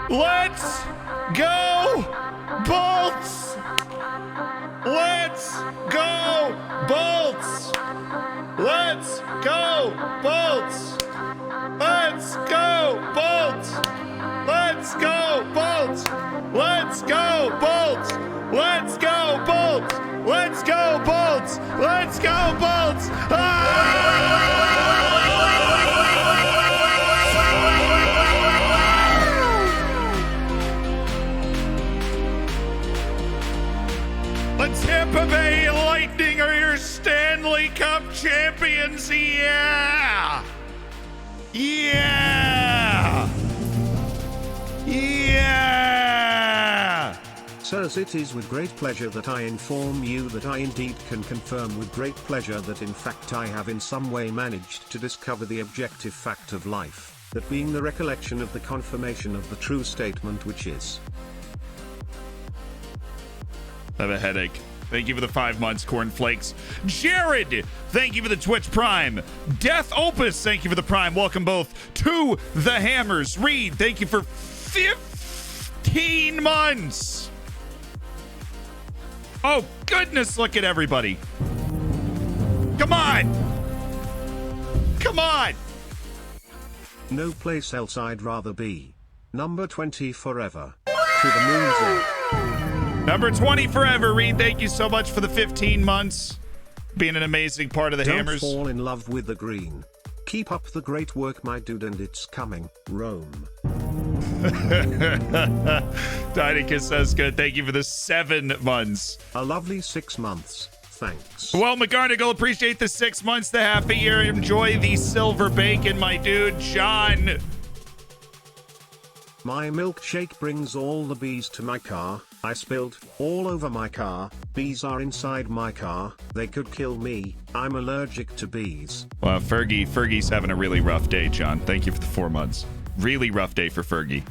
Let's go, Bolts! Let's go, Bolts! Let's go, Bolts! Let's go, Bolts! Let's go, Bolts! Let's go, Bolts! Let's go, Bolts! Let's go, Bolts! Let's go, Bolts! The Tampa Bay Lightning are your Stanley Cup champions. Yeah! Yeah! Yeah! Sirs, it is with great pleasure that I inform you that I indeed can confirm with great pleasure that in fact I have in some way managed to discover the objective fact of life, that being the recollection of the confirmation of the true statement which is. I have a headache. Thank you for the 5 months, Cornflakes. Jared, thank you for the Twitch Prime. Death Opus, thank you for the Prime. Welcome both to the Hammers. Reed, thank you for 15 months. Oh, goodness, look at everybody. Come on. Come on. No place else I'd rather be. Number 20 forever. To the moon's edge. Number 20 forever, Reed. Thank you so much for the 15 months. Being an amazing part of the Hammers. Don't fall in love with the green. Keep up the great work, my dude, and it's coming. Rome. Dynacus says good. Thank you for the 7 months. A lovely 6 months. Thanks. Well, McGarnagle, appreciate the 6 months, the half a year. Enjoy the silver bacon, my dude. John. My milkshake brings all the bees to my car. I spilled all over my car. Bees are inside my car. They could kill me. I'm allergic to bees. Well, Fergie's having a really rough day, John. Thank you for the 4 months. Really rough day for Fergie.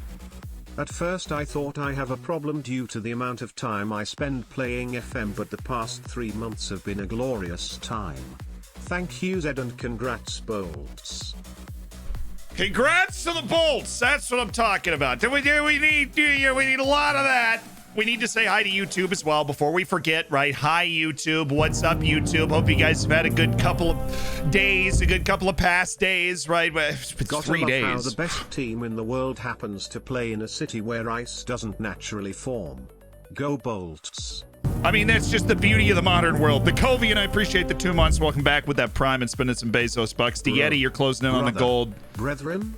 At first I thought I have a problem due to the amount of time I spend playing FM, but the past 3 months have been a glorious time. Thank you, Zed, and congrats, Bolts. Congrats to the Bolts. That's what I'm talking about. We need a lot of that. We need to say hi to YouTube as well before we forget, right? Hi, YouTube. What's up, YouTube? Hope you guys have had a good couple of days, a good couple of past days, right? It's been Gotta 3 love days. how the best team in the world happens to play in a city where ice doesn't naturally form. Go Bolts. I mean, that's just the beauty of the modern world. The Covian, I appreciate the 2 months. Welcome back with that Prime and spending some Bezos bucks. The Yeti, you're closing in on the gold. Brethren?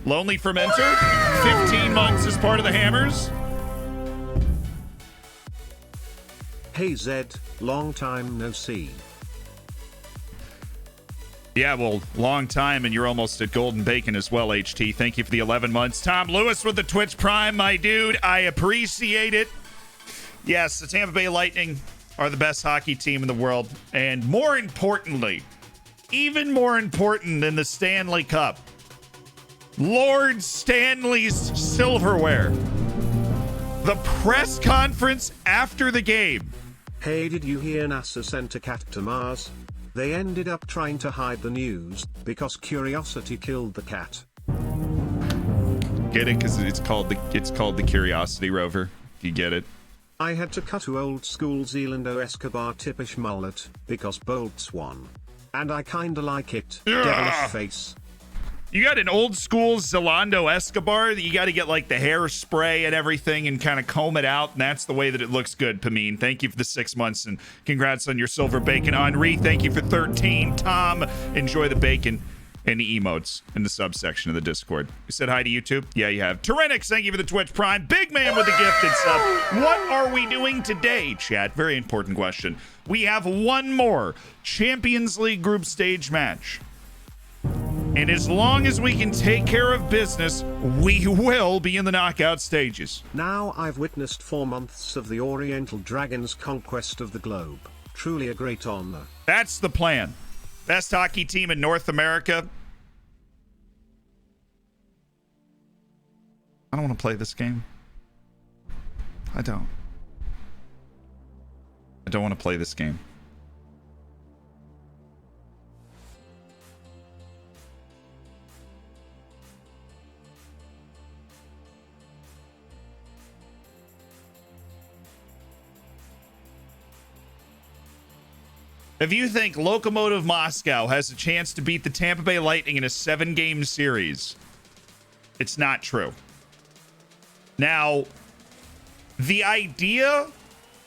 Lonely Fermenter, 15 months as part of the Hammers. Hey Zed, long time no see. Yeah, well, long time, and you're almost at golden bacon as well, HT. Thank you for the 11 months. Tom Lewis with the Twitch Prime, my dude. I appreciate it. Yes, the Tampa Bay Lightning are the best hockey team in the world. And more importantly, even more important than the Stanley Cup, Lord Stanley's silverware. The press conference after the game. Hey, did you hear NASA sent a cat to Mars? They ended up trying to hide the news because curiosity killed the cat. Get it? Because it's called the Curiosity rover. You get it? I had to cut to old school Zealando Escobar tippish mullet because Bolts won. And I kinda like it. Devilish face. You got an old school Zalando Escobar that you got to get like the hairspray and everything and kind of comb it out. And that's the way that it looks good, Pamine. Thank you for the 6 months and congrats on your silver bacon. Henri, thank you for 13. Tom, enjoy the bacon and the emotes in the subsection of the Discord. You said hi to YouTube? Yeah, you have. Tyranix, thank you for the Twitch Prime. Big man with the gifted sub. What are we doing today, chat? Very important question. We have one more Champions League group stage match. And as long as we can take care of business, we will be in the knockout stages. Now I've witnessed 4 months of the Oriental Dragon's conquest of the globe. Truly a great honor. That's the plan. Best hockey team in North America. I don't want to play this game. I don't want to play this game. If you think Lokomotiv Moscow has a chance to beat the Tampa Bay Lightning in a 7-game series, it's not true. Now, the idea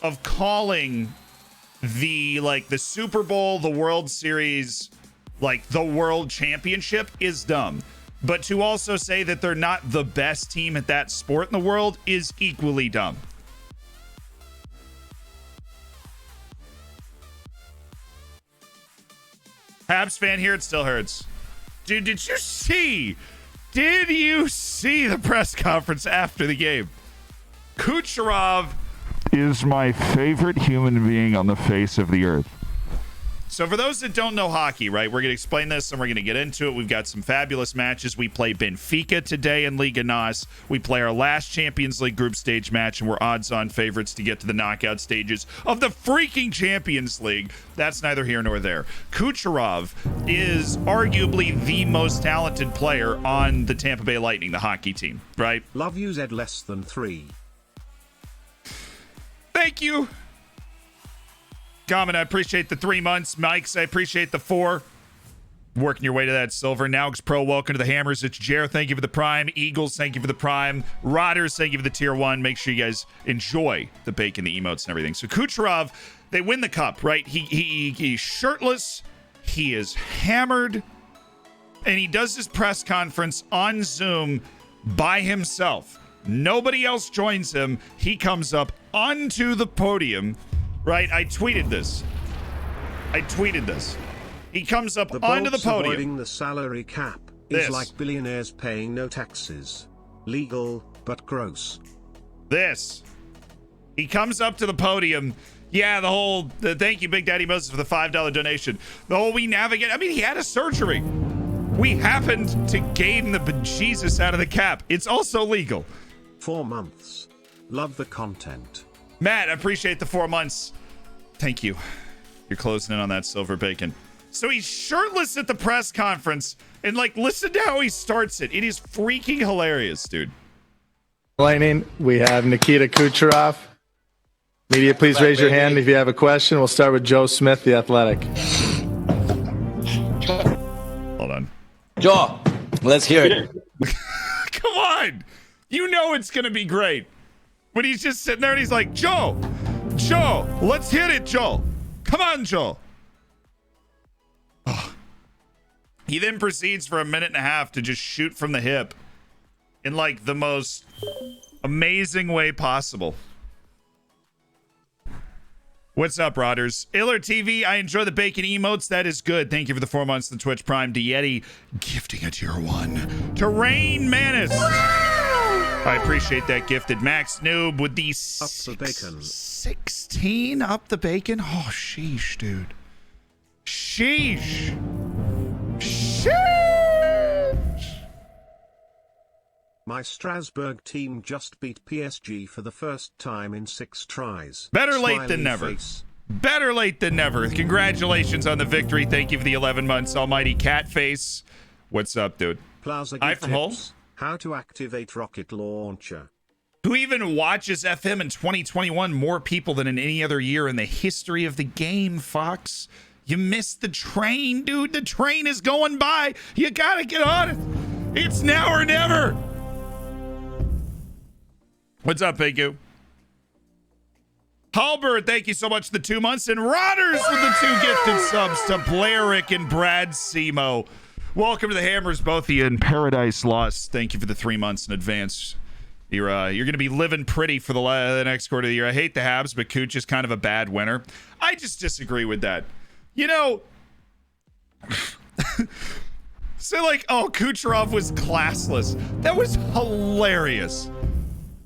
of calling the Super Bowl, the World Series, like the World Championship is dumb. But to also say that they're not the best team at that sport in the world is equally dumb. Habs fan here, it still hurts. Dude, did you see the press conference after the game? Kucherov is my favorite human being on the face of the earth. So for those that don't know hockey, right, we're going to explain this and we're going to get into it. We've got some fabulous matches. We play Benfica today in Liga NOS. We play our last Champions League group stage match, and we're odds-on favorites to get to the knockout stages of the freaking Champions League. That's neither here nor there. Kucherov is arguably the most talented player on the Tampa Bay Lightning, the hockey team, right? Love you, Z less than 3. Thank you. Comment, I appreciate the 3 months. Mikes, I appreciate the 4. Working your way to that silver. Naux Pro, welcome to the Hammers. It's Jer, thank you for the Prime. Eagles, thank you for the Prime. Rodders, thank you for the Tier 1. Make sure you guys enjoy the bacon, the emotes, and everything. So Kucherov, they win the cup, right? He's shirtless. He is hammered. And he does his press conference on Zoom by himself. Nobody else joins him. He comes up onto the podium. Right, I tweeted this. He comes up onto the podium. Avoiding the salary cap is like billionaires paying no taxes. Legal, but gross. He comes up to the podium. Yeah, thank you, Big Daddy Moses, for the $5 donation. The whole we navigate. I mean, he had a surgery. We happened to gain the bejesus out of the cap. It's also legal. 4 months. Love the content. Matt, I appreciate the 4 months. Thank you. You're closing in on that silver bacon. So he's shirtless at the press conference, and listen to how he starts it. It is freaking hilarious, dude. Lightning, we have Nikita Kucherov. Media, please raise your hand if you have a question. We'll start with Joe Smith, the Athletic. Hold on. Joe, let's hear it. Come on. You know it's going to be great. But he's just sitting there and he's like, Joe, let's hit it, Joe. Come on, Joe. Oh. He then proceeds for a minute and a half to just shoot from the hip in the most amazing way possible. What's up, Rodders? Iller TV, I enjoy the bacon emotes. That is good. Thank you for the 4 months in the Twitch Prime. Dieti gifting a tier 1. Terrain Manus. I appreciate that gifted. Max Noob with the Up the bacon. 16 up the bacon. Oh, sheesh, dude. Sheesh. My Strasbourg team just beat PSG for the first time in 6 tries. Better late than never. Face. Better late than never. Congratulations on the victory. Thank you for the 11 months, Almighty Catface. What's up, dude? Plaza Hi gift from Hull. tips. How to activate rocket launcher. Who even watches FM in 2021 more people than in any other year in the history of the game, Fox? You missed the train, dude. The train is going by. You gotta get on it. It's now or never. What's up, Peku? Halbert, thank you so much for the 2 months. And Rodders with the 2 gifted subs to Blarick and Brad Semo. Welcome to the Hammers, both of you in Paradise Lost. Thank you for the 3 months in advance. You're going to be living pretty for the next quarter of the year. I hate the Habs, but Cooch is kind of a bad winner. I just disagree with that. You know, so Kucherov was classless. That was hilarious.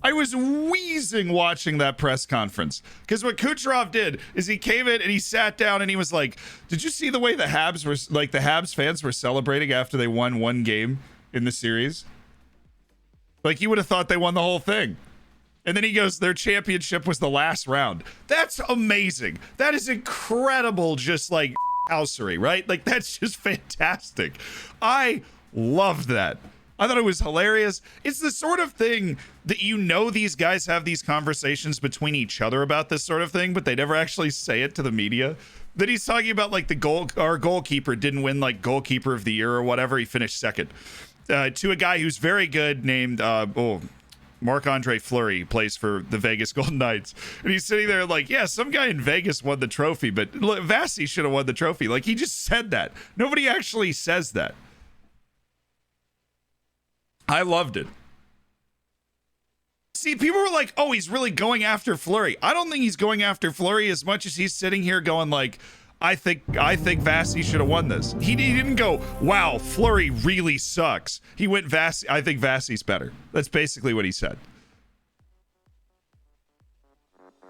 I was wheezing watching that press conference because what Kucherov did is he came in and he sat down and he was like, did you see the way the Habs were the Habs fans were celebrating after they won 1 game in the series? You would have thought they won the whole thing. And then he goes, their championship was the last round. That's amazing. That is incredible. Just housery, right? That's just fantastic. I love that. I thought it was hilarious. It's the sort of thing that these guys have these conversations between each other about this sort of thing, but they never actually say it to the media. That he's talking about like our goalkeeper didn't win like goalkeeper of the year or whatever. He finished second to a guy who's very good named Marc-Andre Fleury, plays for the Vegas Golden Knights. And he's sitting there like, yeah, some guy in Vegas won the trophy, but Vasi should have won the trophy. Like, he just said that. Nobody actually says that. I loved it. See, people were like, oh, he's really going after Fleury. I don't think he's going after Fleury as much as he's sitting here going like, I think Vasi should have won this. He didn't go, wow, Fleury really sucks. He went, Vasi, I think Vasi's better. That's basically what he said.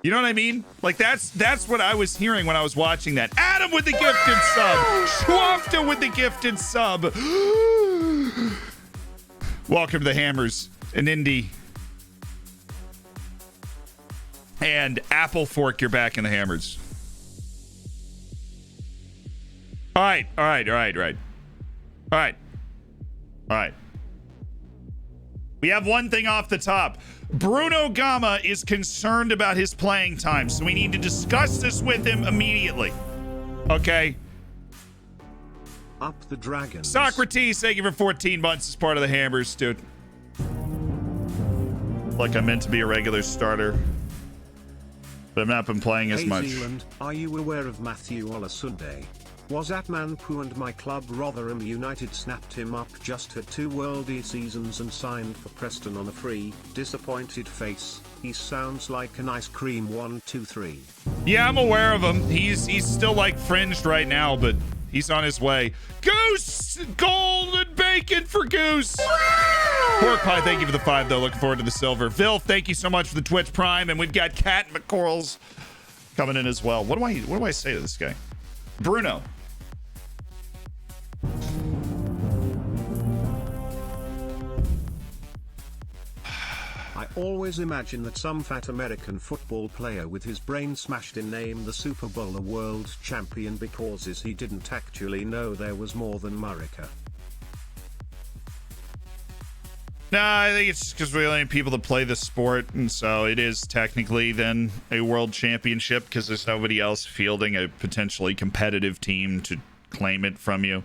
You know what I mean? Like, that's what I was hearing when I was watching that. Adam with the gifted sub. Schwafta with the gifted sub. Welcome to the Hammers and Indy. And Apple Fork, you're back in the Hammers. All right. We have one thing off the top. Bruno Gama is concerned about his playing time, so we need to discuss this with him immediately. Okay? Up the Dragons. Socrates, thank you for 14 months as part of the Hammers, dude. Like I meant to be a regular starter, but I've not been playing as much. Zealand, are you aware of Matthew Olasunde? Was at Manpu and my club Rotherham United snapped him up, just had 2 worldie seasons and signed for Preston on a free. Disappointed face. He sounds like an ice cream 1, 2, 3. Yeah, I'm aware of him. He's still like fringed right now, but he's on his way. Goose! Golden bacon for Goose! Pork Pie, thank you for the 5, though. Looking forward to the silver. Vilf, thank you so much for the Twitch Prime. And we've got Cat McCorls coming in as well. What do I say to this guy? Bruno. I always imagine that some fat American football player with his brain smashed in named the Super Bowl a world champion because he didn't actually know there was more than Murica. Nah, I think it's just because we only have people that play the sport, and so it is technically then a world championship because there's nobody else fielding a potentially competitive team to claim it from you.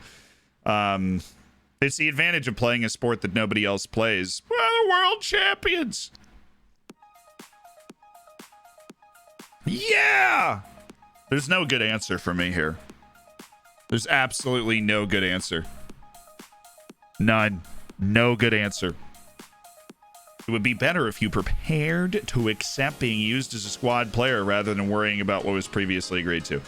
It's the advantage of playing a sport that nobody else plays. We're the world champions! Yeah! There's no good answer for me here. There's absolutely no good answer. None. No good answer. It would be better if you prepared to accept being used as a squad player rather than worrying about what was previously agreed to.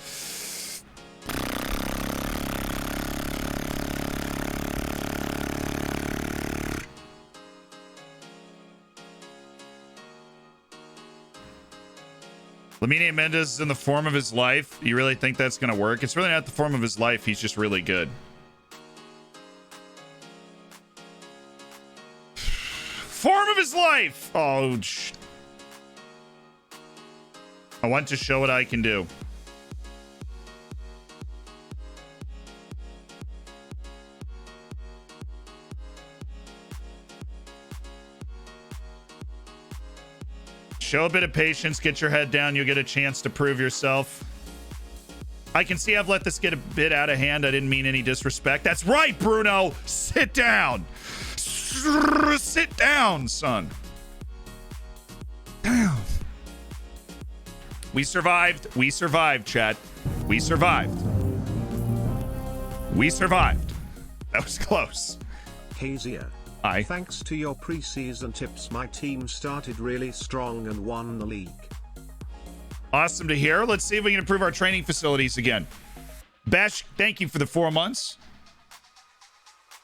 Lamine Mendes is in the form of his life. You really think that's going to work? It's really not the form of his life. He's just really good. Form of his life. Oh, I want to show what I can do. Show a bit of patience, get your head down, you'll get a chance to prove yourself. I can see I've let this get a bit out of hand. I didn't mean any disrespect. That's right, Bruno. Sit down. Sit down, son. Damn. We survived. We survived, chat. We survived. We survived. That was close. Kezia. Aye. Thanks to your preseason tips, my team started really strong and won the league. Awesome to hear. Let's see if we can improve our training facilities again. Besh, thank you for the 4 months.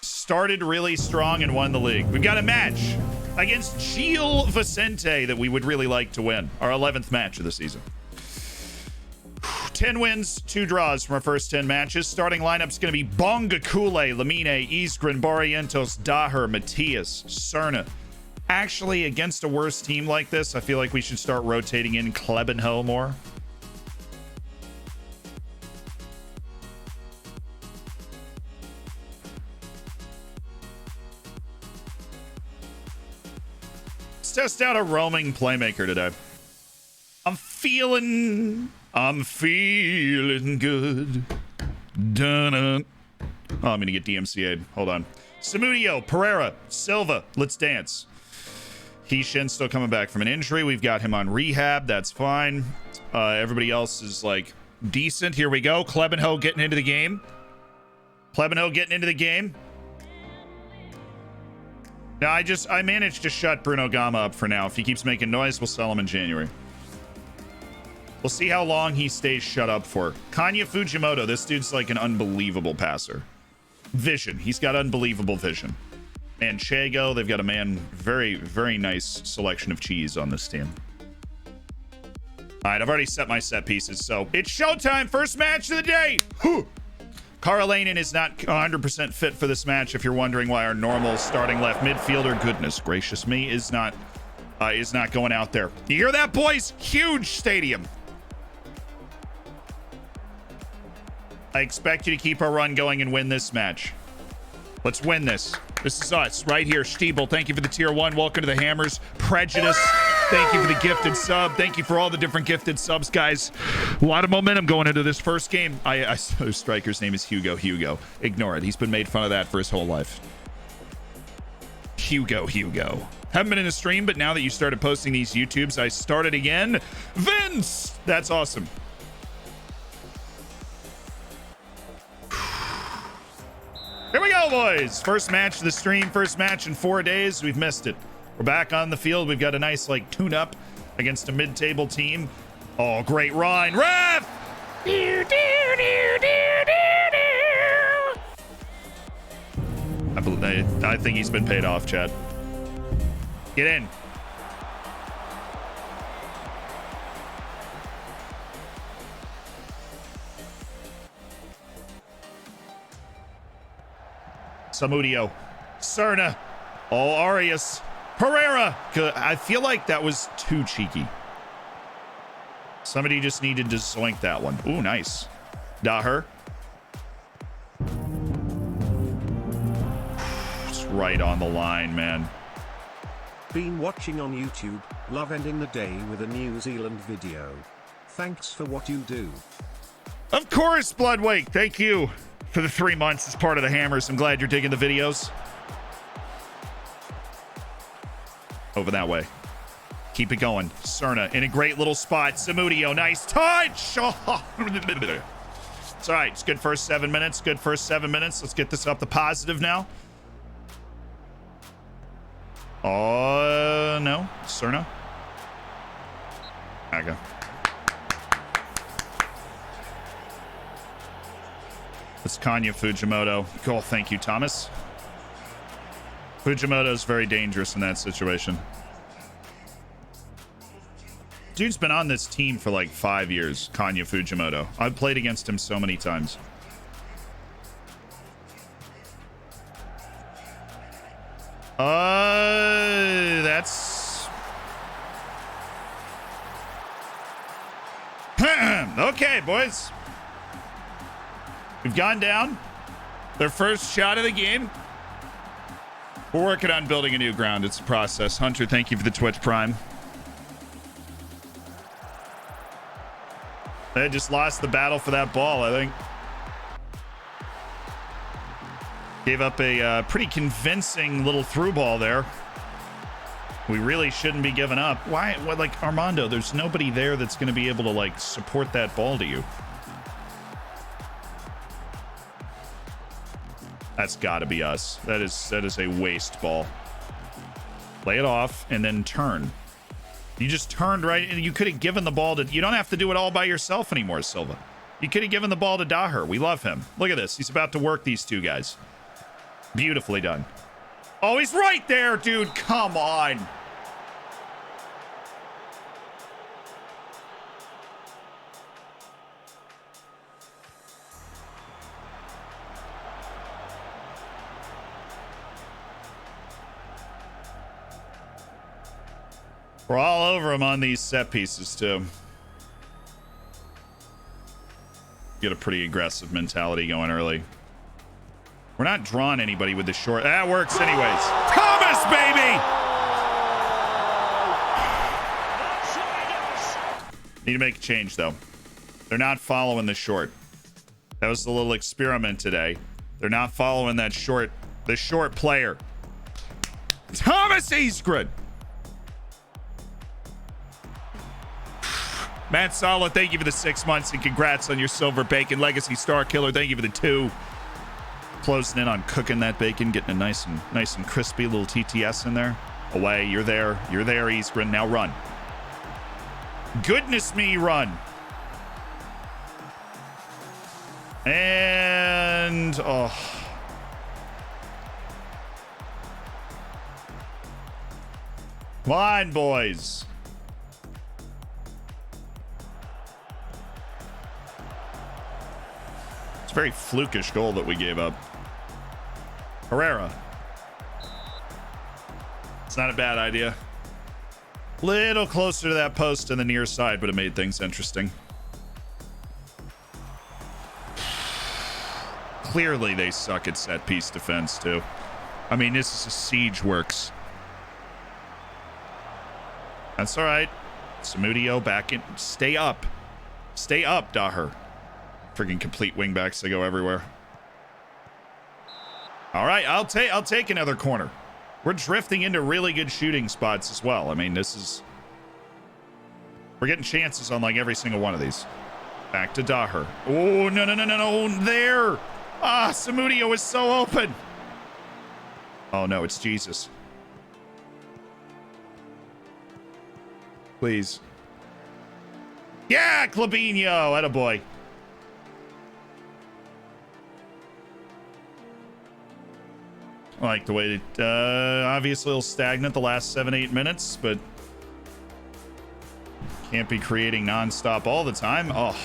Started really strong and won the league. We've got a match against Gil Vicente that we would really like to win. Our 11th match of the season. 10 wins, 2 draws from our first 10 matches. Starting lineup's going to be Bonga Kule, Lamine, Isgrin, Barrientos, Daher, Matias, Cerna. Actually, against a worse team like this, I feel like we should start rotating in Klebenhill more. Let's test out a roaming playmaker today. I'm feeling good. Dun-dun. Oh, I'm gonna get DMCA'd. Hold on. Samudio, Pereira, Silva, let's dance. Heishin still coming back from an injury. We've got him on rehab. That's fine. Everybody else is like decent. Here we go. Klebenho getting into the game. Klebenho getting into the game. Now, I managed to shut Bruno Gama up for now. If he keeps making noise, we'll sell him in January. We'll see how long he stays shut up for. Kanya Fujimoto, this dude's like an unbelievable passer. Vision. He's got unbelievable vision. Manchego, they've got a very, very nice selection of cheese on this team. All right, I've already set my set pieces, so it's showtime. First match of the day. Karolainen is not 100% fit for this match. If you're wondering why our normal starting left midfielder, goodness gracious me, is not going out there. You hear that, boys? Huge stadium. I expect you to keep our run going and win this match. Let's win this. This is us right here. Stiebel, thank you for the tier 1. Welcome to the Hammers. Prejudice, thank you for the gifted sub. Thank you for all the different gifted subs, guys. A lot of momentum going into this first game. Striker's name is Hugo. Ignore it. He's been made fun of that for his whole life. Hugo. Haven't been in a stream, but now that you started posting these YouTubes, I started again. Vince! That's awesome. Here we go, boys. First match of the stream. First match in 4 days. We've missed it. We're back on the field. We've got a nice, like, tune-up against a mid-table team. Oh, great run. Ref! I think he's been paid off, Chad. Get in. Samudio, Cerna, Arias, Pereira. I feel like that was too cheeky. Somebody just needed to zoink that one. Ooh, nice. Daher. It's right on the line, man. Been watching on YouTube, love ending the day with a New Zealand video. Thanks for what you do. Of course, Bloodwake. Thank you for the 3 months as part of the Hammers. I'm glad you're digging the videos. Over that way. Keep it going. Cerna in a great little spot. Samudio, nice touch. Oh. It's all right. It's good first 7 minutes. Good first 7 minutes. Let's get this up the positive now. Oh, no. Cerna. Okay. It's Kanya Fujimoto. Cool. Thank you, Thomas. Fujimoto is very dangerous in that situation. Dude's been on this team for like 5 years, Kanya Fujimoto. I've played against him so many times. That's... Okay, boys. We've gone down. Their first shot of the game. We're working on building a new ground. It's a process. Hunter, thank you for the Twitch Prime. They just lost the battle for that ball, I think. Gave up a pretty convincing little through ball there. We really shouldn't be giving up. Why? What, like, Armando, there's nobody there that's going to be able to, like, support that ball to you. That's got to be us. That is a waste ball. Lay it off and then turn. You just turned right, and you could have given the ball to... You don't have to do it all by yourself anymore, Silva. You could have given the ball to Daher. We love him. Look at this. He's about to work these two guys. Beautifully done. Oh, he's right there, dude. Come on. We're all over him on these set pieces, too. Get a pretty aggressive mentality going early. We're not drawing anybody with the short. That works anyways. Thomas, baby! Need to make a change, though. They're not following the short. That was a little experiment today. They're not following that short, the short player. Thomas Eastgren. Matt Sala, thank you for the 6 months and congrats on your silver bacon. Legacy Star Killer, thank you for the 2. Closing in on cooking that bacon, getting a nice and crispy little TTS in there. Away, you're there, Eastgren. Now run. Goodness me, run. And oh. Come on, boys. It's a very flukish goal that we gave up. Herrera. It's not a bad idea. Little closer to that post on the near side, but it made things interesting. Clearly, they suck at set piece defense, too. I mean, this is a siege works. That's all right. Samudio back in. Stay up. Stay up, Daher. Friggin' complete wingbacks. They go everywhere. All right, I'll take another corner. We're drifting into really good shooting spots as well. I mean, we're getting chances on like every single one of these. Back to Daher. Oh, no. There. Ah, Samudio is so open. Oh, no, it's Jesus. Please. Yeah, Clabinho. Attaboy. I like the way that, obviously, a little stagnant the last 7-8 minutes, but can't be creating nonstop all the time. Oh.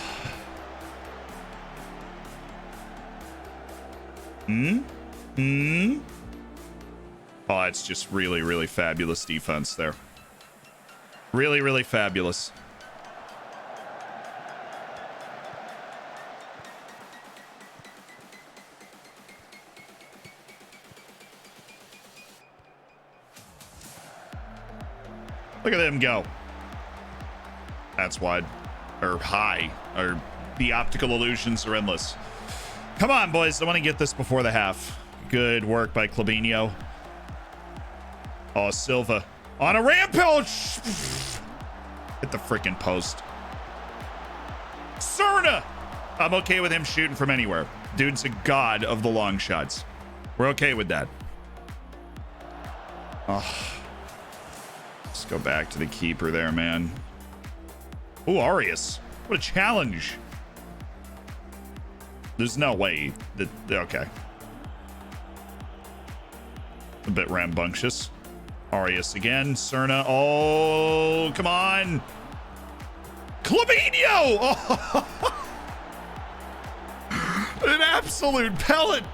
Oh, it's just really, really fabulous defense there. Really, really fabulous. Look at them go. That's wide. Or high. Or the optical illusions are endless. Come on, boys. I want to get this before the half. Good work by Clabinho. Oh, Silva. On a rampage! Hit the freaking post. Cerna! I'm okay with him shooting from anywhere. Dude's a god of the long shots. We're okay with that. Oh. Let's go back to the keeper there, man. Ooh, Arias. What a challenge. There's no way that... Okay. A bit rambunctious. Arias again. Cerna. Oh, come on. Clabinho! Oh. An absolute pellet.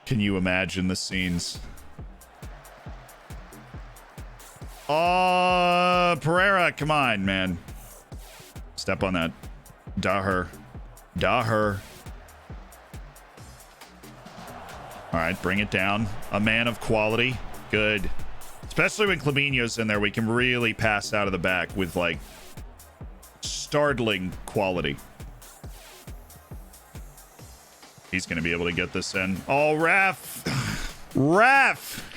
Can you imagine the scenes? Pereira, come on, man. Step on that. Daher. All right, bring it down. A man of quality. Good. Especially when Clabinho's in there, we can really pass out of the back with, like, startling quality. He's going to be able to get this in. Oh, ref! Ref!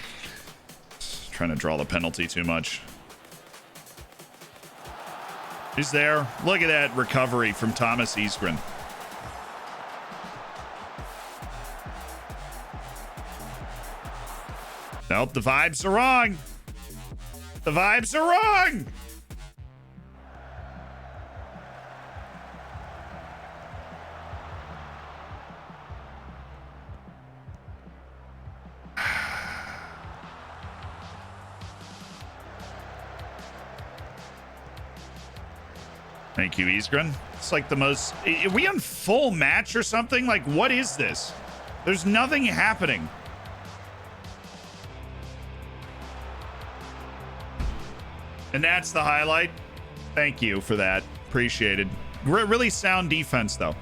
Trying to draw the penalty too much. He's there. Look at that recovery from Thomas Eastgren. Nope, the vibes are wrong. The vibes are wrong. Thank you, Eastgren. It's like the most... Are we on full match or something? Like, what is this? There's nothing happening. And that's the highlight. Thank you for that. Appreciated. Really sound defense, though.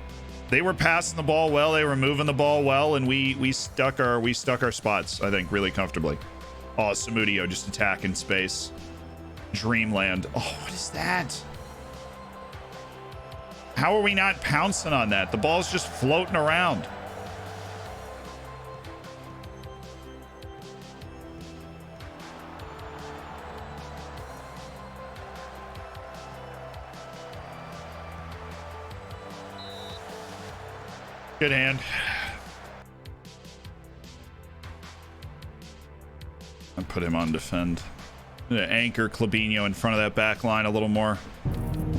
They were passing the ball well, they were moving the ball well, and we stuck our spots, I think, really comfortably. Oh, Samudio just attacking space. Dreamland. Oh, what is that? How are we not pouncing on that? The ball's just floating around. Good hand. I put him on defend. Anchor Clabinho in front of that back line a little more.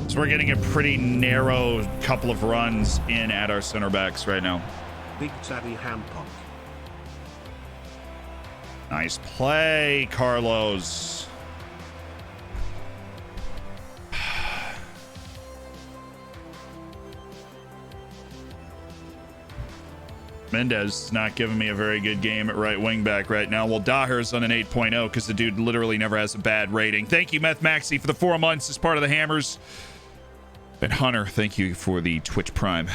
So we're getting a pretty narrow couple of runs in at our center backs right now. Big Tabby Hampok. Nice play, Carlos. Mendez is not giving me a very good game at right wing back right now. Well, Daher's on an 8.0 because the dude literally never has a bad rating. Thank you, Meth Maxi, for the 4 months as part of the Hammers. And Hunter, thank you for the Twitch Prime.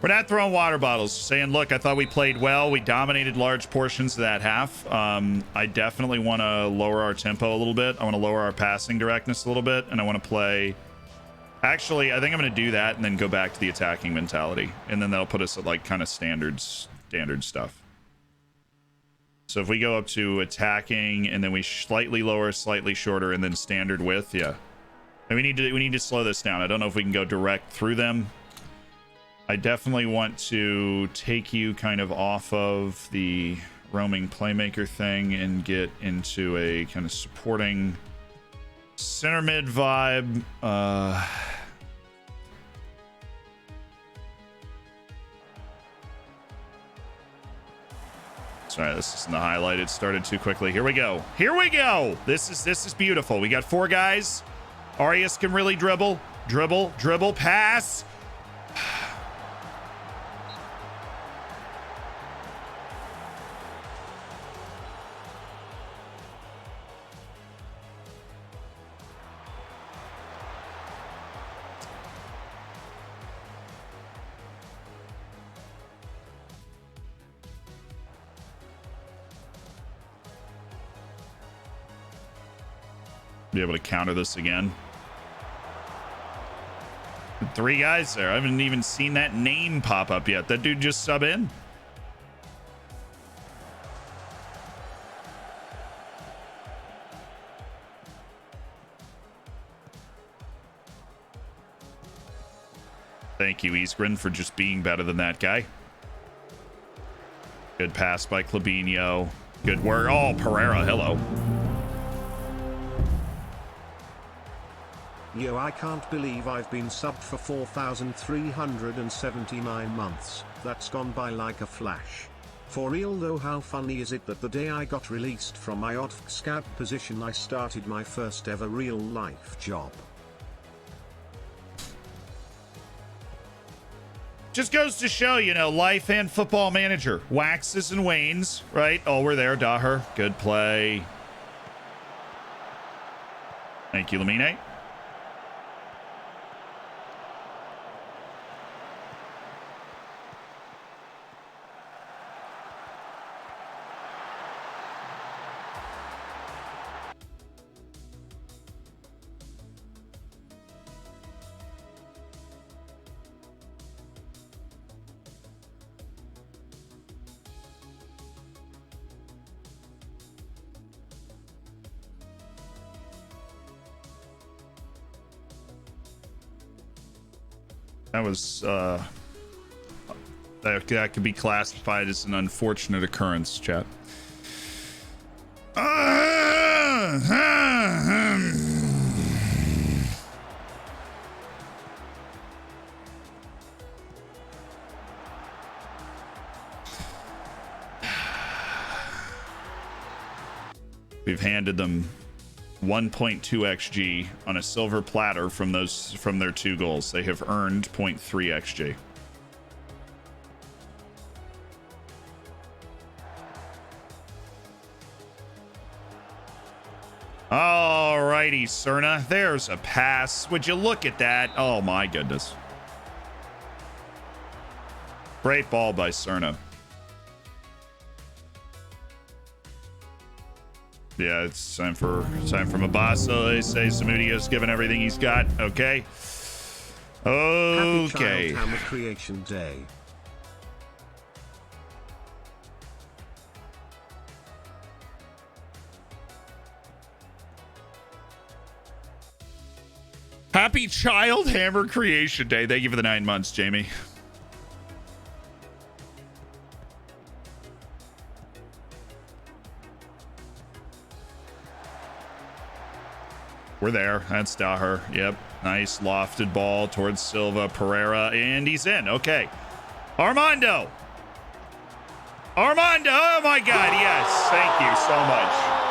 We're not throwing water bottles, saying, look, I thought we played well. We dominated large portions of that half. I definitely want to lower our tempo a little bit. I want to lower our passing directness a little bit, and I want to play... Actually, I think I'm going to do that and then go back to the attacking mentality. And then that'll put us at, like, kind of standard stuff. So if we go up to attacking, and then we slightly lower, slightly shorter, and then standard width, yeah. And we need to slow this down. I don't know if we can go direct through them. I definitely want to take you kind of off of the roaming playmaker thing and get into a kind of supporting center mid vibe. Sorry, this isn't the highlight. It started too quickly. Here we go. Here we go. This is beautiful. We got 4 guys. Arias can really dribble, pass. Be able to counter this again. 3 guys there. I haven't even seen that name pop up yet. That dude just sub in. Thank you, Eastgren, for just being better than that guy. Good pass by Clabinho. Good work. Oh, Pereira, hello. Yo, I can't believe I've been subbed for 4,379 months. That's gone by like a flash. For real though, how funny is it that the day I got released from my OTF scout position I started my first ever real life job. Just goes to show, you know, life and Football Manager. Waxes and wanes, right? Oh, we're there, Daher. Good play. Thank you, Lamine. That was that could be classified as an unfortunate occurrence, chat. We've handed them 1.2 xg on a silver platter from their 2 goals. They have earned 0.3 xg. All right. righty, Cerna. There's a pass. Would you look at that? Oh, my goodness. Great ball by Cerna. Yeah, it's time for Mabasa. They say Samudio's given everything he's got. Okay. Okay. Happy Child Hammer Creation Day. Happy Child Hammer Creation Day. Thank you for the 9 months, Jamie. We're there. That's Daher. Yep. Nice lofted ball towards Silva, Pereira, and he's in. Okay. Armando. Armando. Oh, my God. Yes. Thank you so much.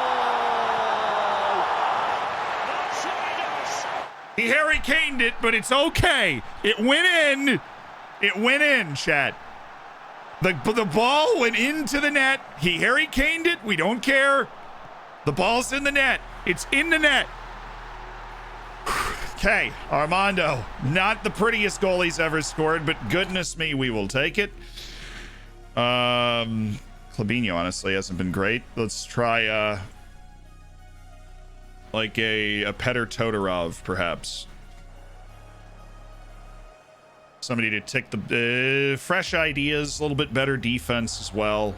He Harry Kaned it, but it's okay. It went in. It went in, chat. The ball went into the net. He Harry Kaned it. We don't care. The ball's in the net. It's in the net. Okay, Armando. Not the prettiest goal he's ever scored, but goodness me, we will take it. Clabinho honestly hasn't been great. Let's try like a Petr Todorov, perhaps. Somebody to tick the fresh ideas, a little bit better defense as well.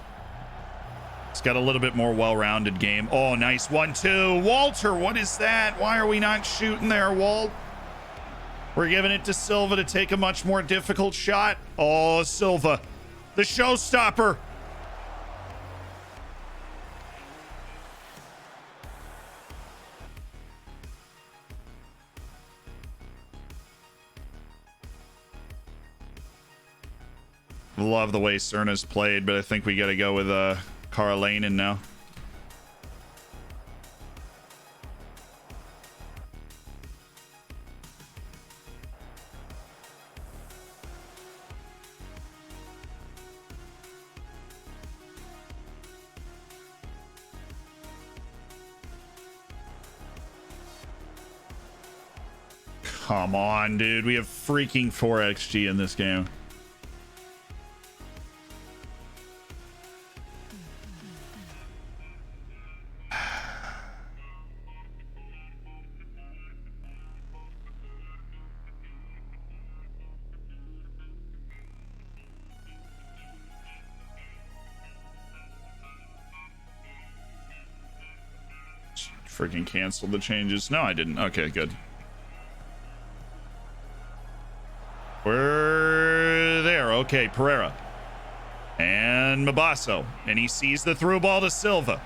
It's got a little bit more well-rounded game. Oh, nice 1-2. Walter, what is that? Why are we not shooting there, Walt? We're giving it to Silva to take a much more difficult shot. Oh, Silva, the showstopper. Love the way Cerna's played, but I think we got to go with Karolainen now. Come on, dude. We have freaking 4 XG in this game. Freaking canceled the changes. No, I didn't. Okay, good. We're there. Okay, Pereira. And Mabasso. And he sees the through ball to Silva.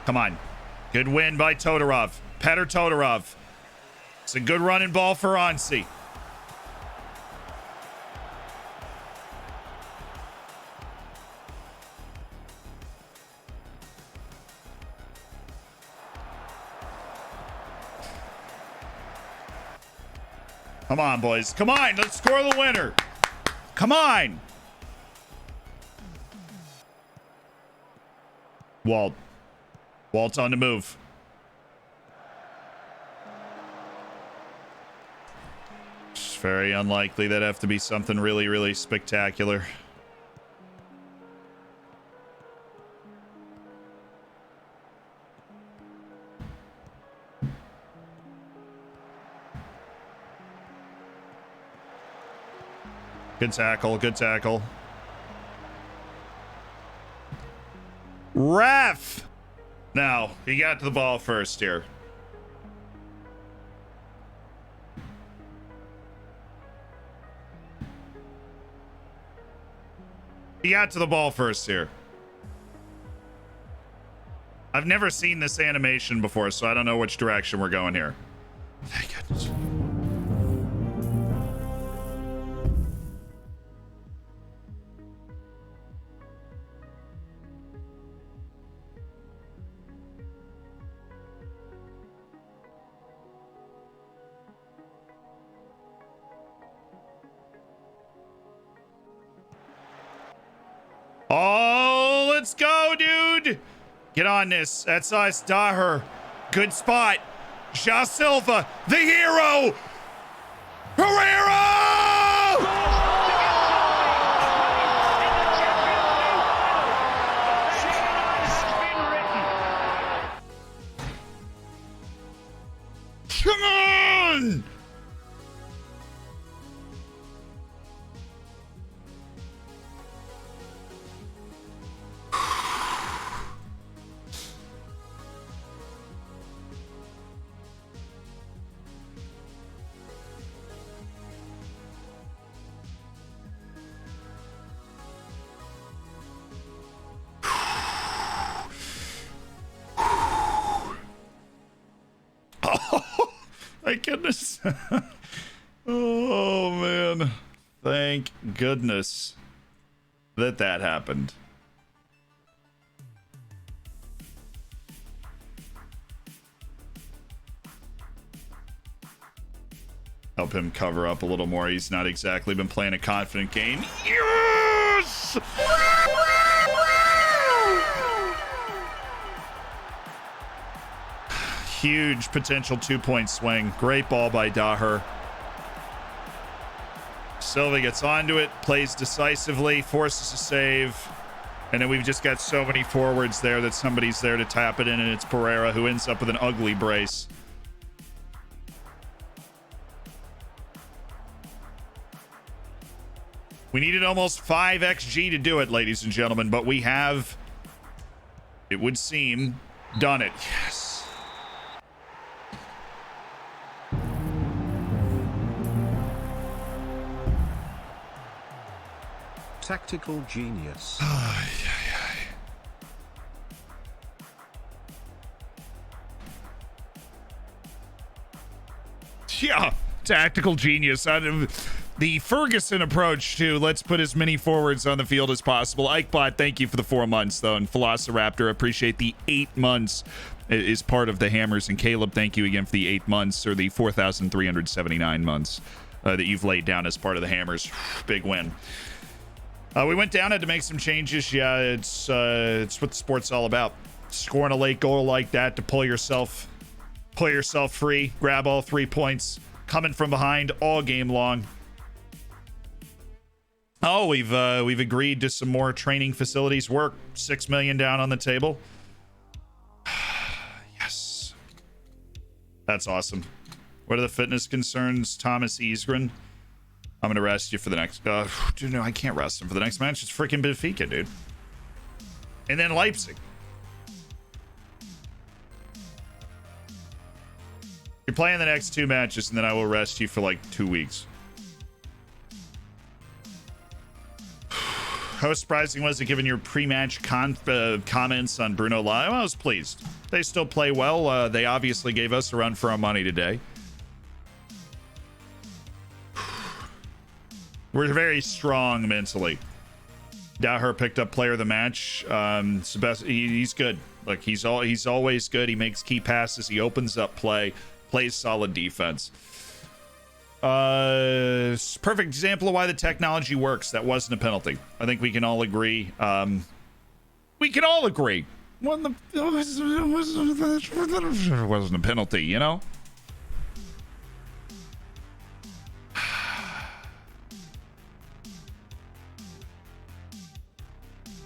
Come on. Good win by Todorov. Petr Todorov. It's a good running ball for Ansi. Come on, boys. Come on. Let's score the winner. Come on. Walt. Walt's on the move. It's very unlikely. That'd have to be something really, really spectacular. Good tackle, good tackle. Ref! Now, he got to the ball first here. He got to the ball first here. I've never seen this animation before, so I don't know which direction we're going here. Thank goodness. Oh, Get on this. That's us. Daher. Good spot. Ja Silva, the hero. Herrera! Come on! Thank goodness. Oh, man. Thank goodness that happened. Help him cover up a little more. He's not exactly been playing a confident game. Yes! Huge potential 2-point swing. Great ball by Daher. Silva gets onto it, plays decisively, forces a save. And then we've just got so many forwards there that somebody's there to tap it in, and it's Pereira who ends up with an ugly brace. We needed almost 5 XG to do it, ladies and gentlemen, but we have, it would seem, done it. Yes. Tactical genius. Yeah, tactical genius. The Ferguson approach to let's put as many forwards on the field as possible. Ikebot, thank you for the 4 months, though. And Velociraptor, appreciate the 8 months is part of the Hammers. And Caleb, thank you again for the 8 months, or the 4,379 months that you've laid down as part of the Hammers. Big win. We went down, had to make some changes. Yeah, it's what the sport's all about. Scoring a late goal like that to pull yourself free, grab all 3 points, coming from behind all game long. Oh, we've agreed to some more training facilities work. $6 million down on the table. Yes, that's awesome. What are the fitness concerns, Thomas Isgren? I'm gonna rest you for the next. Dude, no, I can't rest him for the next match. It's freaking Benfica, dude. And then Leipzig. You're playing the next 2 matches, and then I will rest you for like 2 weeks. How surprising was it, given your pre-match comments on Bruno Lage? I was pleased. They still play well. They obviously gave us a run for our money today. We're very strong mentally. Daher picked up player of the match. He's good. Like he's always good. He makes key passes. He opens up play. Plays solid defense. Perfect example of why the technology works. That wasn't a penalty. I think we can all agree. We can all agree. It wasn't a penalty, you know?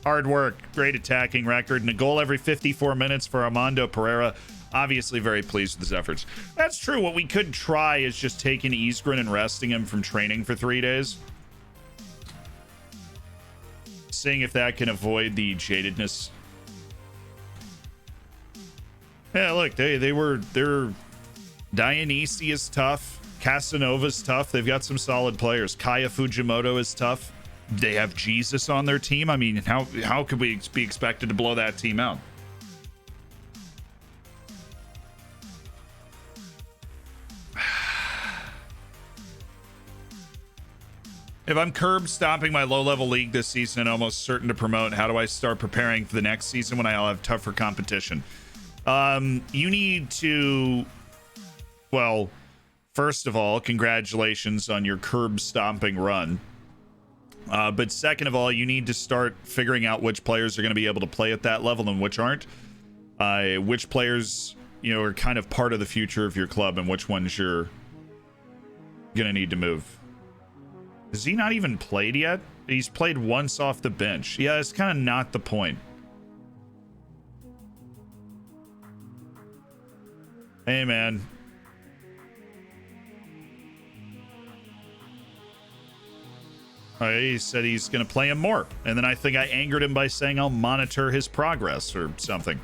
Hard work, great attacking record, and a goal every 54 minutes for Armando Pereira. Obviously very pleased with his efforts. That's true. What we could try is just taking Isgren and resting him from training for 3 days. Seeing if that can avoid the jadedness. Yeah, look, they're Dionysi is tough. Casanova's tough. They've got some solid players. Kaya Fujimoto is tough. They have Jesus on their team. I mean, how could we be expected to blow that team out? If I'm curb stomping my low-level league this season and almost certain to promote, how do I start preparing for the next season when I'll have tougher competition? You need to, well, first of all, congratulations on your curb stomping run. But second of all, you need to start figuring out which players are going to be able to play at that level and which aren't. which players, you know, are kind of part of the future of your club and which ones you're gonna need to move. Has he not even played yet? He's played once off the bench. Yeah, it's kind of not the point. Hey, man. He said he's going to play him more. And then I think I angered him by saying I'll monitor his progress or something.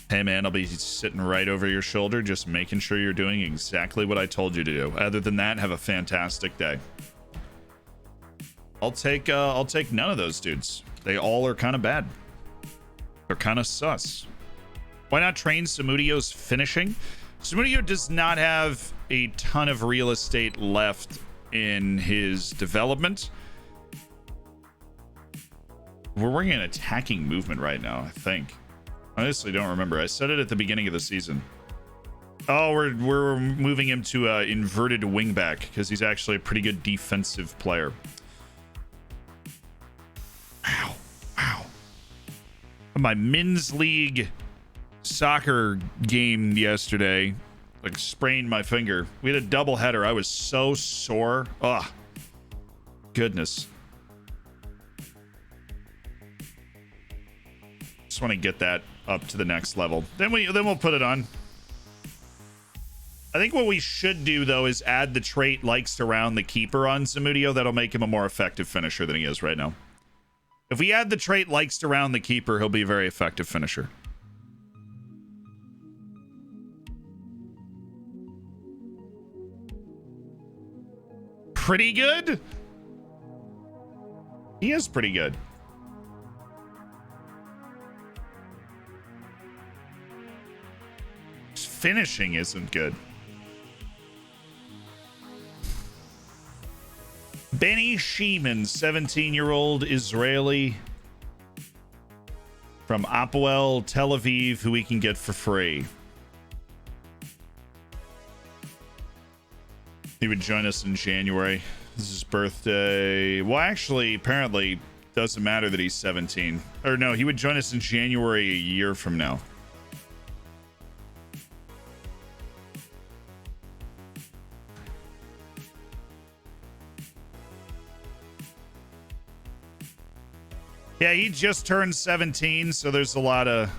Hey, man, I'll be sitting right over your shoulder, just making sure you're doing exactly what I told you to do. Other than that, have a fantastic day. I'll take none of those dudes. They all are kind of bad. They're kind of sus. Why not train Samudio's finishing? Samudio does not have a ton of real estate left in his development. We're working on attacking movement right now, I think. I honestly don't remember. I said it at the beginning of the season. Oh, we're moving him to inverted wingback because he's actually a pretty good defensive player. Ow. Ow. My men's league soccer game yesterday, like, sprained my finger. We had a double header. I was so sore. Ugh. Goodness. Just want to get that up to the next level. Then we'll put it on. I think what we should do, though, is add the trait likes to round the keeper on Zamudio. That'll make him a more effective finisher than he is right now. If we add the trait likes to round the keeper, he'll be a very effective finisher. Pretty good? He is pretty good. His finishing isn't good. Benny Sheeman, 17-year-old Israeli from Apoel Tel Aviv, who we can get for free. He would join us in January. This is his birthday. Well, actually, apparently, doesn't matter that he's 17. Or no, he would join us in January a year from now. Yeah, he just turned 17, so there's a lot of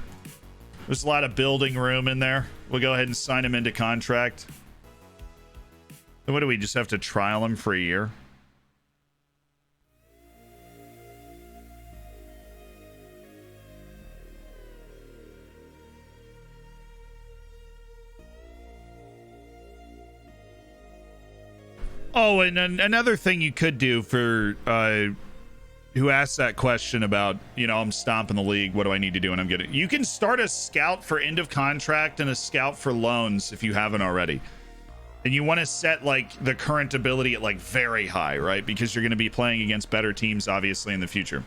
building room in there. We'll go ahead and sign him into contract. What do we just have to trial him for a year? Oh, and another thing you could do for who asked that question about, you know, I'm stomping the league, what do I need to do? And I'm getting, you can start a scout for end of contract and a scout for loans if you haven't already. And you want to set like the current ability at like very high, right? Because you're going to be playing against better teams, obviously, in the future.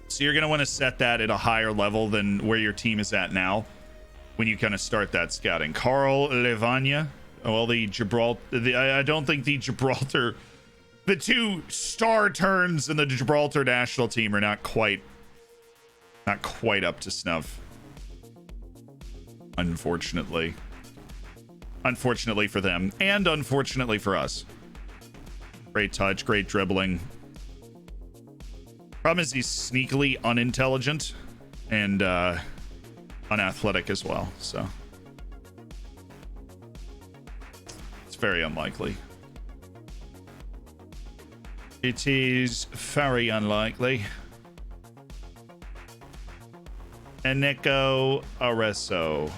So you're going to want to set that at a higher level than where your team is at now when you kind of start that scouting. Carl Levania. Well, the Gibraltar, I don't think the Gibraltar, the two star turns in the Gibraltar national team are not quite up to snuff. Unfortunately. Unfortunately for them, and unfortunately for us. Great touch, great dribbling. Problem is he's sneakily unintelligent and unathletic as well, so it's very unlikely. It is very unlikely. Eneko Areso.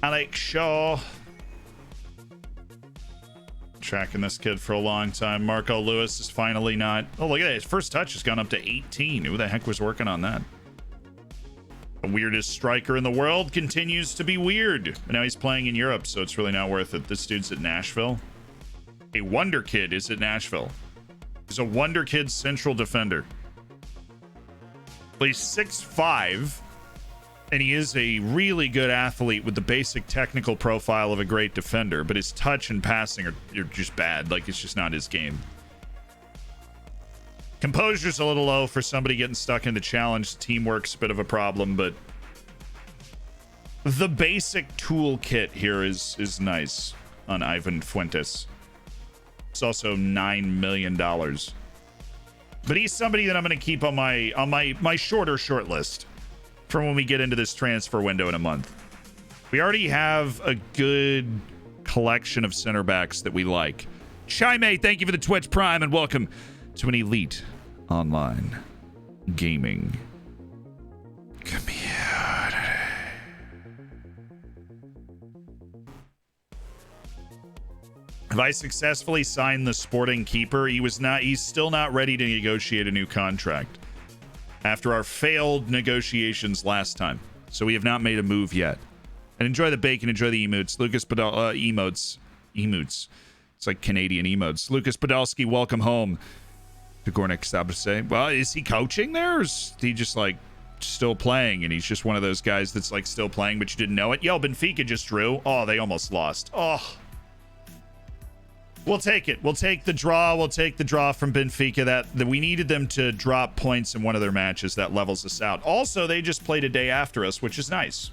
Alex Shaw. Tracking this kid for a long time. Marco Lewis is finally not. Oh, look at that. His first touch has gone up to 18. Who the heck was working on that? The weirdest striker in the world continues to be weird. But now he's playing in Europe, so it's really not worth it. This dude's at Nashville. A wonder kid is at Nashville. He's a wonder kid central defender. He's 6'5", And he is a really good athlete with the basic technical profile of a great defender, but his touch and passing are just bad. Like, it's just not his game. Composure's a little low for somebody getting stuck in the challenge. Teamwork's a bit of a problem, but the basic toolkit here is nice on Ivan Fuentes. It's also $9 million. But he's somebody that I'm going to keep on my shorter short list for when we get into this transfer window in a month. We already have a good collection of center backs that we like. Chime, thank you for the Twitch Prime, and welcome to an elite online gaming community. Have I successfully signed the Sporting keeper? He's still not ready to negotiate a new contract after our failed negotiations last time. So we have not made a move yet. And enjoy the bacon, enjoy the emotes. Lucas emotes. It's like Canadian emotes. Lucas Podolski, welcome home to Gornik Stabrase. Well, is he coaching there, or is he just like still playing and he's just one of those guys that's like still playing but you didn't know it? Yo, Benfica just drew. Oh, they almost lost. Oh, we'll take it. We'll take the draw. We'll take the draw from Benfica. That we needed them to drop points in one of their matches. That levels us out. Also, they just played a day after us, which is nice.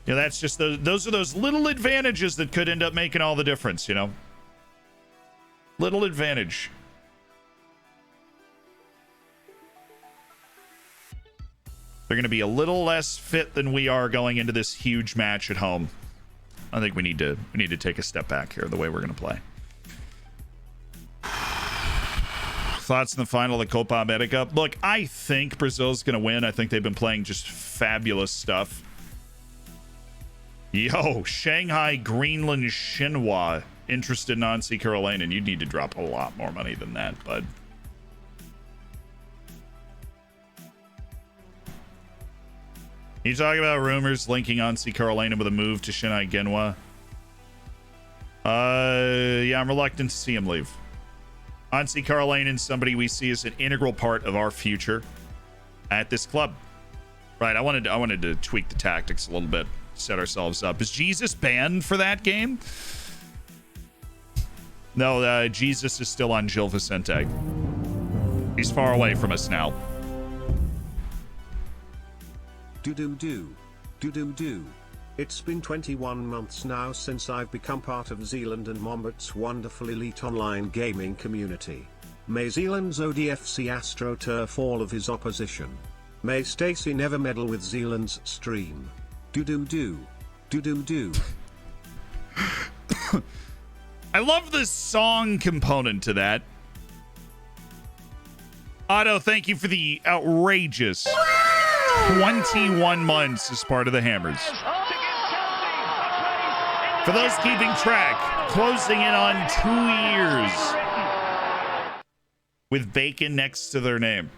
You know, that's just those are those little advantages that could end up making all the difference, you know? Little advantage. They're going to be a little less fit than we are going into this huge match at home. I think we need to take a step back here, the way we're going to play. Thoughts in the final of the Copa America? Look, I think Brazil's going to win. I think they've been playing just fabulous stuff. Yo, Shanghai Greenland Shinhua interested in Nancy Caroline, and you'd need to drop a lot more money than that, bud. You talking about rumors linking Ansi Carolina with a move to Shinai Genwa? Yeah, I'm reluctant to see him leave. Ansi Carolina is somebody we see as an integral part of our future at this club. Right, I wanted to tweak the tactics a little bit, set ourselves up. Is Jesus banned for that game? No, Jesus is still on Gil Vicente. He's far away from us now. It's been 21 months now since I've become part of Zealand and Mombat's wonderful elite online gaming community. May Zealand's ODFC AstroTurf all of his opposition. May Stacy never meddle with Zealand's stream. I love the song component to that. Otto, thank you for the outrageous 21 months as part of the Hammers. For those keeping track, closing in on 2 years with bacon next to their name.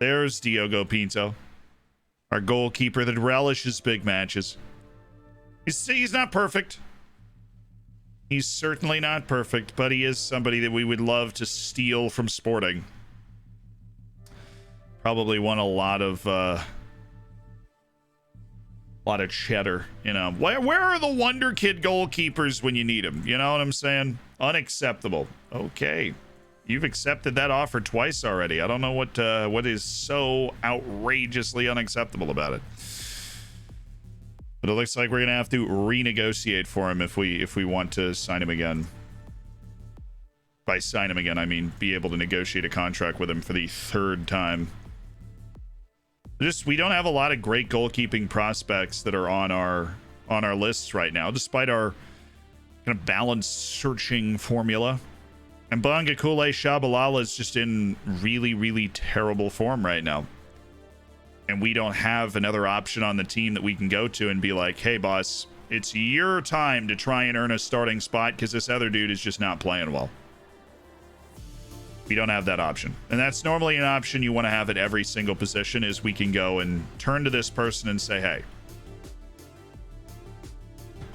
There's Diogo Pinto, our goalkeeper that relishes big matches. He's not perfect. He's certainly not perfect, but he is somebody that we would love to steal from Sporting. Probably won a lot of cheddar, you know. Where are the Wonder Kid goalkeepers when you need them? You know what I'm saying? Unacceptable. Okay. You've accepted that offer twice already. I don't know what is so outrageously unacceptable about it. But it looks like we're gonna have to renegotiate for him if we want to sign him again. By sign him again, I mean be able to negotiate a contract with him for the 3rd time. We don't have a lot of great goalkeeping prospects that are on our lists right now, despite our kind of balanced searching formula. And Banga Kule Shabalala is just in really, really terrible form right now. And we don't have another option on the team that we can go to and be like, hey, boss, it's your time to try and earn a starting spot because this other dude is just not playing well. We don't have that option. And that's normally an option you want to have at every single position, is we can go and turn to this person and say, hey,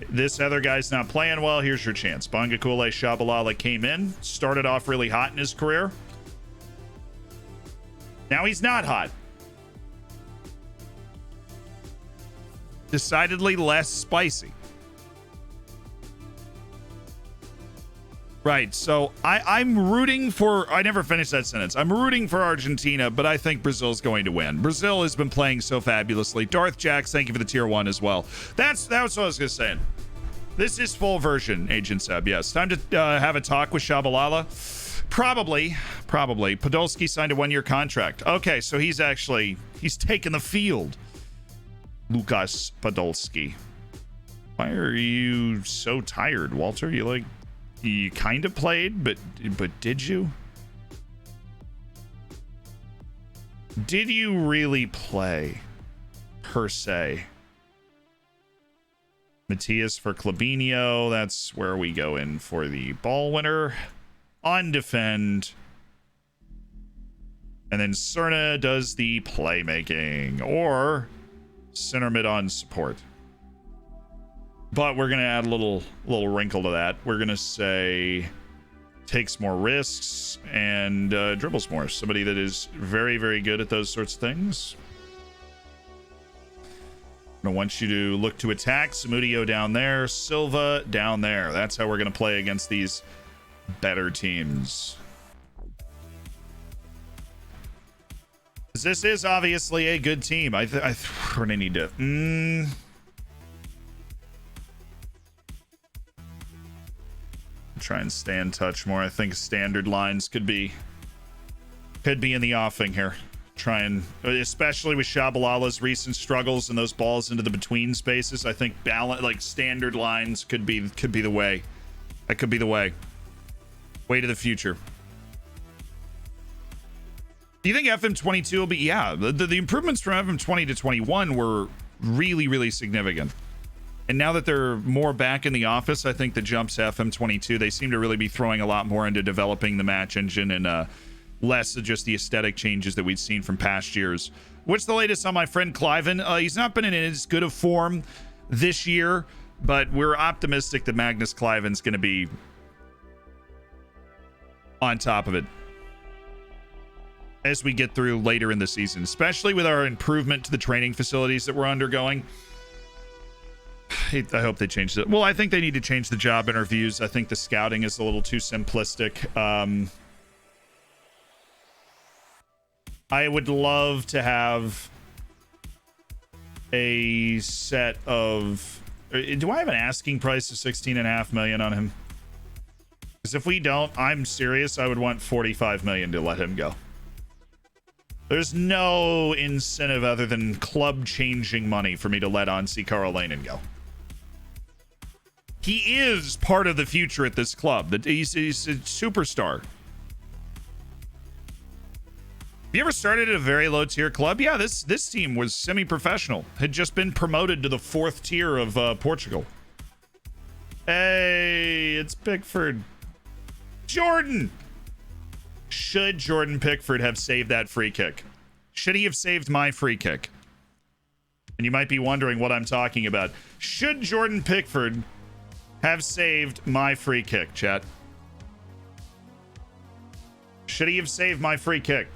this other guy's not playing well. Here's your chance. Bangakule Shabalala came in, started off really hot in his career. Now he's not hot. Decidedly less spicy. Right, so I'm rooting for... I never finished that sentence. I'm rooting for Argentina, but I think Brazil's going to win. Brazil has been playing so fabulously. Darth Jax, thank you for the tier 1 as well. That's what I was going to say. This is full version, Agent Seb, yes. Time to have a talk with Shabalala. Probably. Podolski signed a 1-year contract. Okay, so he's taken the field. Lukas Podolski. Why are you so tired, Walter? You kind of played, but did you? Did you really play, per se? Matias for Clabinho. That's where we go in for the ball winner. On defend. And then Cerna does the playmaking. Or center mid on support. But we're going to add a little wrinkle to that. We're going to say takes more risks and dribbles more. Somebody that is very, very good at those sorts of things. I want you to look to attack. Samudio down there. Silva down there. That's how we're going to play against these better teams. This is obviously a good team. We're going to need to... Try and stay in touch more. I think standard lines could be in the offing here. Try and, especially with Shabalala's recent struggles and those balls into the between spaces, I think standard lines could be the way. That could be the way. Way to the future. Do you think FM22 will be? Yeah, the improvements from FM20 to 21 were really, really significant. And now that they're more back in the office, I think the jumps to FM22, they seem to really be throwing a lot more into developing the match engine and less of just the aesthetic changes that we've seen from past years. What's the latest on my friend Cliven? He's not been in as good of form this year, but we're optimistic that Magnus Cliven's going to be on top of it as we get through later in the season, especially with our improvement to the training facilities that we're undergoing. I hope they changed it. Well, I think they need to change the job interviews. I think the scouting is a little too simplistic. I would love to have a set of... Do I have an asking price of 16.5 million on him? Because if we don't, I'm serious. I would want 45 million to let him go. There's no incentive other than club changing money for me to let Ansi Karolainen go. He is part of the future at this club. He's a superstar. Have you ever started at a very low tier club? Yeah, this team was semi-professional. Had just been promoted to the 4th tier of Portugal. Hey, it's Pickford. Jordan! Should Jordan Pickford have saved that free kick? Should he have saved my free kick? And you might be wondering what I'm talking about. Should Jordan Pickford have saved my free kick, chat? Should he have saved my free kick?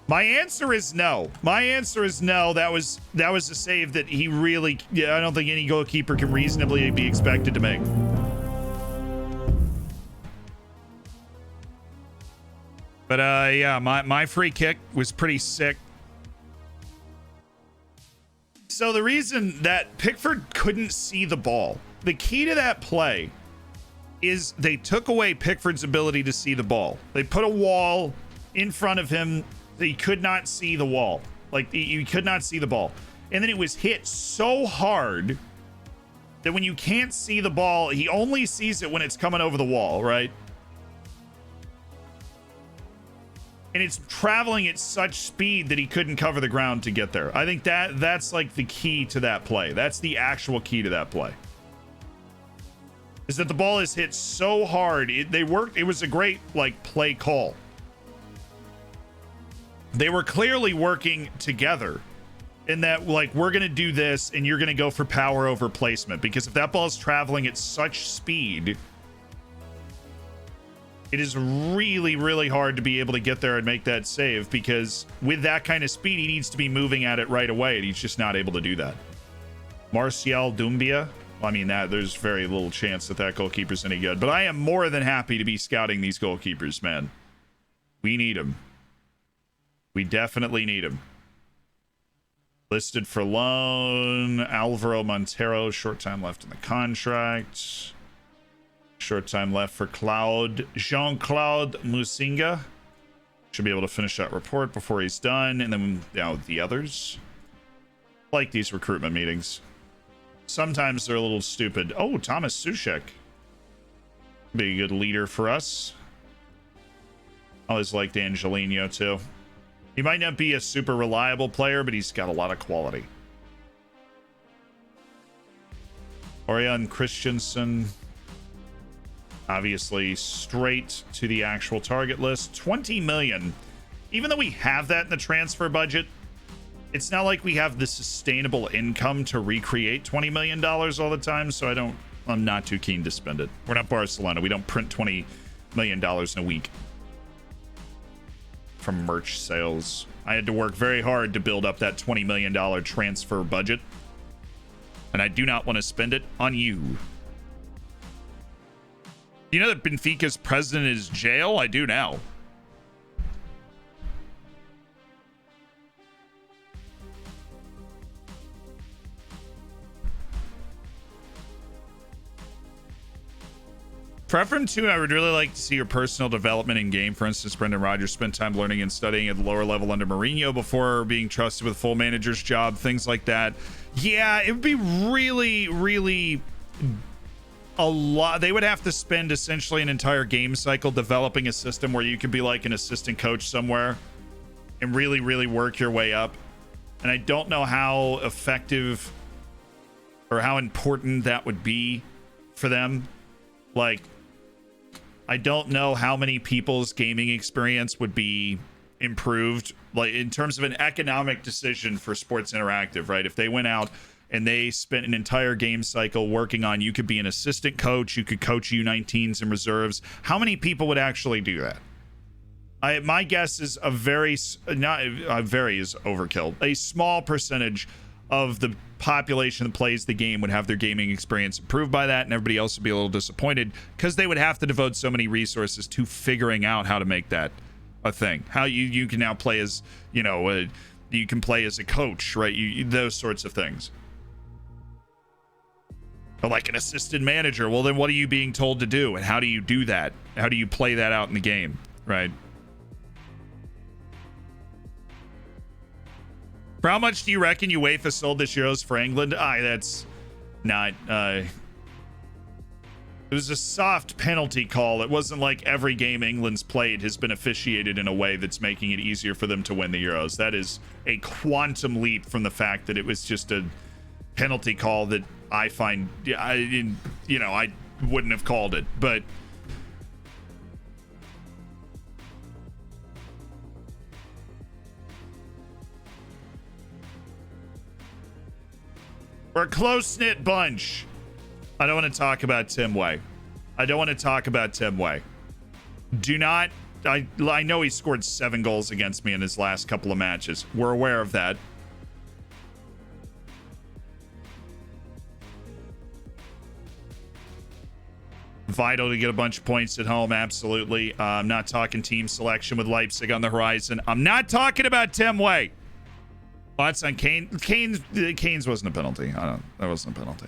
My answer is no. My answer is no. That was a save that he really... Yeah, I don't think any goalkeeper can reasonably be expected to make. But yeah, my free kick was pretty sick. So the reason that Pickford couldn't see the ball, the key to that play is they took away Pickford's ability to see the ball. They put a wall in front of him. He could not see the wall. Like, you could not see the ball. And then it was hit so hard that when you can't see the ball, he only sees it when it's coming over the wall, right? And it's traveling at such speed that he couldn't cover the ground to get there. I think that's like the key to that play. That's the actual key to that play. Is that the ball is hit so hard. It was a great, like, play call. They were clearly working together in that, like, we're going to do this and you're going to go for power over placement. Because if that ball is traveling at such speed, It is really, really hard to be able to get there and make that save, because with that kind of speed, he needs to be moving at it right away, and he's just not able to do that. Martial Doumbia. I mean, there's very little chance that goalkeeper's any good, but I am more than happy to be scouting these goalkeepers, man. We need them. We definitely need them. Listed for loan, Alvaro Montero, short time left in the contract. Short time left for Jean-Claude Musinga. Should be able to finish that report before he's done. And then now the others. Like these recruitment meetings. Sometimes they're a little stupid. Oh, Thomas Sushek. Be a good leader for us. I always liked Angelino too. He might not be a super reliable player, but he's got a lot of quality. Orion Christensen. Obviously straight to the actual target list. 20 million. Even though we have that in the transfer budget, it's not like we have the sustainable income to recreate $20 million all the time, so I'm not too keen to spend it. We're not Barcelona. We don't print $20 million in a week from merch sales. I had to work very hard to build up that $20 million transfer budget, and I do not want to spend it on you. You know that Benfica's president is jail? I do now. Preference 2, I would really like to see your personal development in game. For instance, Brendan Rodgers spent time learning and studying at the lower level under Mourinho before being trusted with full manager's job, things like that. Yeah, it would be really, really a lot. They would have to spend essentially an entire game cycle developing a system where you could be like an assistant coach somewhere and really, really work your way up. And I don't know how effective or how important that would be for them. Like, I don't know how many people's gaming experience would be improved, like in terms of an economic decision for Sports Interactive, right? If they went out and they spent an entire game cycle working on, you could be an assistant coach, you could coach U19s and reserves. How many people would actually do that? My guess is a very is overkill. A small percentage of the population that plays the game would have their gaming experience improved by that, and everybody else would be a little disappointed because they would have to devote so many resources to figuring out how to make that a thing. How you can now play as, you can play as a coach, right? Those sorts of things. Or like an assistant manager. Well, then what are you being told to do? And how do you do that? How do you play that out in the game, right? For how much do you reckon UEFA sold this Euros for England? That's not... it was a soft penalty call. It wasn't like every game England's played has been officiated in a way that's making it easier for them to win the Euros. That is a quantum leap from the fact that it was just a penalty call that I find... I wouldn't have called it, but... We're a close-knit bunch. I don't want to talk about Tim Way. Do not... I know he scored 7 goals against me in his last couple of matches. We're aware of that. Vital to get a bunch of points at home, absolutely. I'm not talking team selection with Leipzig on the horizon. I'm not talking about Tim Way. Thoughts on Kane? Kane's wasn't a penalty. That wasn't a penalty.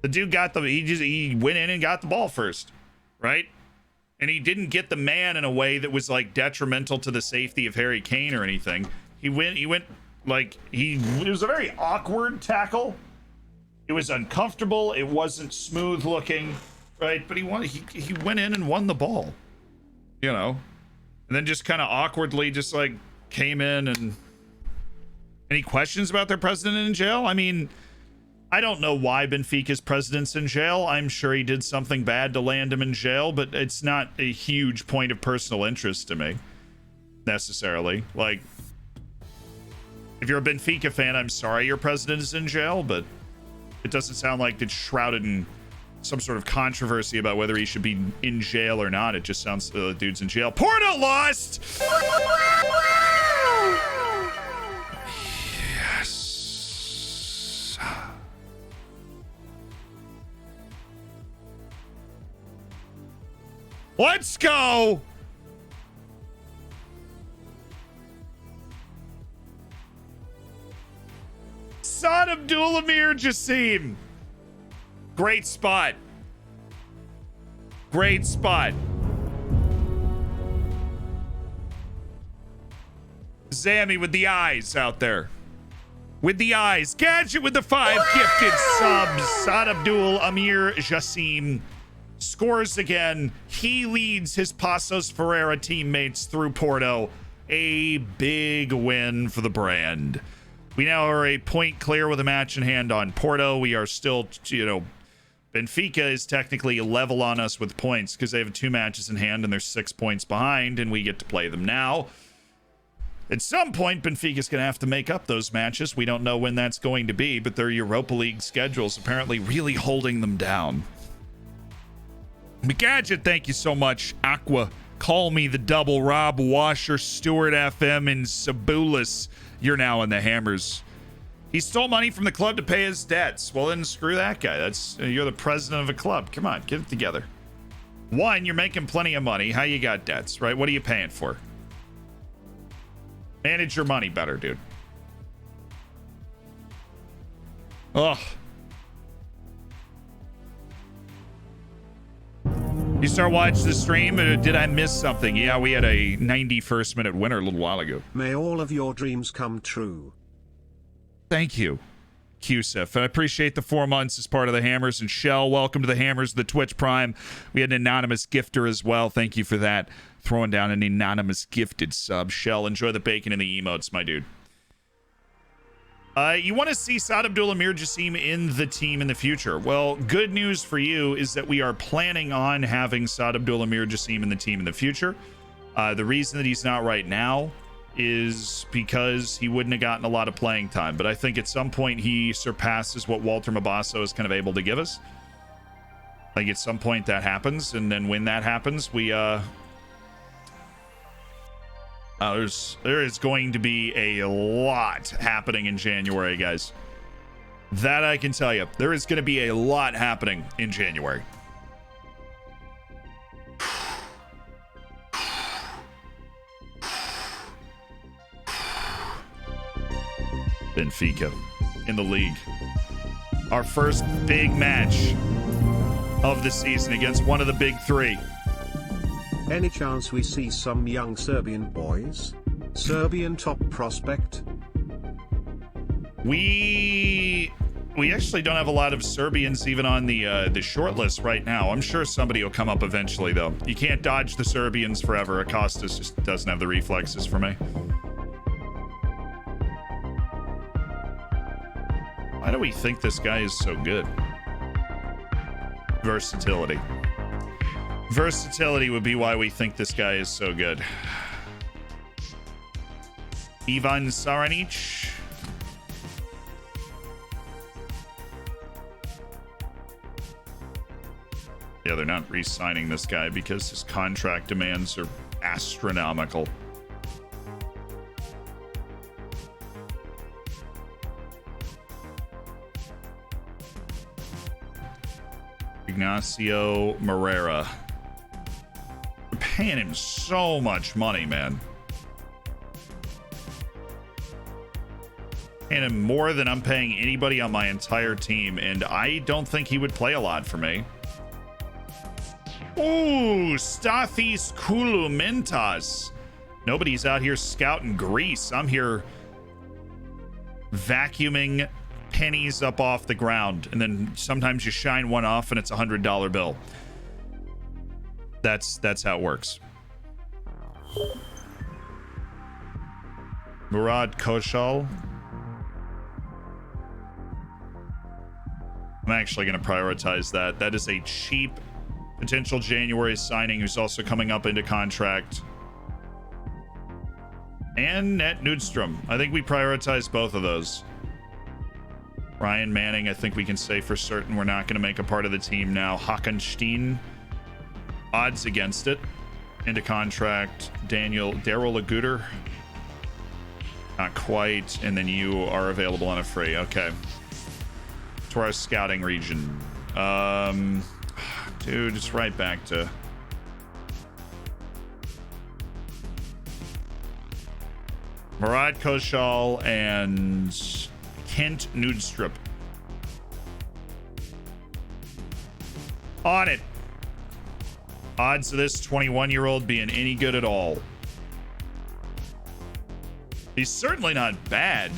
The dude got he went in and got the ball first, right? And he didn't get the man in a way that was like detrimental to the safety of Harry Kane or anything. It was a very awkward tackle. It was uncomfortable. It wasn't smooth looking, right? But he went in and won the ball, and then just kind of awkwardly just like came in and... Any questions about their president in jail? I mean, I don't know why Benfica's president's in jail. I'm sure he did something bad to land him in jail, but it's not a huge point of personal interest to me, necessarily. Like, if you're a Benfica fan, I'm sorry your president is in jail, but it doesn't sound like it's shrouded in some sort of controversy about whether he should be in jail or not. It just sounds the dude's in jail. Porto lost. Yes. Let's go. Son Abdul-Amir Jassim. Great spot. Great spot. Zammy with the eyes out there. With the eyes. Gadget with the 5 gifted subs. Sad Abdul-Amir Jassim scores again. He leads his Passos Ferreira teammates through Porto. A big win for the brand. We now are a point clear with a match in hand on Porto. We are still, Benfica is technically level on us with points because they have 2 matches in hand and they're 6 points behind, and we get to play them now. At some point, Benfica's going to have to make up those matches. We don't know when that's going to be, but their Europa League schedule's apparently really holding them down. Gadjet, thank you so much. Aqua, call me the double. Rob Washer, Stewart FM, and Sabulis. You're now in the Hammers. He stole money from the club to pay his debts. Well, then screw that guy. You're the president of a club. Come on, get it together. 1, you're making plenty of money. How you got debts, right? What are you paying for? Manage your money better, dude. Ugh. You start watching the stream, or did I miss something? Yeah, we had a 91st minute winner a little while ago. May all of your dreams come true. Thank you, QSIF. I appreciate the 4 months as part of the Hammers. And Shell, welcome to the Hammers, the Twitch Prime. We had an anonymous gifter as well. Thank you for that. Throwing down an anonymous gifted sub. Shell, enjoy the bacon and the emotes, my dude. You want to see Sad Abdul-Amir Jassim in the team in the future? Well, good news for you is that we are planning on having Sad Abdul-Amir Jassim in the team in the future. The reason that he's not right now is because he wouldn't have gotten a lot of playing time. But I think at some point he surpasses what Walter Mabasso is kind of able to give us. Like at some point that happens, and then when that happens, we there is going to be a lot happening in January, guys. That I can tell you. There is going to be a lot happening in January. Benfica in the league. Our first big match of the season against one of the big 3. Any chance we see some young Serbian boys? Serbian top prospect? We actually don't have a lot of Serbians even on the short list right now. I'm sure somebody will come up eventually, though. You can't dodge the Serbians forever. Akostas just doesn't have the reflexes for me. Why do we think this guy is so good? Versatility. Versatility would be why we think this guy is so good. Ivan Saranic. Yeah, they're not re-signing this guy because his contract demands are astronomical. Ignacio Moreira. We're paying him so much money, man. Paying him more than I'm paying anybody on my entire team, and I don't think he would play a lot for me. Ooh, Stathis Kouloumentas. Nobody's out here scouting Greece. I'm here vacuuming pennies up off the ground, and then sometimes you shine one off and it's a $100 bill. That's how it works. Murad Koshal. I'm actually going to prioritize that. That is a cheap potential January signing who's also coming up into contract. And Net Nudstrom. I think we prioritize both of those. Ryan Manning, I think we can say for certain we're not going to make a part of the team now. Hockenstein, odds against it. Into contract. Daryl Laguter, not quite. And then you are available on a free. Okay. To our scouting region. Dude, it's right back to... Murad Koshal and Kent Nudstrup. On it. Odds of this 21-year-old being any good at all. He's certainly not bad.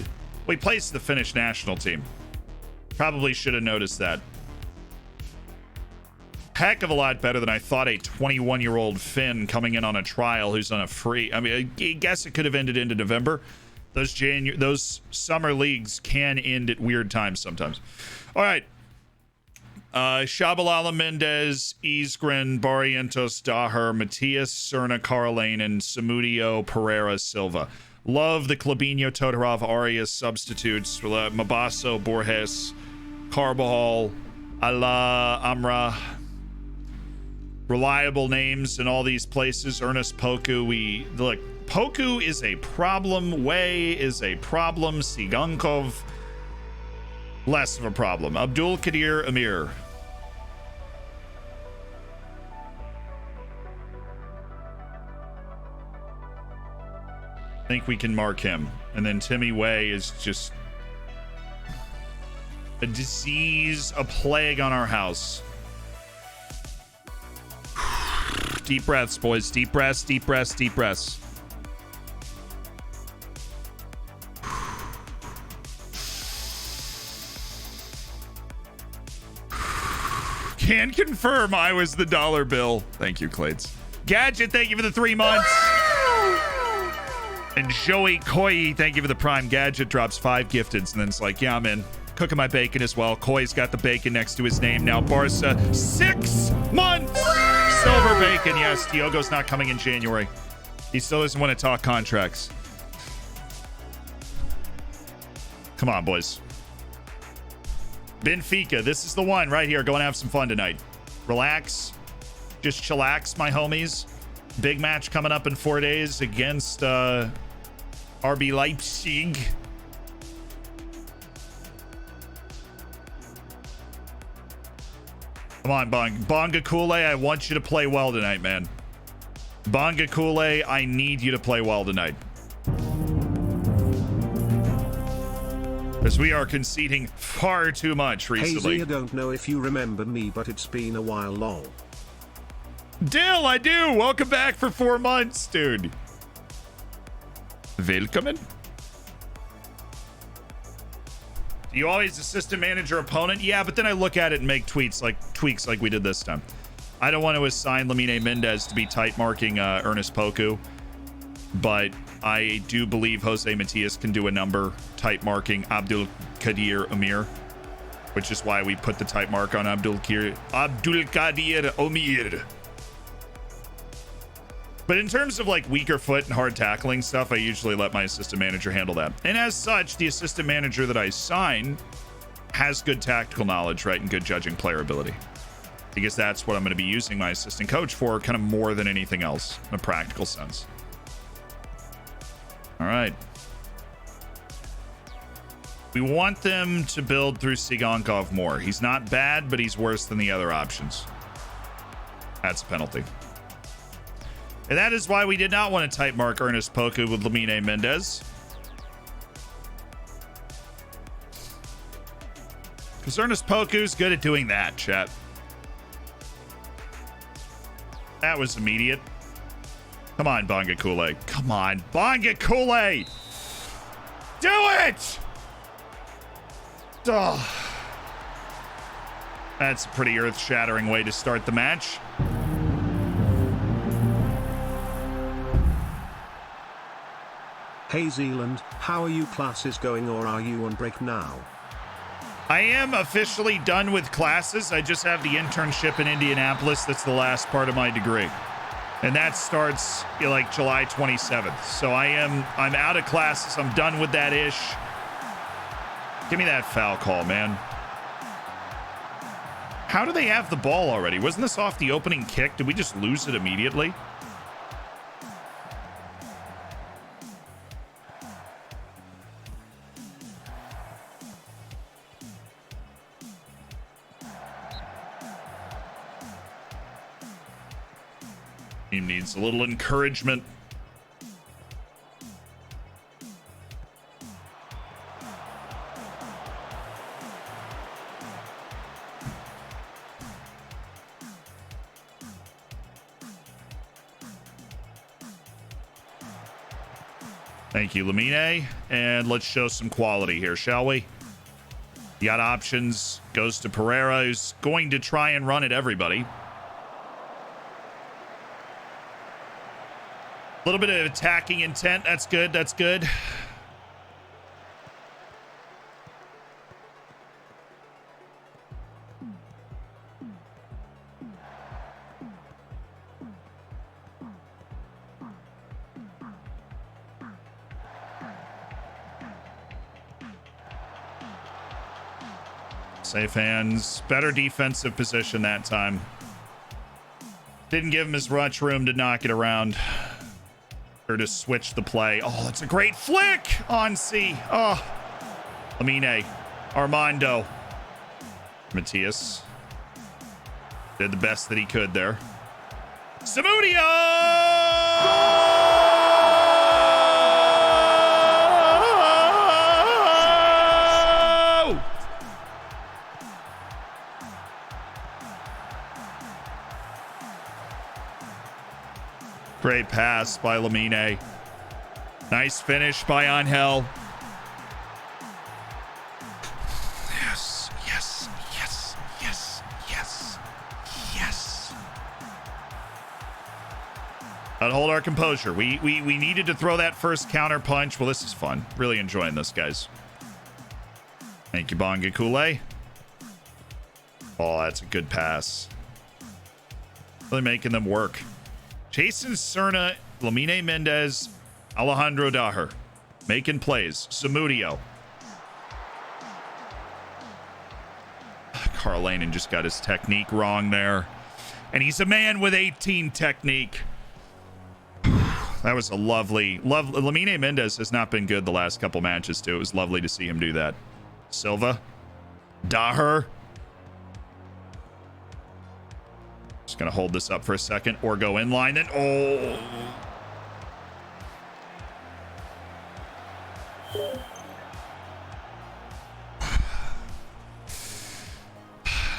Well, he plays the Finnish national team. Probably should have noticed that. Heck of a lot better than I thought a 21-year-old Finn coming in on a trial who's on a free. I mean, I guess it could have ended into November. Those summer leagues can end at weird times sometimes. All right. Shabalala Mendez, Isgren, Barrientos, Daher, Matias, Cerna, Carlane, and Samudio Pereira Silva. Love the Klabinho, Todorov, Arias substitutes. Mabasso, Borges, Carbajal, Ala, Amra. Reliable names in all these places. Ernest Poku. Look, Poku is a problem. Way is a problem. Sigankov, less of a problem. Abdul Kadir Amir. I think we can mark him. And then Timmy Way is just a disease, a plague on our house. Deep breaths, boys. Deep breaths, deep breaths, deep breaths. Can confirm I was the dollar bill. Thank you, Clades. Gadget, thank you for the 3 months. And Joey Koi, thank you for the Prime. Gadget drops 5 gifteds, and then it's like, yeah, I'm in. Cooking my bacon as well. Koi's got the bacon next to his name now. Barca, 6 months. Silver bacon, yes. Diogo's not coming in January. He still doesn't want to talk contracts. Come on, boys. Benfica, this is the one right here. Go and have some fun tonight. Relax. Just chillax, my homies. Big match coming up in 4 days against RB Leipzig. Come on, Bonga Kule, I want you to play well tonight, man. Bonga Kule, I need you to play well tonight. Because we are conceding far too much recently. Hazy, I don't know if you remember me, but it's been a while, lol. Dill, I do. Welcome back for 4 months, dude. Willkommen. Do you always assistant manager opponent? Yeah, but then I look at it and make tweaks like we did this time. I don't want to assign Lamine Mendez to be tight marking Ernest Poku, but I do believe Jose Matias can do a number tight marking Abdul Kadir Amir, which is why we put the tight mark on Abdul Kadir Amir. But in terms of like weaker foot and hard tackling stuff, I usually let my assistant manager handle that. And as such, the assistant manager that I sign has good tactical knowledge, right? And good judging player ability. Because that's what I'm going to be using my assistant coach for, kind of more than anything else in a practical sense. All right. We want them to build through Sigankov more. He's not bad, but he's worse than the other options. That's a penalty. And that is why we did not want to type mark Ernest Poku with Lamine Mendez. Because Ernest Poku's good at doing that, chat. That was immediate. Come on, Bonga Kule. Come on, Bonga Kule! Do it! Oh. That's a pretty earth-shattering way to start the match. Hey Zealand, how are you classes going, or are you on break now? I am officially done with classes. I just have the internship in Indianapolis. That's the last part of my degree. And that starts like July 27th. So I'm out of classes. I'm done with that ish. Give me that foul call, man. How do they have the ball already? Wasn't this off the opening kick? Did we just lose it immediately? Team needs a little encouragement. Thank you, Lamine. And let's show some quality here, shall we? You got options. Goes to Pereira, who's going to try and run at everybody. A little bit of attacking intent. That's good. That's good. Safe hands. Better defensive position that time. Didn't give him as much room to knock it around. Or to switch the play. Oh, that's a great flick on C. Oh, Lamine, Armando, Matthias did the best that he could there. Samudio! Great pass by Lamine. Nice finish by Angel. Yes, yes, yes, yes, yes, yes. Gotta hold our composure. We needed to throw that first counter punch. Well, this is fun. Really enjoying this, guys. Thank you, Bonga Kule. Oh, that's a good pass. Really making them work. Jason Serna, Lamine Mendez, Alejandro Daher. Making plays. Samudio. Carl Lanen just got his technique wrong there. And he's a man with 18 technique. That was a lovely. Lamine Mendez has not been good the last couple matches, too. It was lovely to see him do that. Silva. Daher. Just gonna hold this up for a second or go in line. Then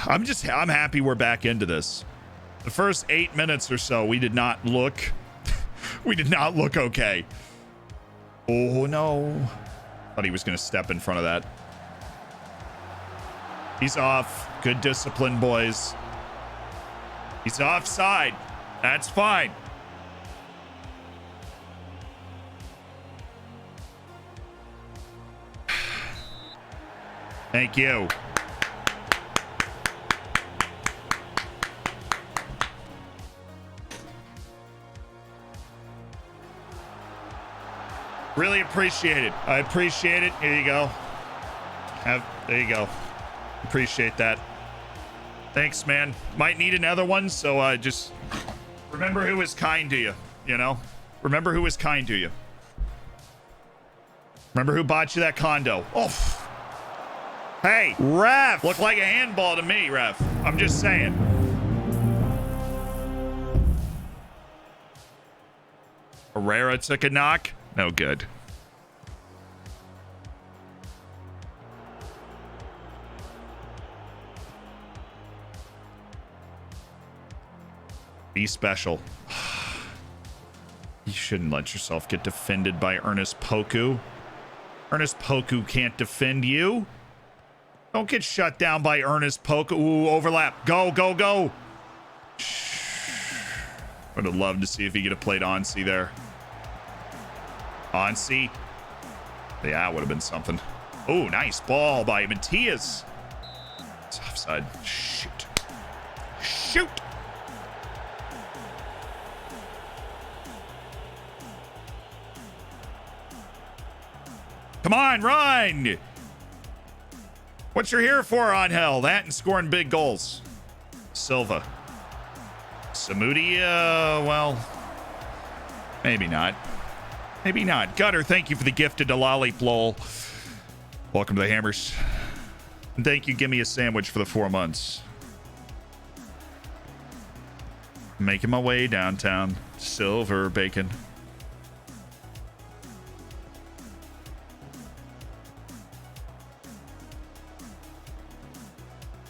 I'm happy we're back into this. The first 8 minutes or so, we did not look okay. Oh no. Thought he was gonna step in front of that. He's off. Good discipline, boys. He's offside. That's fine. Thank you. Really appreciate it. I appreciate it. Here you go. There you go. Appreciate that. Thanks, man. Might need another one, so just remember who is kind to you, you know? Remember who is kind to you. Remember who bought you that condo. Oh. Hey, ref. Looked like a handball to me, ref. I'm just saying. Herrera took a knock. No good. Be special. You shouldn't let yourself get defended by Ernest Poku. Ernest Poku can't defend you. Don't get shut down by Ernest Poku. Ooh, overlap. Go, go, go. Would have loved to see if he could have played Onsi there. Onsi. Yeah, that would have been something. Oh, nice ball by Matthias. It's offside. Shoot. Shoot. Come on, run! What you're here for, Angel? That and scoring big goals. Silva. Samudia, well, maybe not. Maybe not. Gutter, thank you for the gifted Lollip lol. Welcome to the Hammers. And thank you, give me a sandwich for the 4 months. Making my way downtown. Silver bacon.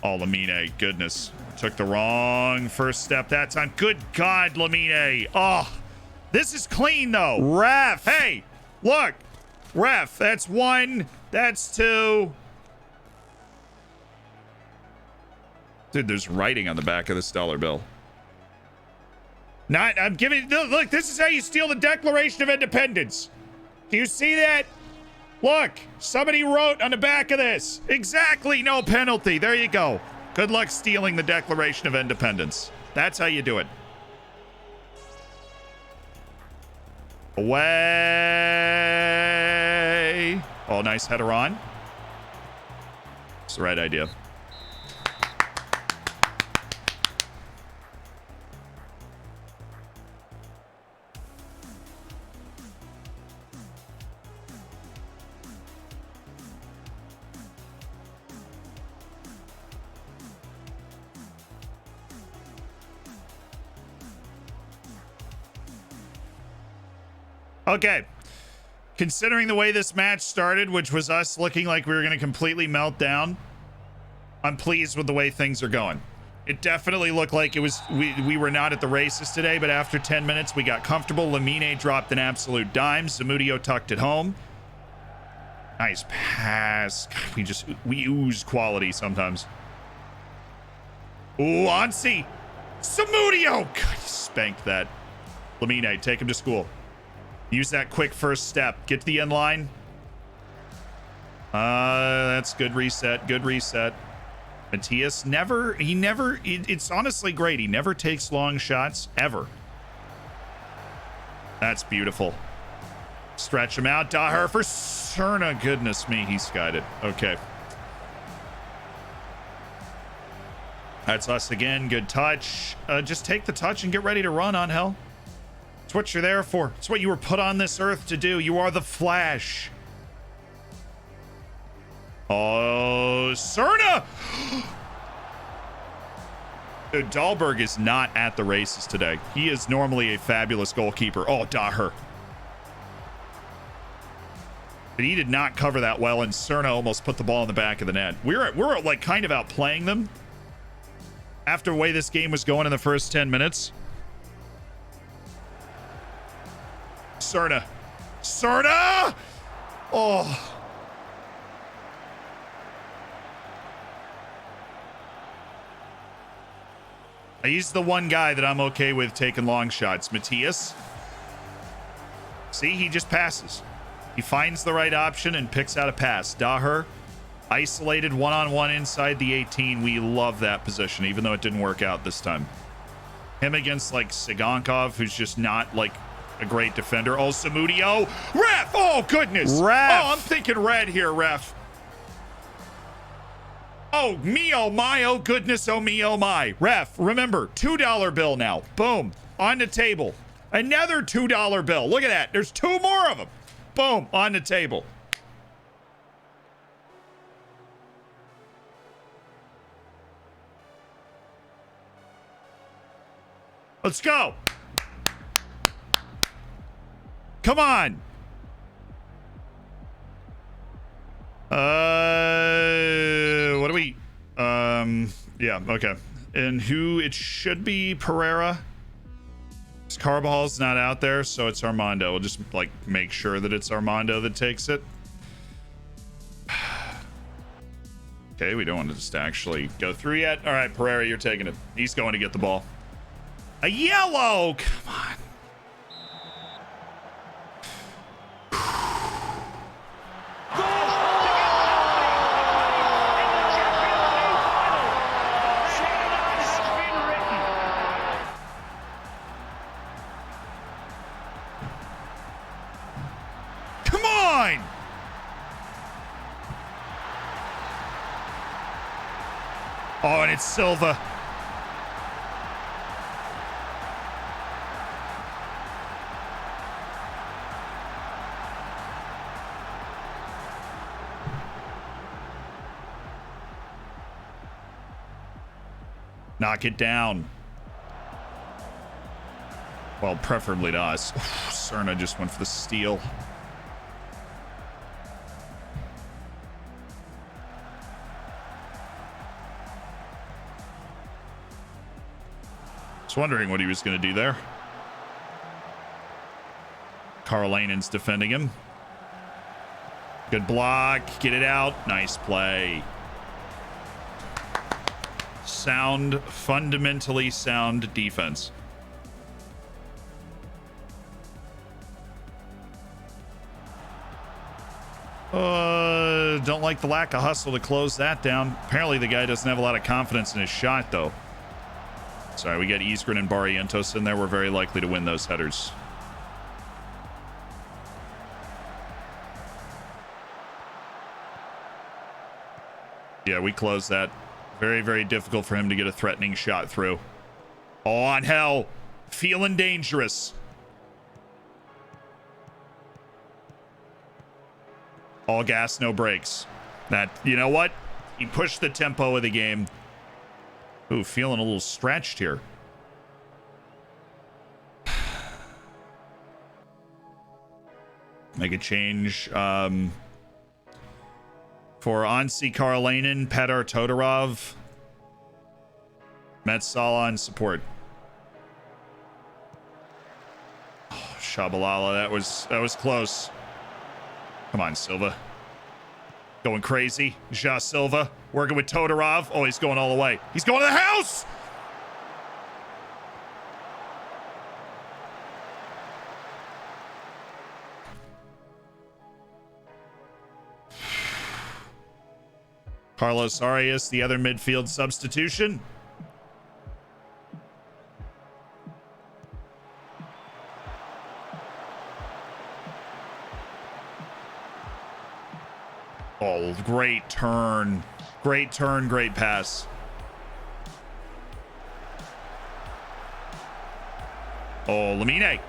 Oh, Lamine, goodness. Took the wrong first step that time. Good God, Lamine. Oh, this is clean, though. Ref. Hey, look. Ref, that's 1. That's 2. Dude, there's writing on the back of this dollar bill. I'm giving, look, this is how you steal the Declaration of Independence. Do you see that? Look, somebody wrote on the back of this. Exactly, no penalty. There you go. Good luck stealing the Declaration of Independence. That's how you do it. Away. Oh, nice header on. It's the right idea. Okay, considering the way this match started, which was us looking like we were going to completely melt down, I'm pleased with the way things are going. It definitely looked like it was we were not at the races today, but after 10 minutes, we got comfortable. Lamine dropped an absolute dime. Zamudio tucked it home. Nice pass. God, we ooze quality sometimes. Ooh, Ansi. Zamudio. God, he spanked that. Lamine, take him to school. Use that quick first step. Get to the end line. That's good reset. Good reset. Matthias it's honestly great. He never takes long shots, ever. That's beautiful. Stretch him out. Daher for Cerna. Goodness me, he skied it. Okay. That's us again. Good touch. Just take the touch and get ready to run, on hell. It's what you're there for. It's what you were put on this earth to do. You are the Flash. Oh, Cerna! Dude, Dahlberg is not at the races today. He is normally a fabulous goalkeeper. Oh, Daher. But he did not cover that well, and Cerna almost put the ball in the back of the net. We're like kind of outplaying them after the way this game was going in the first 10 minutes. Cerna. Cerna! Oh. He's the one guy that I'm okay with taking long shots. Matthias. See, he just passes. He finds the right option and picks out a pass. Daher, isolated one-on-one inside the 18. We love that position, even though it didn't work out this time. Him against, like, Sigankov, who's just not, like, a great defender. Oh, Samudio. Ref! Oh, goodness. Ref! Oh, I'm thinking red here, ref. Oh, me, oh, my. Oh, goodness. Oh, me, oh, my. Ref, remember, $2 bill now. Boom. On the table. Another $2 bill. Look at that. There's 2 more of them. Boom. On the table. Let's go. Come on. What do we? Yeah, okay. And who it should be, Pereira. Carvajal's not out there, so it's Armando. We'll just like make sure that it's Armando that takes it. Okay, we don't want to just actually go through yet. All right, Pereira, you're taking it. He's going to get the ball. A yellow. Come on. Oh, and it's Silva. Knock it down. Well, preferably to us. Cerna just went for the steal. Just wondering what he was going to do there. Karolainen's defending him. Good block. Get it out. Nice play. Sound, fundamentally sound defense. Don't like the lack of hustle to close that down. Apparently the guy doesn't have a lot of confidence in his shot, though. Sorry, we got Isgren and Barrientos in there. We're very likely to win those headers. Yeah, we closed that. Very, very difficult for him to get a threatening shot through. Oh, on hell. Feeling dangerous. All gas, no brakes. That, you know what? He pushed the tempo of the game. Ooh, feeling a little stretched here. Make a change. For Ansi Karolainen, Petar Todorov, Metsala on support. Oh, Shabalala, that was close. Come on, Silva. Going crazy. Ja Silva working with Todorov. Oh, he's going all the way. He's going to the house! Carlos Arias, the other midfield substitution. Oh, great turn. Great turn, great pass. Oh, Lamine.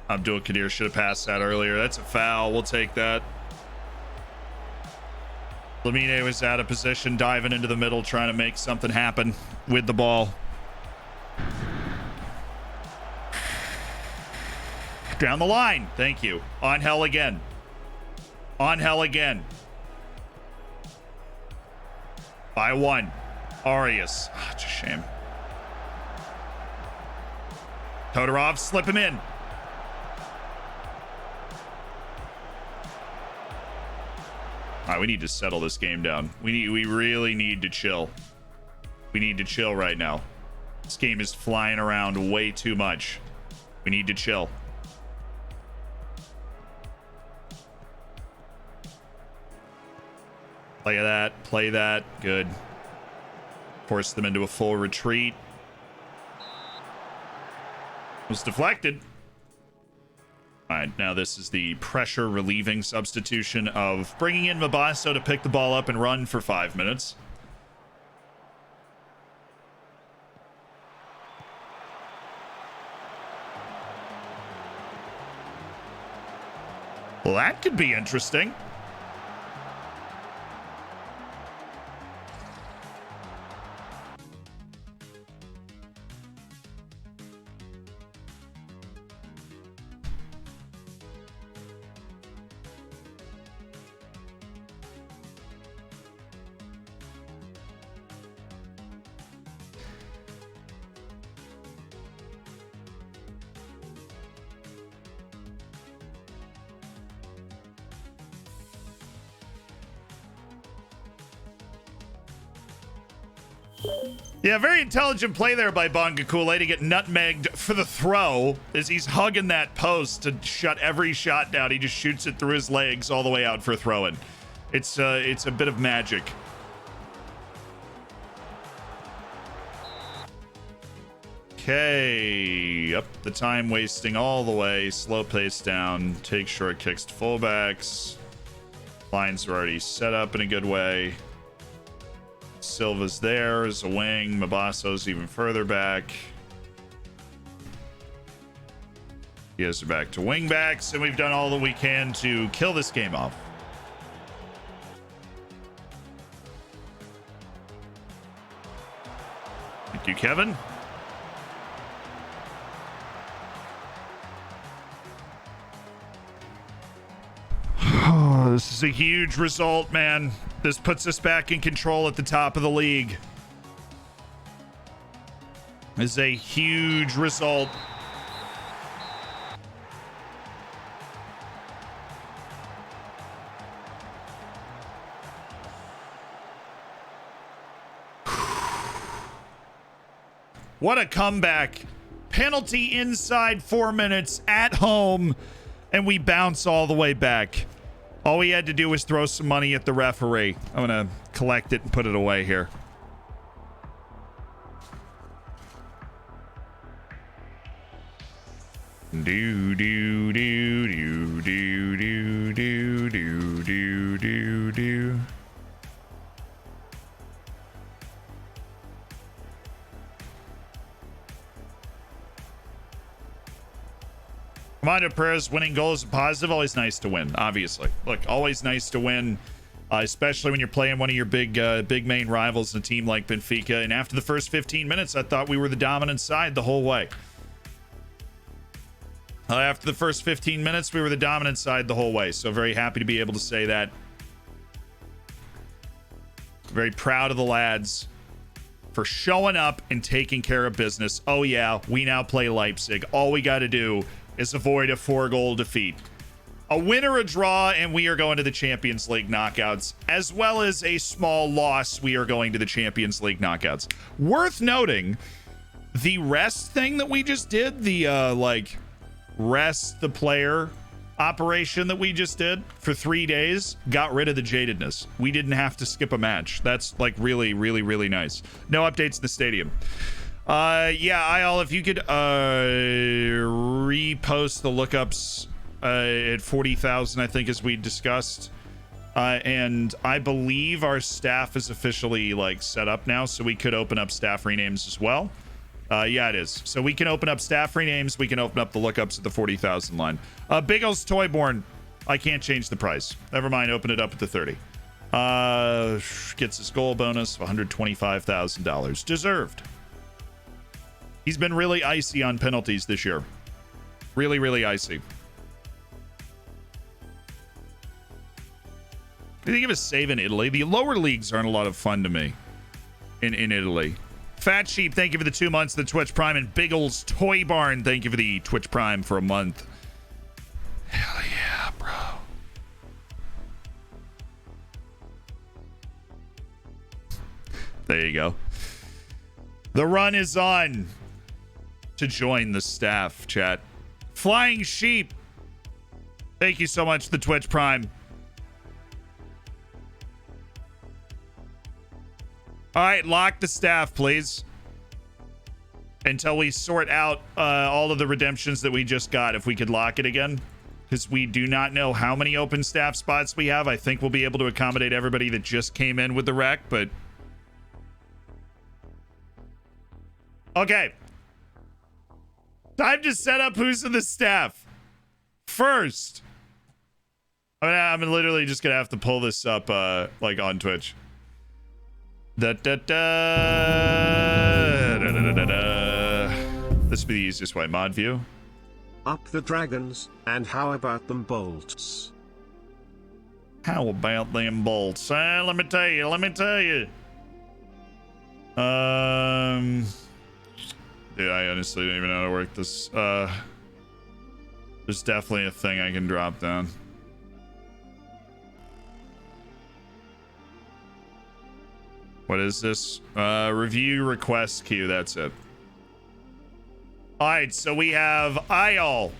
Abdul Kadir should have passed that earlier. That's a foul. We'll take that. Lamine was out of position, diving into the middle, trying to make something happen with the ball. Down the line. Thank you. On hell again. On hell again. By one. Arias. Oh, it's a shame. Todorov, slip him in. All right, we need to settle this game down. We really need to chill. We need to chill right now. This game is flying around way too much. We need to chill. Play that. Play that. Good. Force them into a full retreat. Was deflected. All right, now this is the pressure relieving substitution of bringing in Mabasso to pick the ball up and run for 5 minutes. Well, that could be interesting. Yeah, very intelligent play there by Bongakule to get nutmegged for the throw as he's hugging that post to shut every shot down. He just shoots it through his legs all the way out for a throw-in. It's a bit of magic. Okay, up the time wasting all the way. Slow pace down. Take short kicks to fullbacks. Lines are already set up in a good way. Silva's there as a wing. Mabasso's even further back. He has back to wing backs, and we've done all that we can to kill this game off. Thank you, Kevin. Oh, this is a huge result, man. This puts us back in control at the top of the league. This is a huge result. What a comeback. Penalty inside 4 minutes at home, and we bounce all the way back. All we had to do was throw some money at the referee. I'm going to collect it and put it away here. Do, do, do, do, do, do, do, do, do, do, do. Armando Perez winning goal is positive. Always nice to win, obviously. Look, always nice to win, especially when you're playing one of your big main rivals in a team like Benfica. And after the first 15 minutes, I thought we were the dominant side the whole way. After the first 15 minutes, we were the dominant side the whole way. So very happy to be able to say that. Very proud of the lads for showing up and taking care of business. Oh yeah, we now play Leipzig. All we got to do is avoid a 4-goal defeat. A win or a draw, and we are going to the Champions League knockouts, as well as a small loss. We are going to the Champions League knockouts. Worth noting, the rest thing that we just did, the rest the player operation that we just did for 3 days, got rid of the jadedness. We didn't have to skip a match. That's like really, really, really nice. No updates in the stadium. Yeah, Ayal, if you could repost the lookups at 40,000, I think, as we discussed. And I believe our staff is officially set up now, so we could open up staff renames as well. Yeah, it is. So we can open up staff renames. We can open up the lookups at the 40,000 line. Biggles Toyborn, I can't change the price. Never mind, open it up at the 30. Gets his goal bonus of $125,000. Deserved. He's been really icy on penalties this year. Really, really icy. I think of a save in Italy. The lower leagues aren't a lot of fun to me in Italy. Fat Sheep, thank you for the 2 months, the Twitch Prime. And Biggles Toy Barn, thank you for the Twitch Prime for a month. Hell yeah, bro. There you go. The run is on to join the staff, chat. Flying Sheep, thank you so much for the Twitch Prime. All right, lock the staff, please, until we sort out all of the redemptions that we just got. If we could lock it again, because we do not know how many open staff spots we have. I think we'll be able to accommodate everybody that just came in with the rec, but okay. Time to set up who's in the staff. First, I'm literally just gonna have to pull this up on Twitch. This would be the easiest way. Mod view. Up the dragons, and how about them bolts? How about them bolts? Let me tell you. Dude, I honestly don't even know how to work this. There's definitely a thing I can drop down. What is this? Review request queue. That's it. All right, so we have Ayal.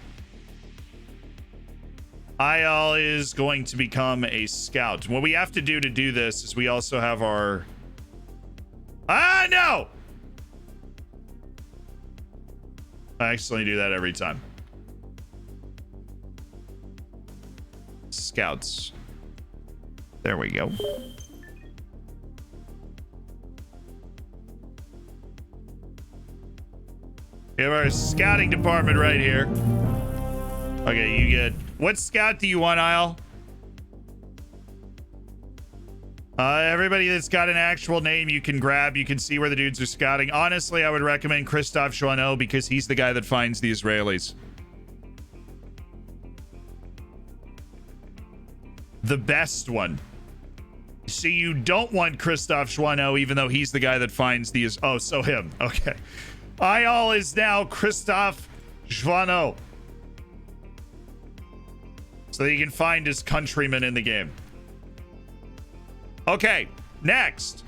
Ayal is going to become a scout. What we have to do this is we also have our... no! I accidentally do that every time. Scouts. There we go. We have our scouting department right here. Okay, you get... What scout do you want, Isle? Everybody that's got an actual name you can grab. You can see where the dudes are scouting. Honestly, I would recommend Christophe Joanneau because he's the guy that finds the Israelis. The best one. So you don't want Christophe Joanneau, even though he's the guy that finds the... Oh, so him. Okay. Ayal is now Christophe Joanneau. So that he can find his countrymen in the game. Okay, next.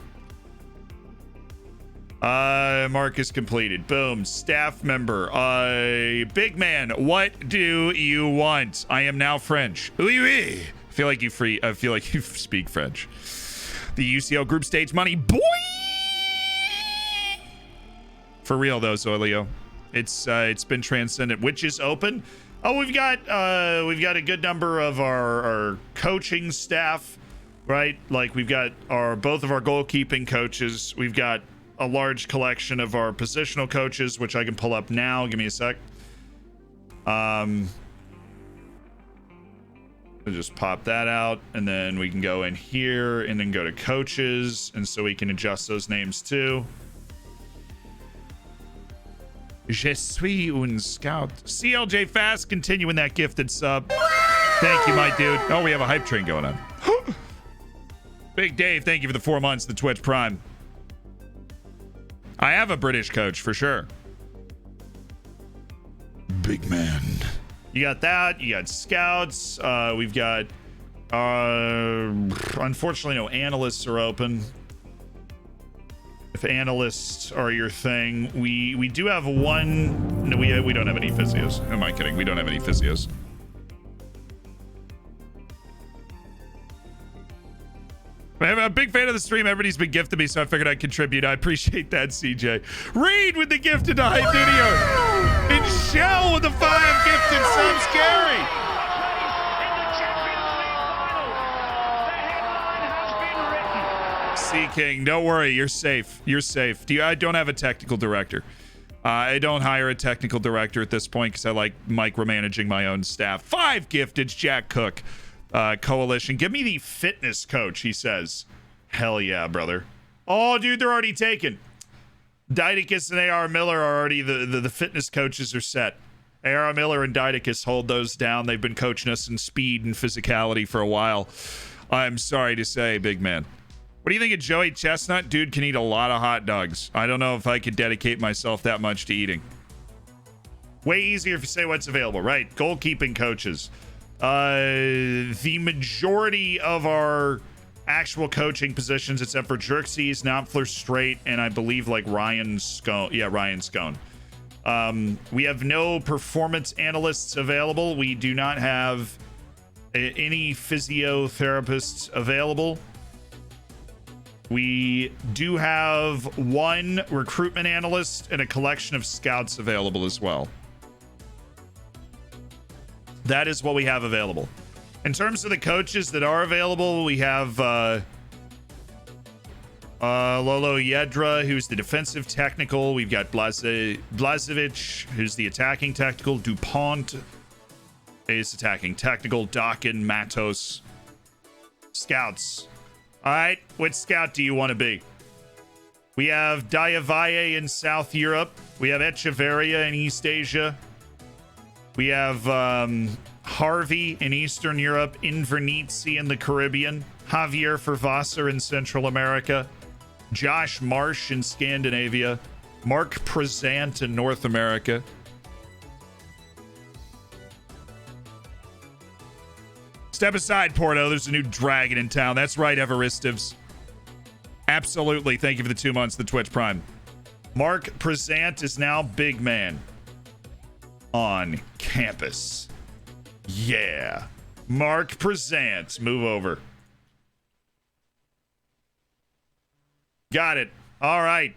Mark is completed. Boom. Staff member. Big man, what do you want? I am now French. Oui, oui. I feel like you speak French. The UCL group stage money. Boy! For real though, Zoilio. It's been transcendent. Which is open? Oh, we've got a good number of our coaching staff. Right, like we've got both of our goalkeeping coaches. We've got a large collection of our positional coaches, which I can pull up now. Give me a sec. I'll just pop that out, and then we can go in here and then go to coaches, and so we can adjust those names too. Je suis un scout. CLJ Fast, continuing that gifted sub. Thank you, my dude. Oh, we have a hype train going on. Big Dave, thank you for the 4 months, the Twitch Prime. I have a British coach for sure. Big man. You got that. You got scouts. We've got, unfortunately, no analysts are open. If analysts are your thing, we do have one. No, we don't have any physios. Am I kidding? We don't have any physios. I'm a big fan of the stream. Everybody's been gifted me, so I figured I'd contribute. I appreciate that, CJ. Reed with the gifted to hype video. And Shell with the 5 gifted subs. Gary. C King, don't worry. You're safe. You're safe. I don't have a technical director. I don't hire a technical director at this point because I like micromanaging my own staff. 5 gifted, Jack Cook. Coalition. Give me the fitness coach, he says. Hell yeah, brother. Oh, dude, they're already taken. Didicus and AR Miller are already, the fitness coaches are set. AR Miller and Didicus hold those down. They've been coaching us in speed and physicality for a while. I'm sorry to say, big man. What do you think of Joey Chestnut? Dude can eat a lot of hot dogs. I don't know if I could dedicate myself that much to eating. Way easier if you say what's available, right? Goalkeeping coaches. The majority of our actual coaching positions, except for Xerxes, Knopfler, Straight, and I believe like Ryan Scone. Yeah, Ryan Scone. We have no performance analysts available. We do not have any physiotherapists available. We do have one recruitment analyst and a collection of scouts available as well. That is what we have available. In terms of the coaches that are available, we have Lolo Yedra, who's the defensive technical. We've got Blazevic, who's the attacking technical. DuPont is attacking technical. Dakin, Matos. Scouts. All right, which scout do you want to be? We have Diavaye in South Europe. We have Echeverria in East Asia. We have Harvey in Eastern Europe, Invernizzi in the Caribbean, Javier Fervasser in Central America, Josh Marsh in Scandinavia, Mark Prezant in North America. Step aside, Porto. There's a new dragon in town. That's right, Everistivs. Absolutely. Thank you for the 2 months, the Twitch Prime. Mark Prezant is now big man on campus. Yeah. Mark Prezant. Move over. Got it. All right.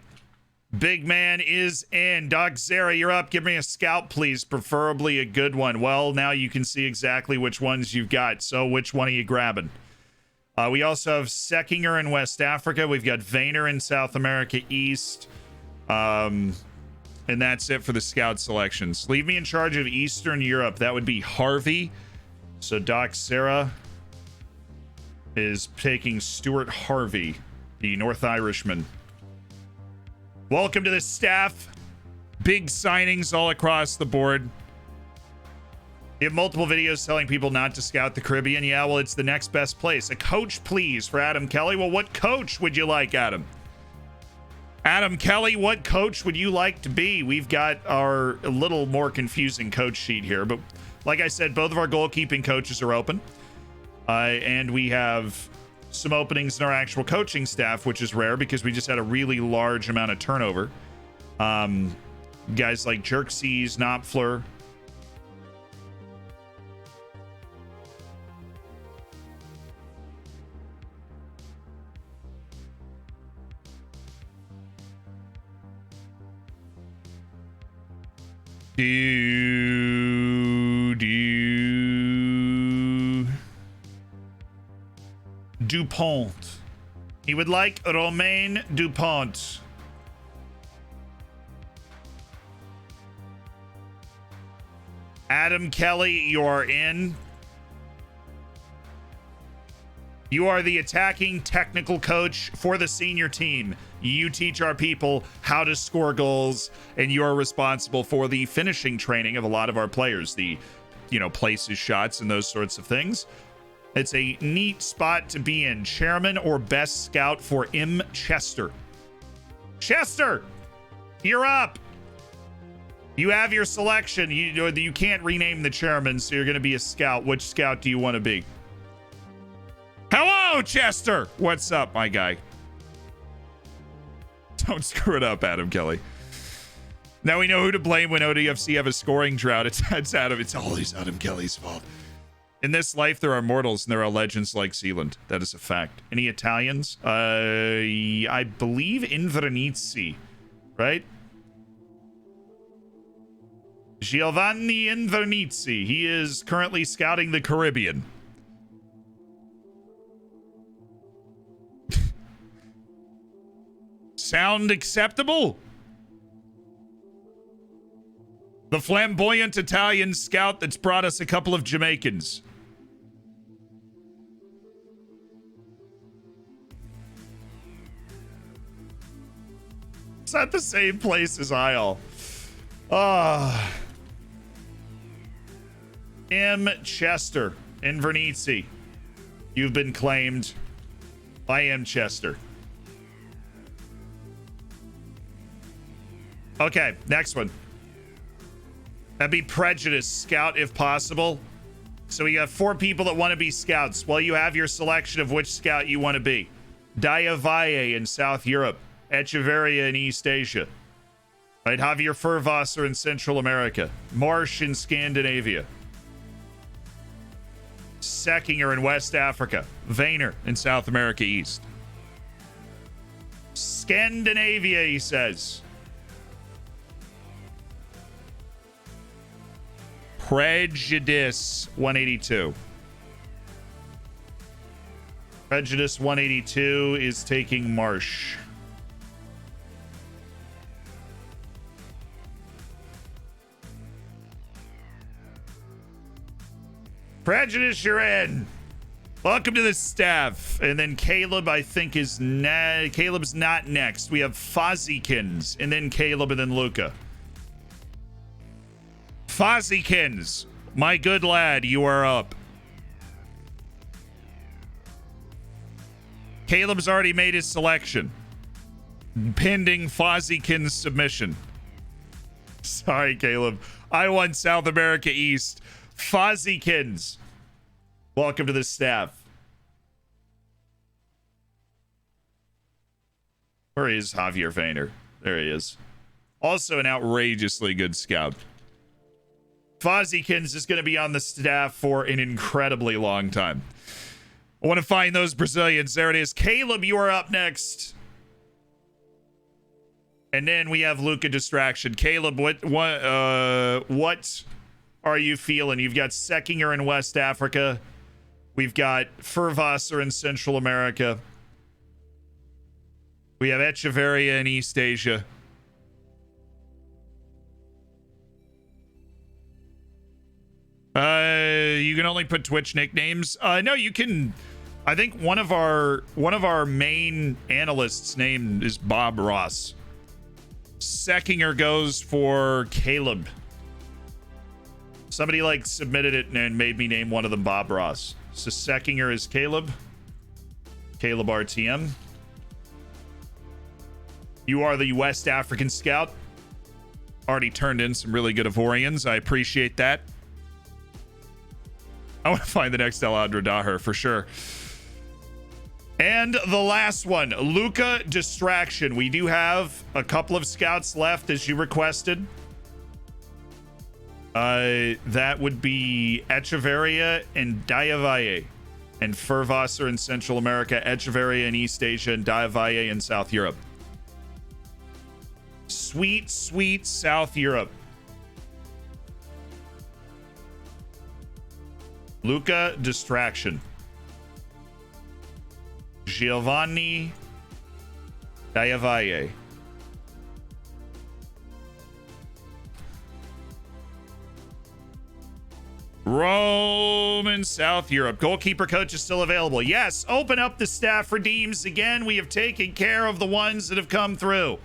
Big man is in. Doc Zara, you're up. Give me a scout, please. Preferably a good one. Well, now you can see exactly which ones you've got. So which one are you grabbing? We also have Seckinger in West Africa. We've got Vayner in South America East. And that's it for the scout selections. Leave me in charge of Eastern Europe. That would be Harvey. So Doc Sarah is taking Stuart Harvey, the North Irishman. Welcome to the staff. Big signings all across the board. You have multiple videos telling people not to scout the Caribbean. Yeah, well, it's the next best place. A coach, please, for Adam Kelly. Well, what coach would you like, Adam? Adam Kelly, what coach would you like to be? We've got our a little more confusing coach sheet here, but like I said, both of our goalkeeping coaches are open. And we have some openings in our actual coaching staff, which is rare because we just had a really large amount of turnover. Guys like Jerksees, Knopfler. Dupont. He would like Romain Dupont. Adam Kelly, you are in. You are the attacking technical coach for the senior team. You teach our people how to score goals, and you are responsible for the finishing training of a lot of our players, the, places, shots, and those sorts of things. It's a neat spot to be in. Chairman or best scout for M. Chester. Chester, you're up. You have your selection. You can't rename the chairman, so you're going to be a scout. Which scout do you want to be? Hello, Chester. What's up, my guy? Don't screw it up, Adam Kelly. Now we know who to blame when ODFC have a scoring drought. It's Adam. It's always Adam Kelly's fault. In this life, there are mortals and there are legends like Sealand. That is a fact. Any Italians? I believe Invernizzi, right? Giovanni Invernizzi. He is currently scouting the Caribbean. Sound acceptable? The flamboyant Italian scout that's brought us a couple of Jamaicans. It's at the same place as Isle. M. Chester, Invernizzi. You've been claimed by M. Chester. Okay, next one. That'd be Prejudice, scout if possible. So we got 4 people that want to be scouts. Well, you have your selection of which scout you want to be. Diavalle in South Europe. Echeverria in East Asia. Right, Javier Furvasser in Central America. Marsh in Scandinavia. Seckinger in West Africa. Vayner in South America East. Scandinavia, he says. Prejudice 182. Prejudice 182 is taking Marsh. Prejudice, you're in. Welcome to the staff. And then Caleb, I think, is Caleb's not next. We have Fozzykins, and then Caleb, and then Luca. Fozzykins, my good lad, you are up. Caleb's already made his selection. Pending Fozzykins' submission. Sorry, Caleb. I won South America East. Fozzykins, welcome to the staff. Where is Javier Vayner? There he is. Also an outrageously good scout. Fozzykins is going to be on the staff for an incredibly long time. I want to find those Brazilians. There it is. Caleb, you are up next. And then we have Luca distraction. Caleb, what are you feeling? You've got Sekinger in West Africa. We've got Furvasser in Central America. We have Echeverria in East Asia. You can only put Twitch nicknames. No, you can. I think one of our main analysts' name is Bob Ross. Sekinger goes for Caleb. Somebody like submitted it and made me name one of them Bob Ross. So Sekinger is Caleb. Caleb RTM. You are the West African scout. Already turned in some really good Ivorians. I appreciate that. I want to find the next Alejandro Daher for sure. And the last one, Luca distraction. We do have a couple of scouts left as you requested. That would be Echeverria and Diavalle, and Furvasser in Central America, Echeverria in East Asia, and Diavalle in South Europe. Sweet, sweet South Europe. Luca distraction. Giovanni Diavalle. Rome in South Europe. Goalkeeper coach is still available. Yes, open up the staff redeems again. We have taken care of the ones that have come through.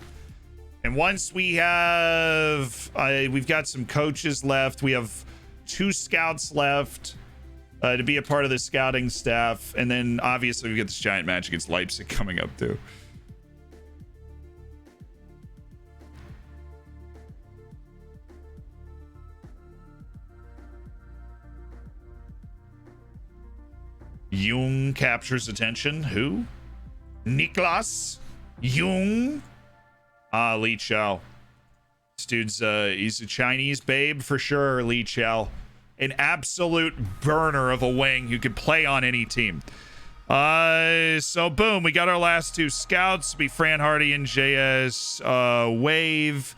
And once we have, we've got some coaches left. We have 2 scouts left to be a part of the scouting staff. And then obviously we get this giant match against Leipzig coming up too. Jung captures attention. Who? Niklas Jung. Li Chao. This dude's he's a Chinese babe for sure. Li Chao, an absolute burner of a wing who could play on any team. So boom, we got our last 2 scouts. Be Fran Hardy and JS Wave.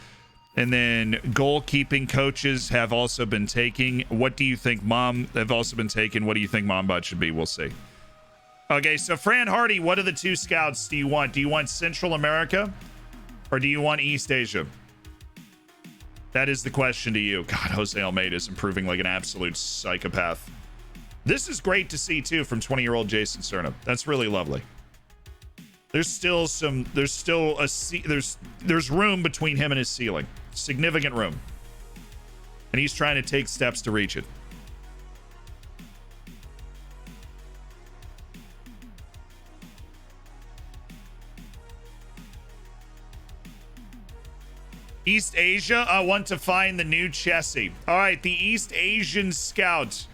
And then goalkeeping coaches have also been taking. What do you think, Mom? Have also been taken. What do you think Mombot should be? We'll see. Okay, so Fran Hardy, what of the 2 scouts do you want? Do you want Central America or do you want East Asia? That is the question to you. God, Jose Almeida is improving like an absolute psychopath. This is great to see too from 20-year-old Jason Cerna. That's really lovely. There's room between him and his ceiling. Significant room. And he's trying to take steps to reach it. East Asia, I want to find the new Chessie. All right, the East Asian scout.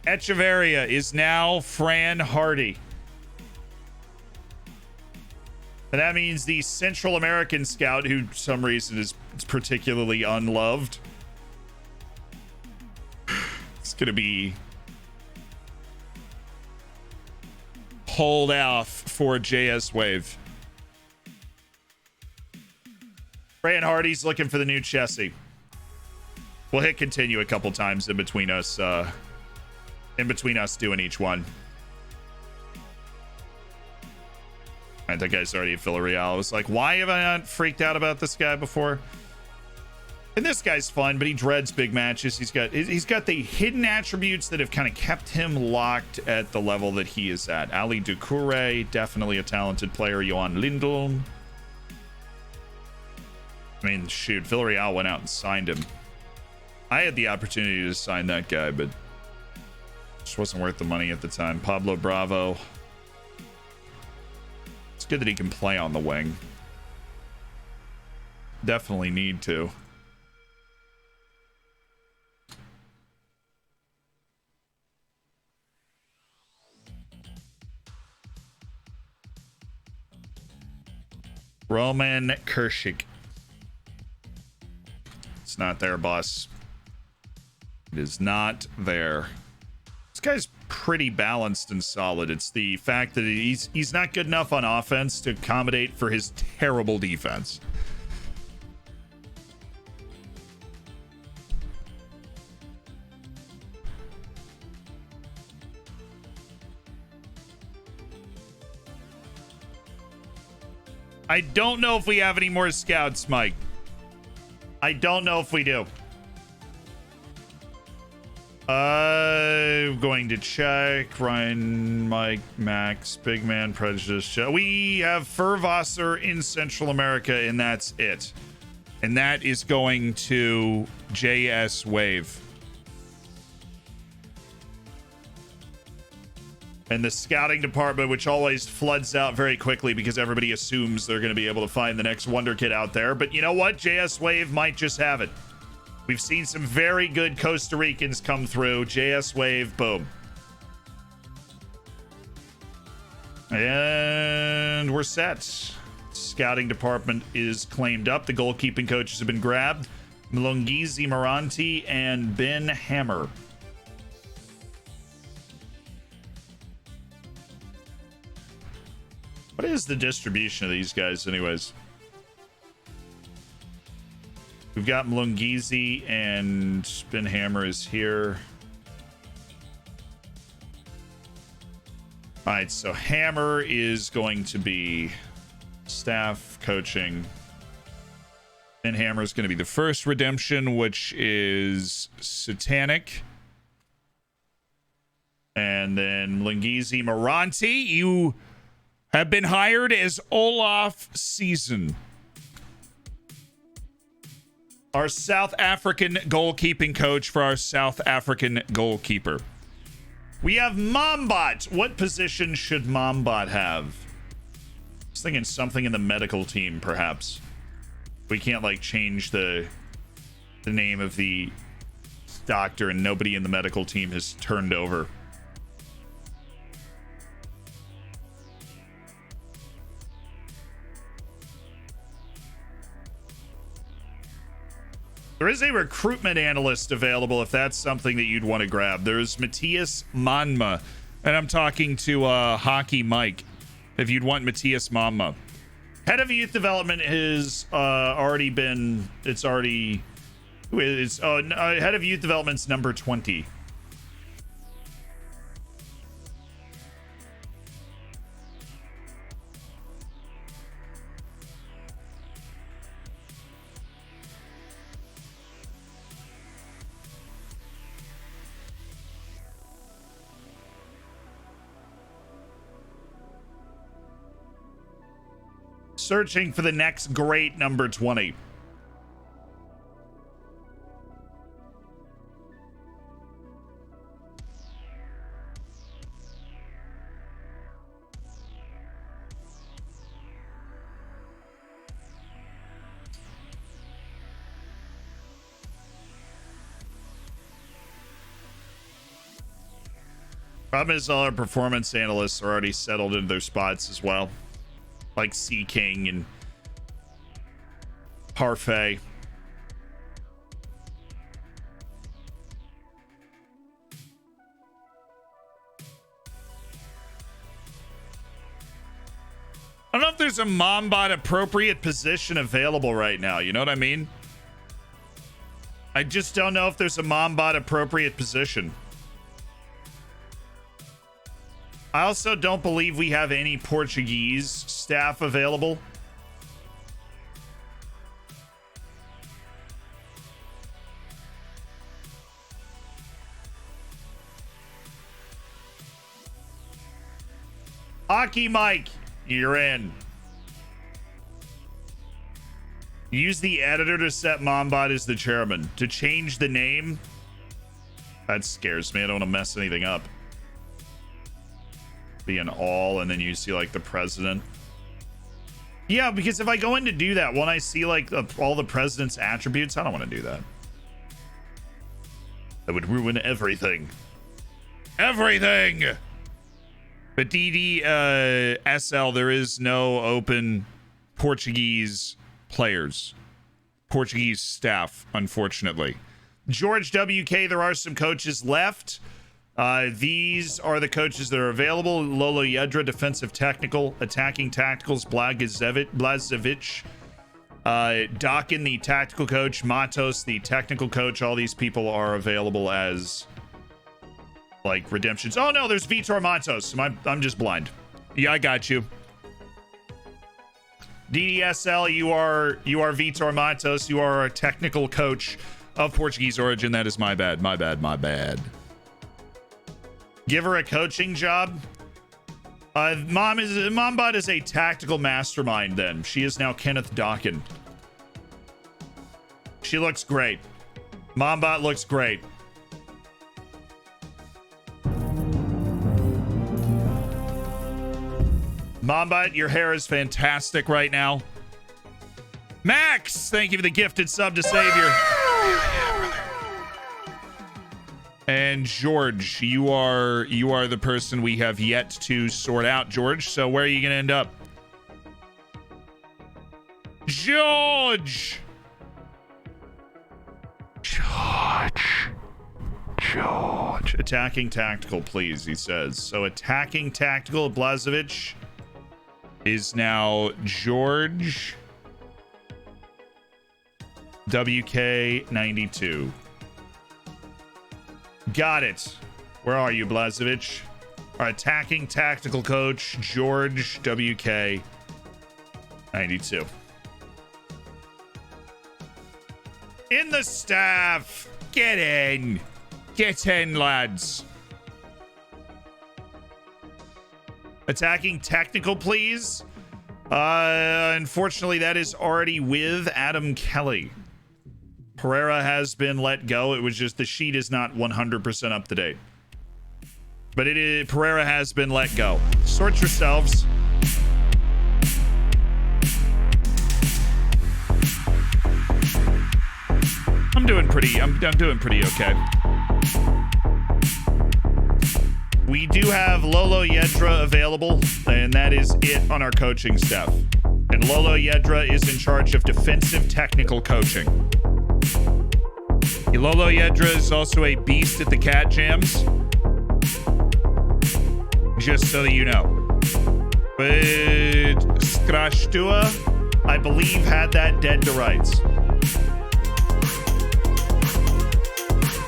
Echeverria is now Fran Hardy. And that means the Central American scout, who for some reason is particularly unloved, it's going to be pulled off for JS Wave. Fran Hardy's looking for the new Chessie. We'll hit continue a couple times in between us doing each one. And that guy's already at Villarreal. I was like, why have I not freaked out about this guy before? And this guy's fun, but he dreads big matches. He's got the hidden attributes that have kind of kept him locked at the level that he is at. Ali Doucouré, definitely a talented player. Johan Lindholm. I mean, shoot, Villarreal went out and signed him. I had the opportunity to sign that guy, but it just wasn't worth the money at the time. Pablo Bravo. It's good that he can play on the wing. Definitely need to. Roman Kershik. It's not there, boss. It is not there. This guy's pretty balanced and solid. It's the fact that he's not good enough on offense to accommodate for his terrible defense. I don't know if we have any more scouts, Mike. I don't know if we do. Going to check. Ryan, Mike, Max, Big Man, Prejudice. We have Furvasser in Central America, and that's it. And that is going to JS Wave. And the scouting department, which always floods out very quickly because everybody assumes they're going to be able to find the next wonder kid out there. But you know what? JS Wave might just have it. We've seen some very good Costa Ricans come through. JS Wave, boom. And we're set. Scouting department is claimed up. The goalkeeping coaches have been grabbed. Mlongizi Moranti and Ben Hammer. What is the distribution of these guys anyways? We've got Mlongizi and Ben Hammer is here. All right, so Hammer is going to be staff coaching. Ben Hammer is going to be the first redemption, which is Satanic. And then Mlongizi Moranti, you have been hired as Olaf Season, our South African goalkeeping coach for our South African goalkeeper. We have Mombot. What position should Mombot have? I was thinking something in the medical team, perhaps. We can't like change the name of the doctor and nobody in the medical team has turned over. There is a recruitment analyst available if that's something that you'd want to grab. There's Matthias Manma, and I'm talking to Hockey Mike if you'd want Matthias Manma. Head of youth development has already been, head of youth development's number 20. Searching for the next great number 20. Problem is all our performance analysts are already settled into their spots as well. Like Sea King and Parfait. I don't know if there's a Mombot appropriate position available right now. You know what I mean? I just don't know if there's a Mombot appropriate position. I also don't believe we have any Portuguese staff available. Hockey Mike, you're in. Use the editor to set Mombot as the chairman. To change the name? That scares me. I don't want to mess anything up. Be an all, and then you see like the president. Yeah, because if I go in to do that, won't I see like all the president's attributes? I don't want to do that. That would ruin everything. Everything! But DDSL, there is no open Portuguese players. Portuguese staff, unfortunately. George WK, there are some coaches left. These are the coaches that are available. Lolo Yedra, defensive technical, attacking tacticals, Blazevic, Dakin, the tactical coach, Matos, the technical coach. All these people are available as like redemptions. Oh no, there's Vitor Matos. I'm just blind. Yeah, I got you. DDSL, you are Vitor Matos. You are a technical coach of Portuguese origin. That is my bad. My bad. Give her a coaching job. Mombot is a tactical mastermind then. She is now Kenneth Dakin. She looks great. Mombot looks great. Mombot, your hair is fantastic right now. Max, thank you for the gifted sub to Savior. And George, you are the person we have yet to sort out, George. So where are you going to end up? George. Attacking tactical, please, he says. So attacking tactical, Blazevic is now George WK92. Got it. Where are you, Blazevic? Our attacking tactical coach, George WK92. In the staff. Get in. Get in, lads. Attacking technical, please. Unfortunately, that is already with Adam Kelly. Pereira has been let go. It was just the sheet is not 100% up to date. But it is, Pereira has been let go. Sort yourselves. I'm doing pretty okay. We do have Lolo Yedra available, and that is it on our coaching staff. And Lolo Yedra is in charge of defensive technical coaching. Lolo Yedra is also a beast at the cat jams. Just so that you know. But Skrashtua, I believe, had that dead to rights.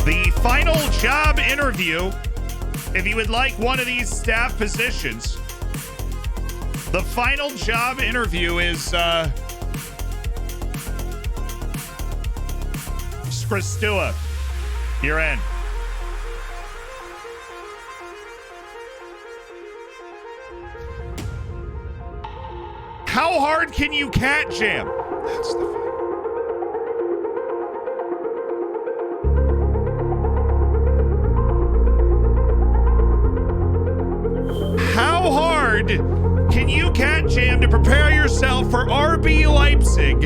The final job interview, if you would like one of these staff positions, the final job interview is Skrashtua. You're in. How hard can you cat jam? That's the How hard can you cat jam to prepare yourself for RB Leipzig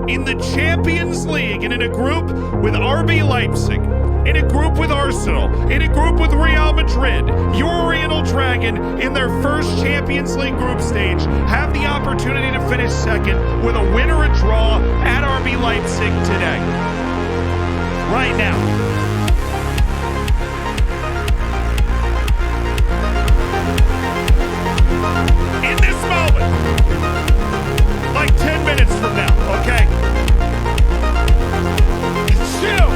in the Champions League and in a group with RB Leipzig, in a group with Arsenal, in a group with Real Madrid? Your Oriental Dragon in their first Champions League group stage have the opportunity to finish second with a win or a draw at RB Leipzig today. Right now. In this moment, like 10 minutes from now, okay? Chill.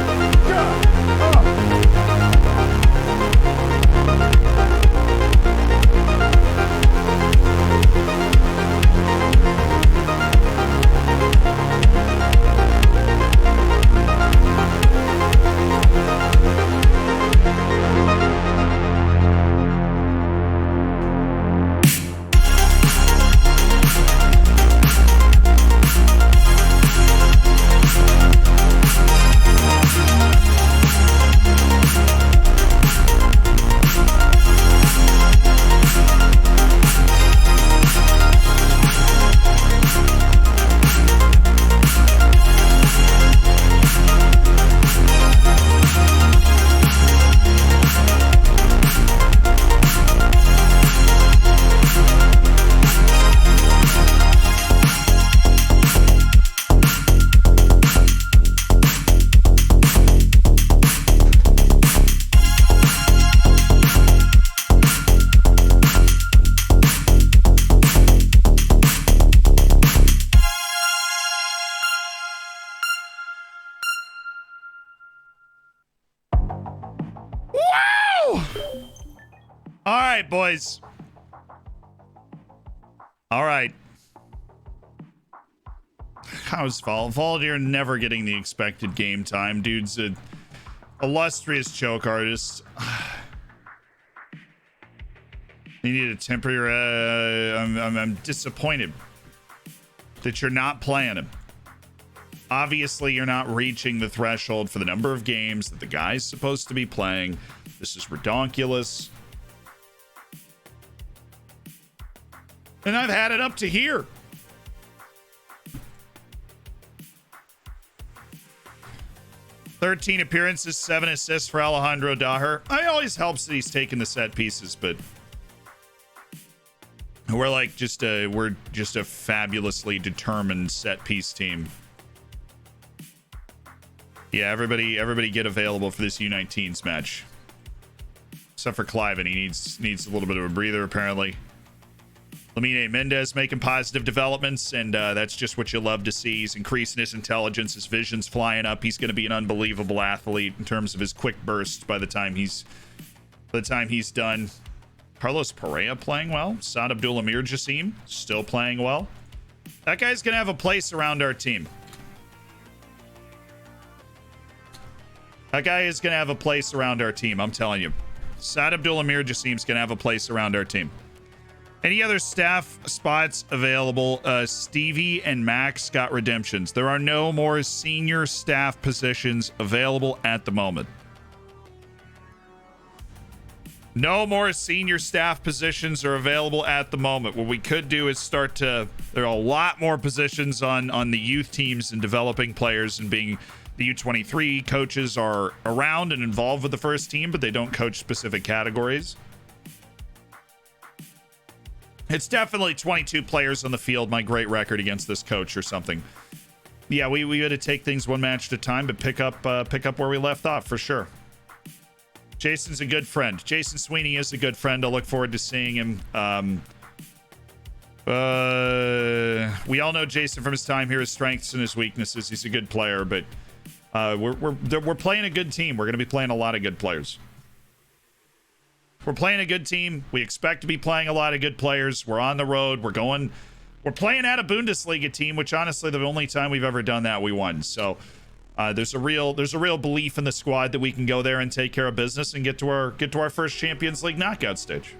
All right, boys. All right. How's Valdir never getting the expected game time? Dude's a illustrious choke artist. You need to temper your... I'm disappointed that you're not playing him. Obviously, you're not reaching the threshold for the number of games that the guy's supposed to be playing. This is redonkulous. And I've had it up to here. "13 appearances, 7 assists for Alejandro Daher." It always helps that he's taking the set pieces, but we're just a fabulously determined set piece team. Yeah, everybody get available for this U19s match. Except for Cliven, he needs a little bit of a breather apparently. Lamine Mendez making positive developments, and that's just what you love to see. He's increasing his intelligence, his vision's flying up. He's going to be an unbelievable athlete in terms of his quick burst by the time he's done. Carlos Pereira playing well. Saad Abdul-Amir Jassim still playing well. That guy's going to have a place around our team. That guy is going to have a place around our team, I'm telling you. Saad Abdul-Amir Jassim's going to have a place around our team. Any other staff spots available? Stevie and Max got redemptions. There are no more senior staff positions available at the moment. No more senior staff positions are available at the moment. What we could do is start to... There are a lot more positions on the youth teams and developing players and being... The U23 coaches are around and involved with the first team, but they don't coach specific categories. It's definitely 22 players on the field, my great record against this coach or something. Yeah, we had to take things one match at a time, but pick up where we left off for sure. Jason's a good friend. Jason Sweeney is a good friend. I look forward to seeing him. We all know Jason from his time here, his strengths and his weaknesses. He's a good player, but we're playing a good team. We're going to be playing a lot of good players. We're playing a good team. We expect to be playing a lot of good players. We're on the road. We're playing at a Bundesliga team, which honestly, the only time we've ever done that, we won. So there's a real belief in the squad that we can go there and take care of business and get to our first Champions League knockout stage.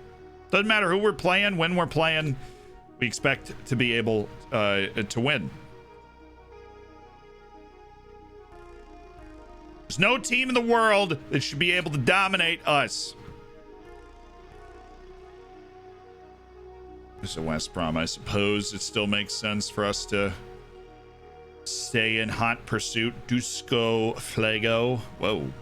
Doesn't matter who we're playing, when we're playing. We expect to be able to win. There's no team in the world that should be able to dominate us. This is a West Brom. I suppose it still makes sense for us to stay in hot pursuit. Dusko Flego. Whoa.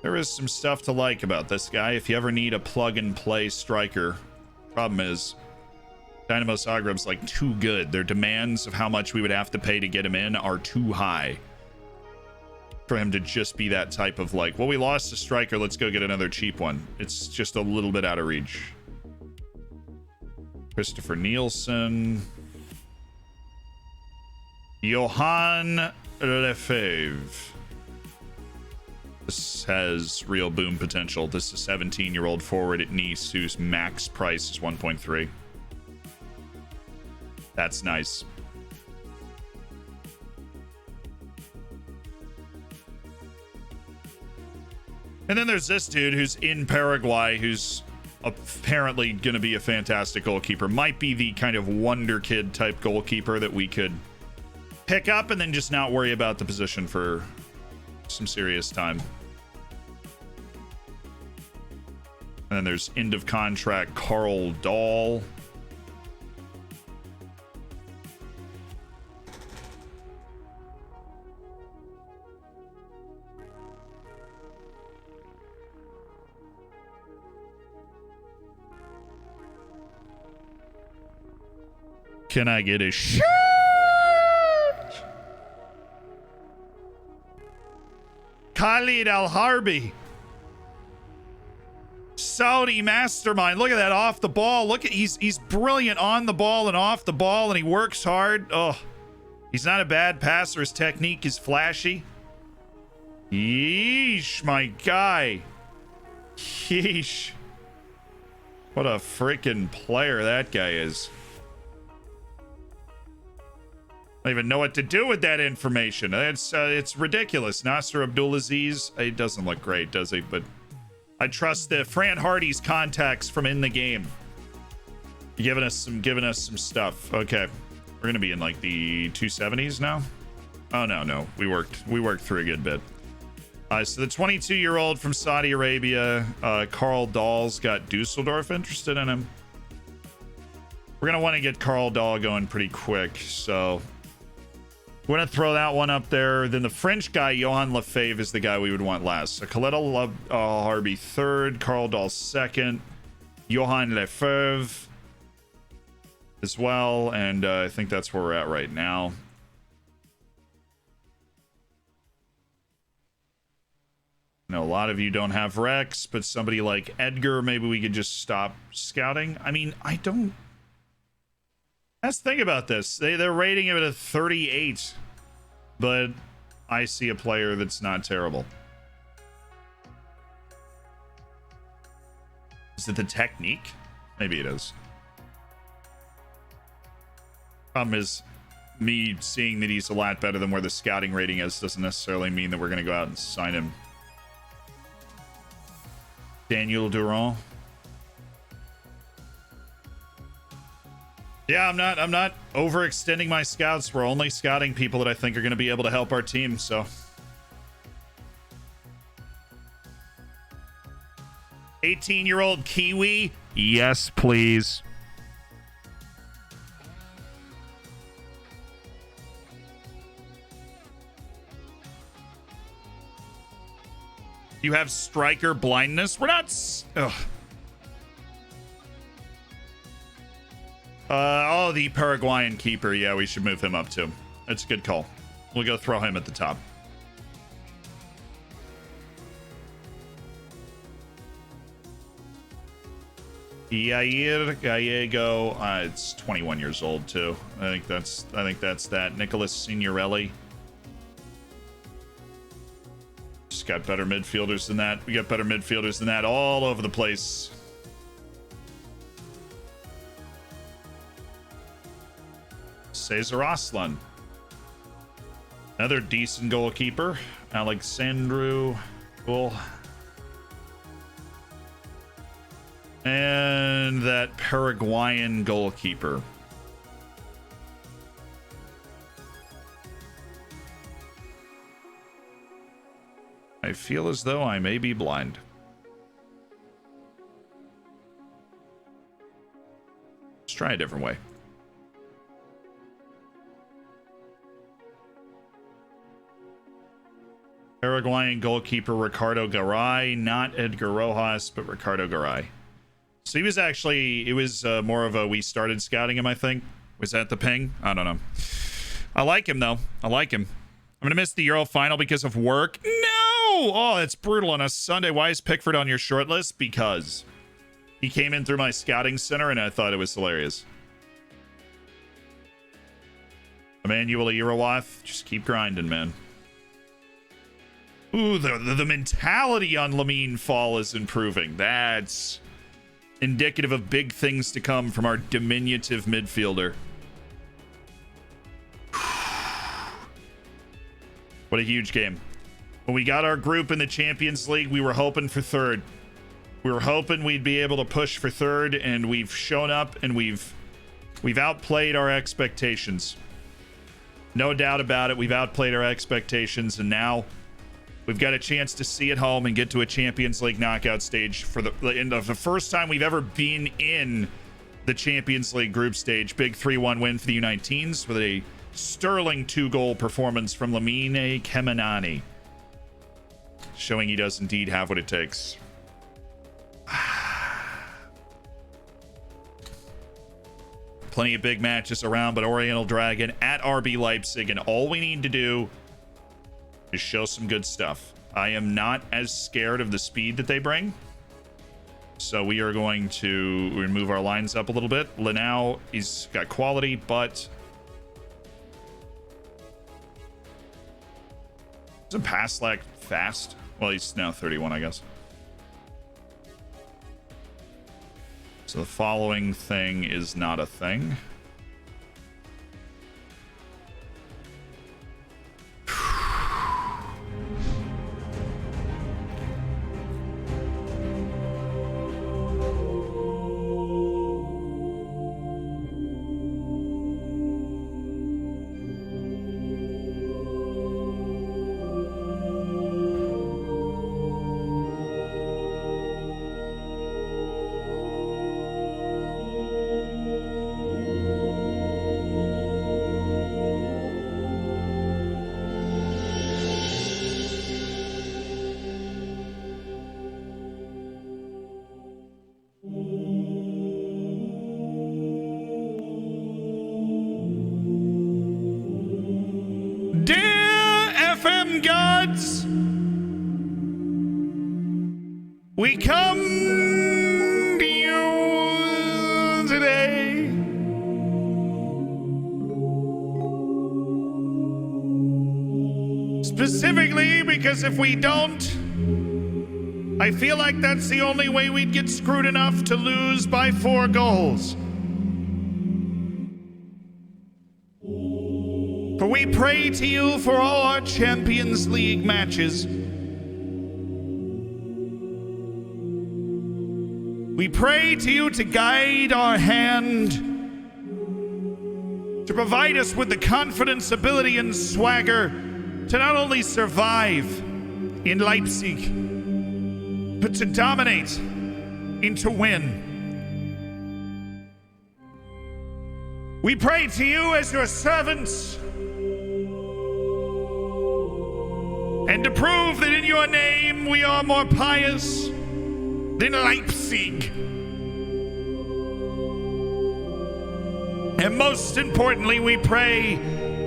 There is some stuff to like about this guy. If you ever need a plug-and-play striker, problem is Dynamo Zagreb's like too good. Their demands of how much we would have to pay to get him in are too high for him to just be that type of like, well, we lost a striker, let's go get another cheap one. It's just a little bit out of reach. Christopher Nielsen. Johan Lefebvre. This has real boom potential. This is a 17-year-old forward at Nice whose max price is 1.3. That's nice. And then there's this dude who's in Paraguay who's apparently going to be a fantastic goalkeeper. Might be the kind of wonder kid type goalkeeper that we could pick up and then just not worry about the position for some serious time. And then there's end of contract Carl Dahl. Can I get a shirt? Khalid Al-Harbi. Saudi mastermind. Look at that off the ball. Look at he's brilliant on the ball and off the ball, and he works hard. Oh, he's not a bad passer. His technique is flashy. Yeesh, my guy. Yeesh. What a freaking player that guy is. I don't even know what to do with that information. It's ridiculous. Nasser Abdulaziz, he doesn't look great, does he? But I trust the Fran Hardy's contacts from in the game. Giving us some stuff. Okay. We're gonna be in like the 270s now. Oh no. We worked through a good bit. So the 22-year-old from Saudi Arabia, Carl Dahl's got Dusseldorf interested in him. We're gonna want to get Carl Dahl going pretty quick, so we're gonna throw that one up there. Then the French guy, Johan Lefebvre, is the guy we would want last. So Khaled Harbi third, Carl Dahl second, Johan Lefebvre as well, and I think that's where we're at right now. I know a lot of you don't have Rex, but somebody like Edgar, maybe we could just stop scouting. I mean, I don't. That's the thing about this. They're rating it at a 38, but I see a player that's not terrible. Is it the technique? Maybe it is. Problem is, me seeing that he's a lot better than where the scouting rating is doesn't necessarily mean that we're going to go out and sign him. Daniel Durand. Yeah, I'm not overextending my scouts. We're only scouting people that I think are going to be able to help our team, so. 18-year-old Kiwi? Yes, please. You have striker blindness? We're not... Ugh. Oh, the Paraguayan keeper. Yeah, we should move him up too. That's a good call. We'll go throw him at the top. Yair Gallego. It's 21 years old too. I think that's that. Nicholas Signorelli. Just got better midfielders than that. We got better midfielders than that all over the place. Cesar Aslan. Another decent goalkeeper. Alexandru. Cool. And that Paraguayan goalkeeper. I feel as though I may be blind. Let's try a different way. Paraguayan goalkeeper Ricardo Garay, not Edgar Rojas, but Ricardo Garay. So he was actually, it was more of a, we started scouting him, I think. Was that the ping? I don't know. I like him, though. I like him. I'm going to miss the Euro final because of work. No! Oh, that's brutal on a Sunday. Why is Pickford on your short list? Because he came in through my scouting center, and I thought it was hilarious. Emmanuel Irowath, just keep grinding, man. Ooh, the mentality on Lamine Fall is improving. That's indicative of big things to come from our diminutive midfielder. What a huge game. When we got our group in the Champions League, we were hoping for third. We were hoping we'd be able to push for third, and we've shown up and we've outplayed our expectations. No doubt about it. We've outplayed our expectations, and now we've got a chance to see it home and get to a Champions League knockout stage for the first time we've ever been in the Champions League group stage. Big 3-1 win for the U19s with a sterling 2-goal performance from Lamine Kemenani, showing he does indeed have what it takes. Plenty of big matches around, but Oriental Dragon at RB Leipzig, and all we need to do is show some good stuff. I am not as scared of the speed that they bring, so we are going to move our lines up a little bit. Lanao, he's got quality, but isn't Paslak fast? Well, he's now 31, I guess. So the following thing is not a thing. We come to you today specifically because if we don't, I feel like that's the only way we'd get screwed enough to lose by 4 goals. For we pray to you for all our Champions League matches. We pray to you to guide our hand, to provide us with the confidence, ability, and swagger to not only survive in Leipzig, but to dominate and to win. We pray to you as your servants, and to prove that in your name we are more pious than Leipzig. And most importantly, we pray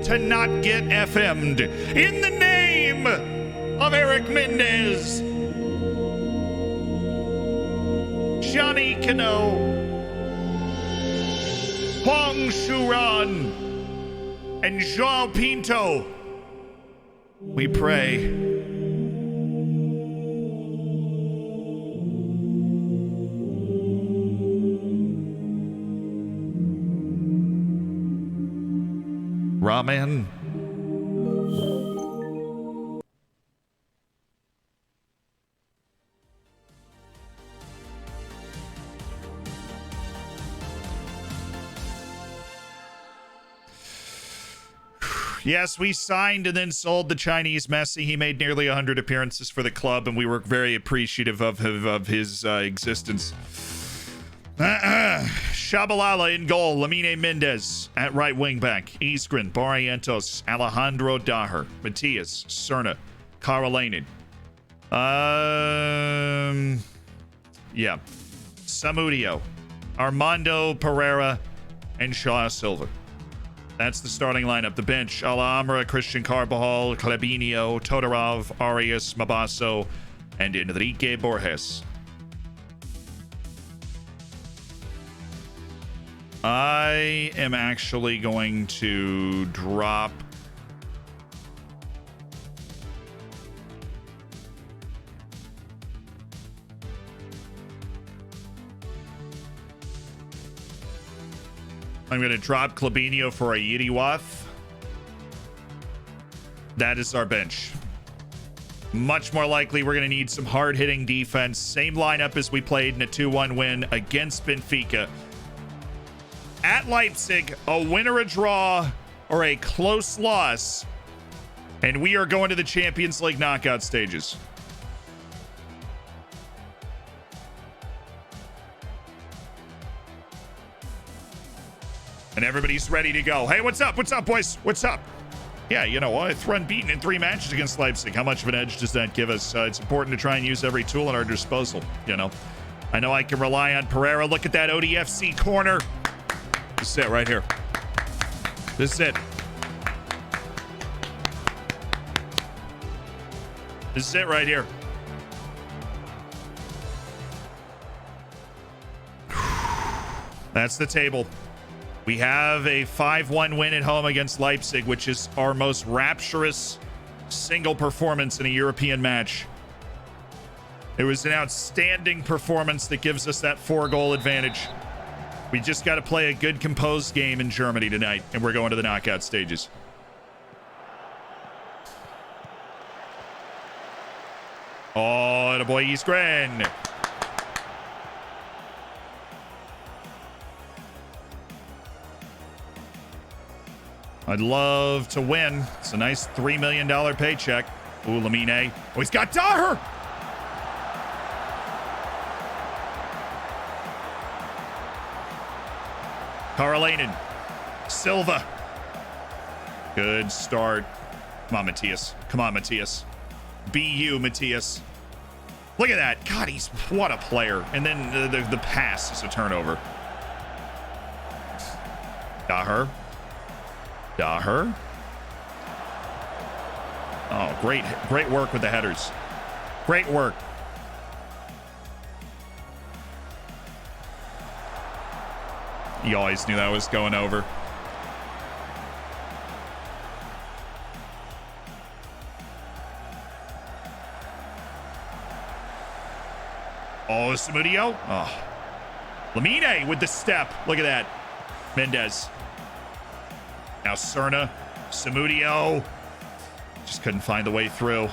to not get FM'd. In the name of Eric Mendez, Johnny Cano, Huang Shuran, and Joao Pinto, we pray. Ramen. Yes, we signed and then sold the Chinese Messi. He made nearly 100 appearances for the club, and we were very appreciative of his existence. Shabalala in goal. Lamine Mendez at right wing back. Iskren, Barrientos, Alejandro Daher, Matias, Cerna, Karolainen. Yeah. Samudio, Armando Pereira, and Shaw Silva. That's the starting lineup. The bench: Alhambra, Christian Carbajal, Calabinho, Todorov, Arias, Mabasso, and Enrique Borges. I am actually going to drop Clabinho for a Yiriwath. That is our bench. Much more likely we're going to need some hard-hitting defense. Same lineup as we played in a 2-1 win against Benfica. At Leipzig, a win or a draw or a close loss, and we are going to the Champions League knockout stages. And everybody's ready to go. Hey, what's up? What's up, boys? What's up? Yeah, you know, it's unbeaten in 3 matches against Leipzig. How much of an edge does that give us? It's important to try and use every tool at our disposal, you know. I know I can rely on Pereira. Look at that ODFC corner. This is it right here. This is it. This is it right here. That's the table. We have a 5-1 win at home against Leipzig, which is our most rapturous single performance in a European match. It was an outstanding performance that gives us that 4-goal advantage. We just got to play a good, composed game in Germany tonight, and we're going to the knockout stages. Oh, and a boy, Eastgren. I'd love to win. It's a nice $3 million paycheck. Ooh, Lamine. Oh, he's got Daher. Karolainen. Silva. Good start. Come on, Matthias. Come on, Matthias. Be you, Matthias. Look at that. God, he's what a player. And then the pass is a turnover. Daher. Daher. Oh, great work with the headers. Great work. You always knew that was going over. Oh, Samudio. Oh. Lamine with the step. Look at that. Mendez. Now Cerna. Samudio. Just couldn't find the way through.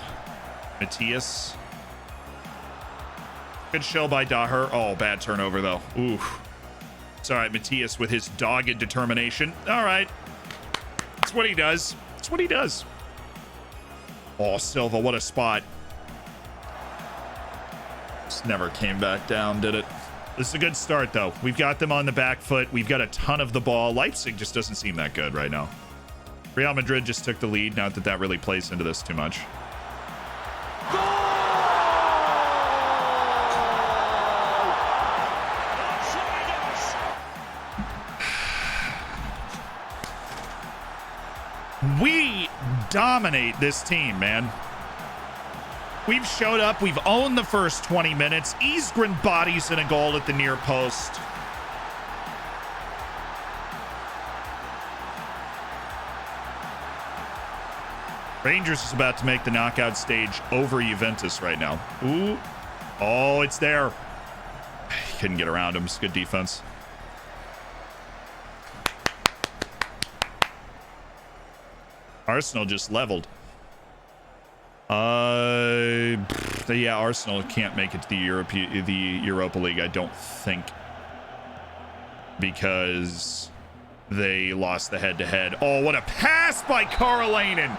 Matthias. Good show by Daher. Oh, bad turnover, though. Ooh. It's all right, Matthias with his dogged determination. All right. That's what he does. That's what he does. Oh, Silva, what a spot. Just never came back down, did it? This is a good start, though. We've got them on the back foot. We've got a ton of the ball. Leipzig just doesn't seem that good right now. Real Madrid just took the lead. Not that that really plays into this too much. We dominate this team, man. We've showed up. We've owned the first 20 minutes. Eastgren bodies in a goal at the near post. Rangers is about to make the knockout stage over Juventus right now. Ooh. Oh, it's there. He couldn't get around him. It's good defense. Arsenal just leveled. Yeah, Arsenal can't make it to the Europa League, I don't think, because they lost the head-to-head. Oh, what a pass by Karolainen!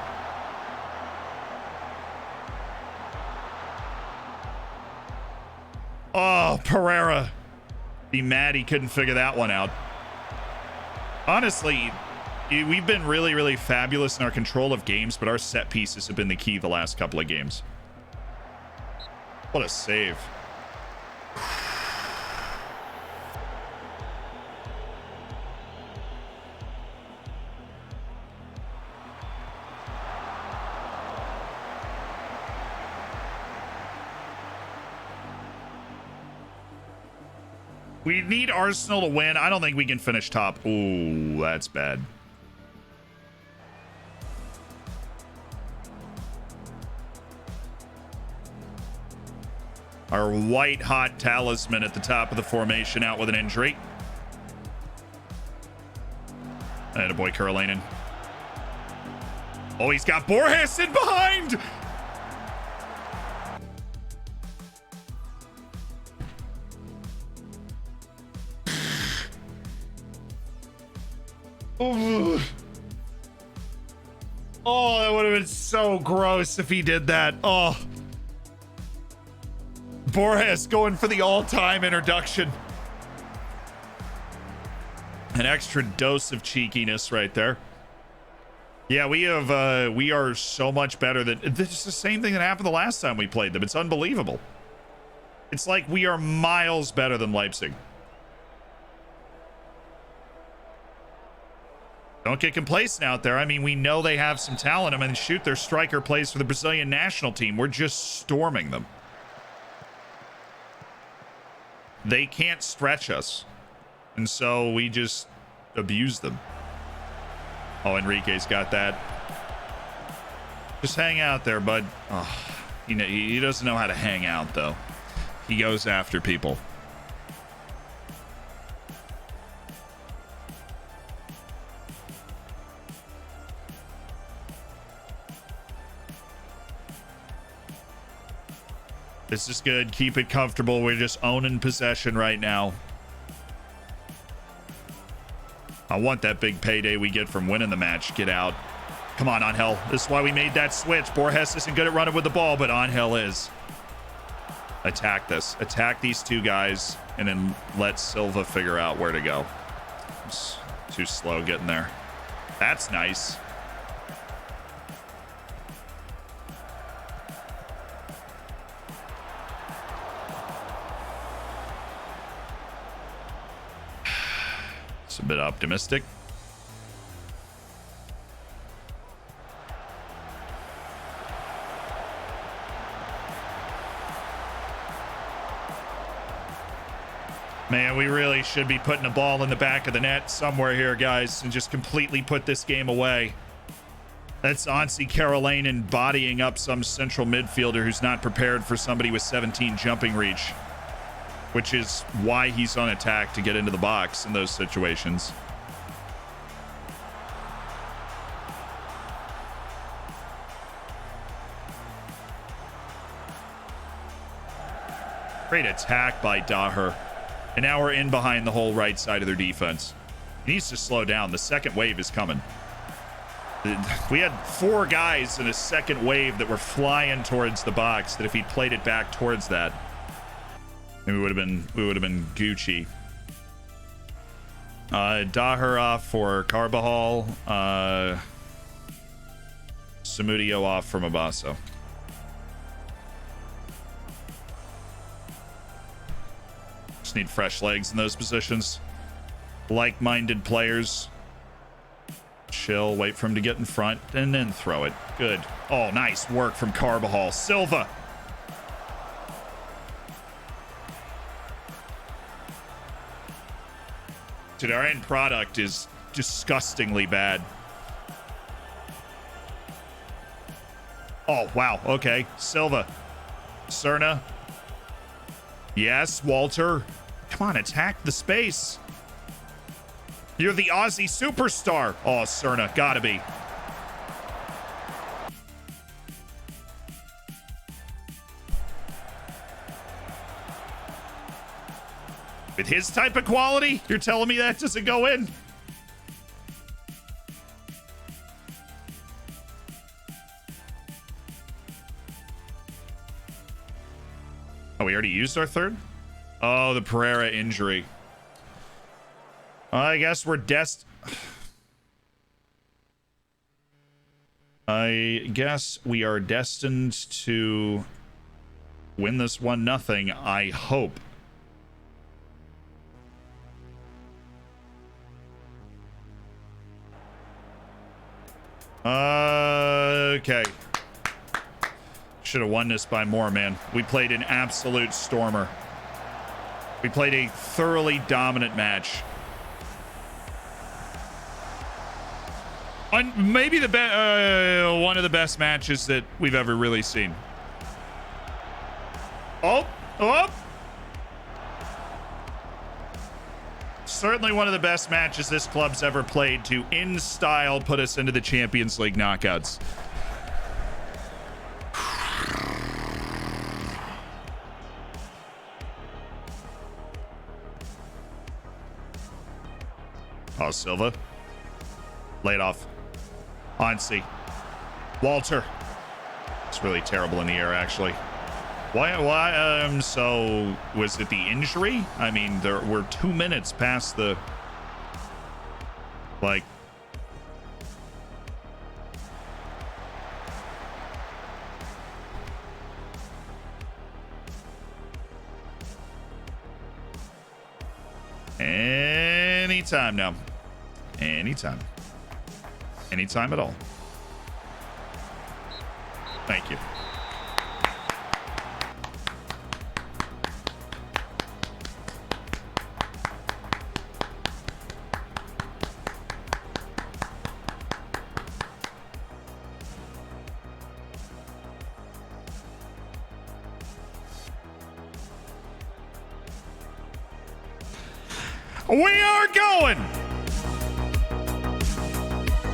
Oh, Pereira. Be mad he couldn't figure that one out. Honestly, we've been really, really fabulous in our control of games, but our set pieces have been the key the last couple of games. What a save. We need Arsenal to win. I don't think we can finish top. Ooh, that's bad. Our white-hot talisman at the top of the formation out with an injury. And a boy, Karolainen. Oh, he's got Borges in behind! Oh, that would have been so gross if he did that. Oh. Borges going for the all-time introduction. An extra dose of cheekiness right there. Yeah, we are so much better than... This is the same thing that happened the last time we played them. It's unbelievable. It's like we are miles better than Leipzig. Don't get complacent out there. I mean, we know they have some talent. I mean, shoot, their striker plays for the Brazilian national team. We're just storming them. They can't stretch us. And so we just abuse them. Oh, Enrique's got that. Just hang out there, bud. Oh, he doesn't know how to hang out, though. He goes after people. This is good. Keep it comfortable. We're just owning possession right now. I want that big payday we get from winning the match. Get out. Come on, Angel. This is why we made that switch. Borges isn't good at running with the ball, but Angel is. Attack this. Attack these two guys, and then let Silva figure out where to go. It's too slow getting there. That's nice. It's a bit optimistic. Man, we really should be putting a ball in the back of the net somewhere here, guys, and just completely put this game away. That's Anssi Karolainen bodying up some central midfielder who's not prepared for somebody with 17 jumping reach, which is why he's on attack, to get into the box in those situations. Great attack by Daher. And now we're in behind the whole right side of their defense. He needs to slow down. The second wave is coming. We had 4 guys in a second wave that were flying towards the box, that if he played it back towards that, we would have been Gucci. Daher off for Carbajal. Samudio off for Mabasso. Just need fresh legs in those positions. Like-minded players. Chill, wait for him to get in front, and then throw it. Good. Oh, nice work from Carbajal. Silva. Dude, our end product is disgustingly bad. Oh, wow. Okay. Silva. Cerna. Yes, Walter. Come on, attack the space. You're the Aussie superstar. Oh, Cerna. Gotta be. With his type of quality, you're telling me that doesn't go in? Oh, we already used our third? Oh, the Pereira injury. I guess we're I guess we are destined to win this 1-0, I hope. Okay. Should have won this by more, man. We played an absolute stormer. We played a thoroughly dominant match. Maybe one of the best matches that we've ever really seen. Oh. Certainly one of the best matches this club's ever played to, in style, put us into the Champions League knockouts. Oh, Silva. Lay it off. Anssi. Walter. It's really terrible in the air, actually. Why, so was it the injury? I mean, we're 2 minutes past the, like, anytime now. Anytime. Anytime at all. Thank you. We are going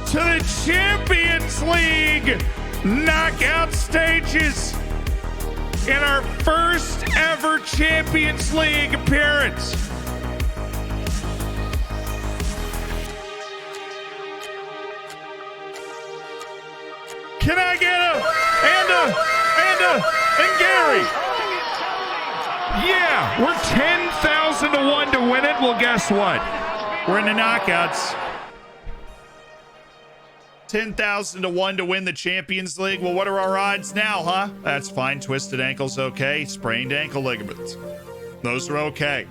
to the Champions League knockout stages in our first ever Champions League appearance. Can I get and Gary? Yeah, we're 10,000 to 1 to win it. Well, guess what? We're in the knockouts. 10,000 to 1 to win the Champions League. Well, what are our odds now, huh? That's fine. Twisted ankle's okay. Sprained ankle ligaments. Those are okay.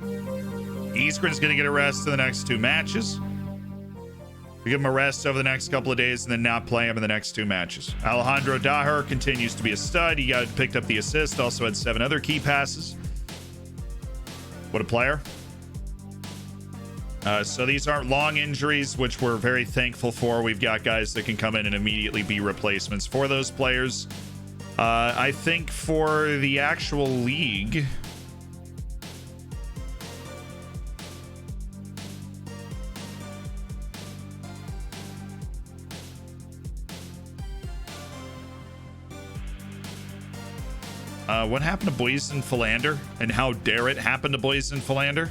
Iskren's going to get a rest in the next 2 matches. We give him a rest over the next couple of days and then not play him in the next 2 matches. Alejandro Daher continues to be a stud. He picked up the assist, also had 7 other key passes. What a player. So these aren't long injuries, which we're very thankful for. We've got guys that can come in and immediately be replacements for those players. I think for the actual league... what happened to Boysen Philander, and how dare it happen to Boysen Philander?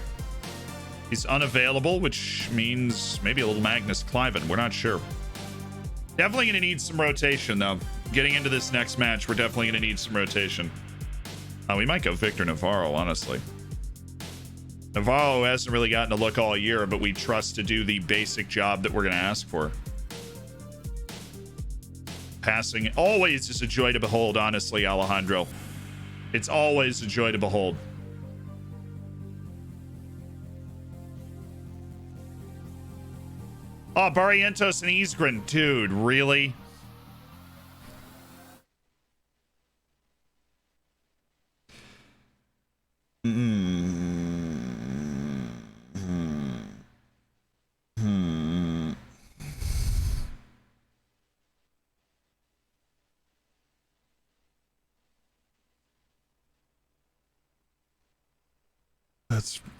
He's unavailable, which means maybe a little Magnus Cliven. We're not sure. Definitely going to need some rotation, though. Getting into this next match, we're definitely going to need some rotation. We might go Victor Navarro, honestly. Navarro hasn't really gotten a look all year, but we trust to do the basic job that we're going to ask for. Passing always is a joy to behold, honestly, Alejandro. It's always a joy to behold. Oh, Barrientos and Iskren. Dude, really?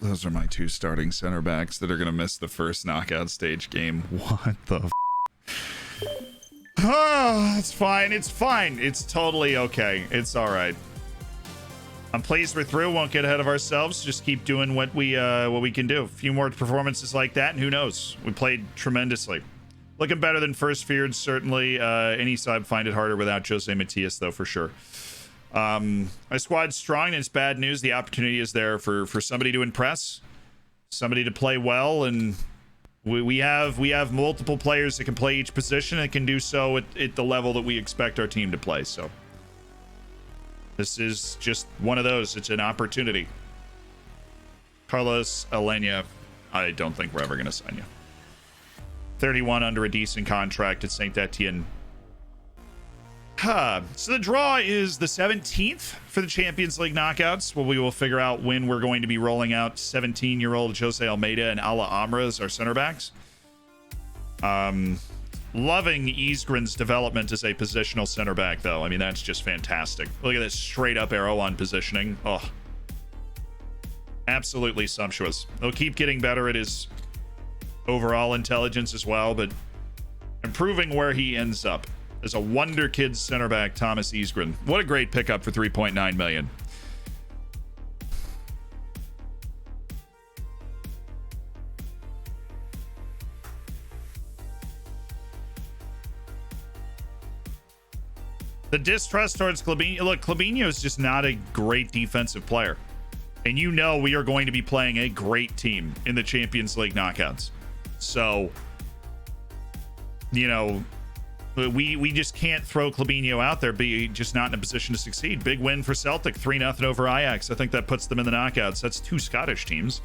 Those are my 2 starting center backs that are going to miss the first knockout stage game. What the Oh, it's fine. It's fine. It's totally okay. It's all right. I'm pleased we're through. Won't get ahead of ourselves. Just keep doing what we can do. A few more performances like that, and who knows? We played tremendously. Looking better than first feared, certainly. Any side find it harder without Jose Matias, though, for sure. My squad's strong, and it's bad news. The opportunity is there for somebody to impress, somebody to play well, and we have multiple players that can play each position and can do so at the level that we expect our team to play. So this is just one of those. It's an opportunity. Carlos Alenia, I don't think we're ever going to sign you. 31 under a decent contract at Saint Etienne. So the draw is the 17th for the Champions League knockouts. Well, we will figure out when we're going to be rolling out 17-year-old Jose Almeida and Ala Amra as our center backs. Loving Iskren's development as a positional center back, though. I mean, that's just fantastic. Look at this straight up arrow on positioning. Oh, absolutely sumptuous. He'll keep getting better at his overall intelligence as well, but improving where he ends up. As a wonderkids center back, Thomas Iskren. What a great pickup for 3.9 million. The distrust towards Clabinho. Look, Clabinho is just not a great defensive player. And you know we are going to be playing a great team in the Champions League knockouts. So, you know, we just can't throw Clabinho out there, be just not in a position to succeed. Big win for Celtic, 3-0 over Ajax. I think that puts them in the knockouts. That's 2 Scottish teams.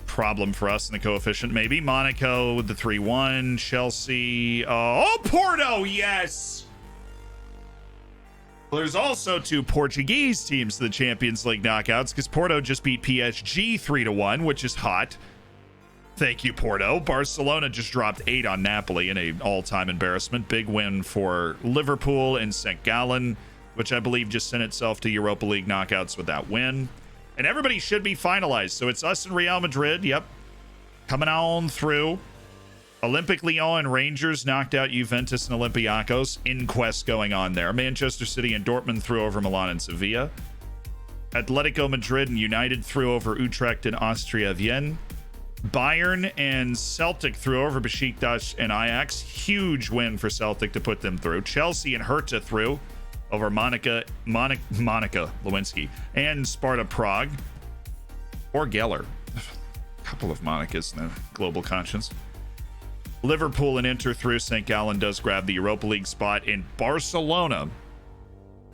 Problem for us in the coefficient, maybe. Monaco with the 3-1. Chelsea. Oh, Porto, yes! Well, there's also 2 Portuguese teams to the Champions League knockouts because Porto just beat PSG 3-1, which is hot. Thank you, Porto. Barcelona just dropped 8 on Napoli in an all-time embarrassment. Big win for Liverpool and St. Gallen, which I believe just sent itself to Europa League knockouts with that win. And everybody should be finalized. So it's us and Real Madrid. Yep. Coming on through. Olympic Lyon and Rangers knocked out Juventus and Olympiacos. Inquest going on there. Manchester City and Dortmund threw over Milan and Sevilla. Atletico Madrid and United threw over Utrecht and Austria Vienna. Bayern and Celtic threw over Besiktas and Ajax. Huge win for Celtic to put them through. Chelsea and Hertha through over Monica Lewinsky and Sparta Prague. Or Geller. A couple of Monicas in the global conscience. Liverpool and Inter through. St. Gallen does grab the Europa League spot. And Barcelona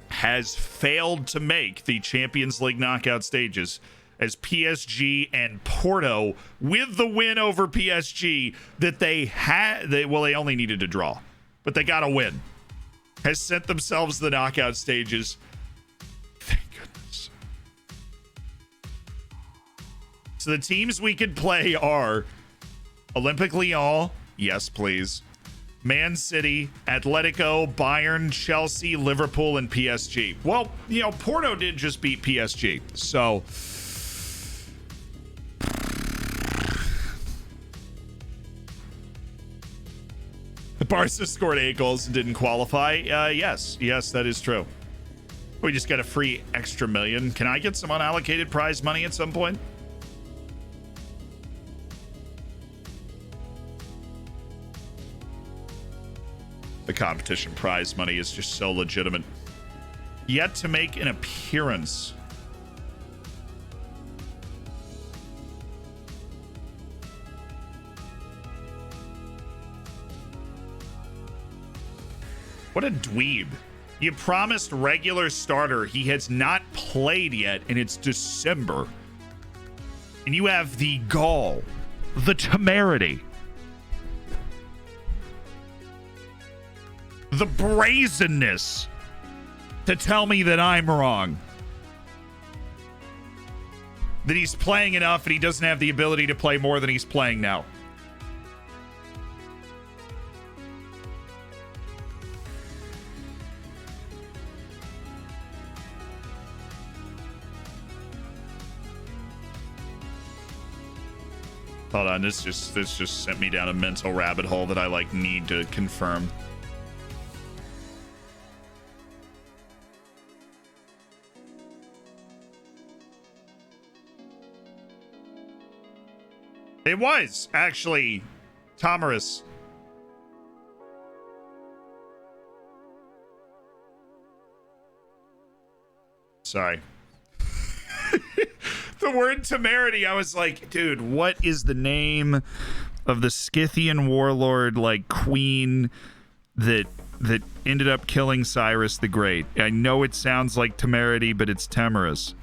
has failed to make the Champions League knockout stages as PSG and Porto, with the win over PSG that they only needed to draw, but they got a win, has sent themselves to the knockout stages. Thank goodness. So the teams we could play are Olympic Lyon, yes please, Man City, Atletico, Bayern, Chelsea, Liverpool, and PSG. Well, you know, Porto did just beat PSG, so the Barca scored 8 goals and didn't qualify. Yes, that is true. We just got a free extra million. Can I get some unallocated prize money at some point? The competition prize money is just so legitimate. Yet to make an appearance. What a dweeb. You promised regular starter. He has not played yet, and it's December. And you have the gall, the temerity, the brazenness to tell me that I'm wrong. That he's playing enough and he doesn't have the ability to play more than he's playing now. Hold on, this just sent me down a mental rabbit hole that I need to confirm. It was actually Tomarus. Sorry. The word temerity, I was like, dude, what is the name of the Scythian warlord, queen that ended up killing Cyrus the Great? I know it sounds like temerity, but it's Temerus.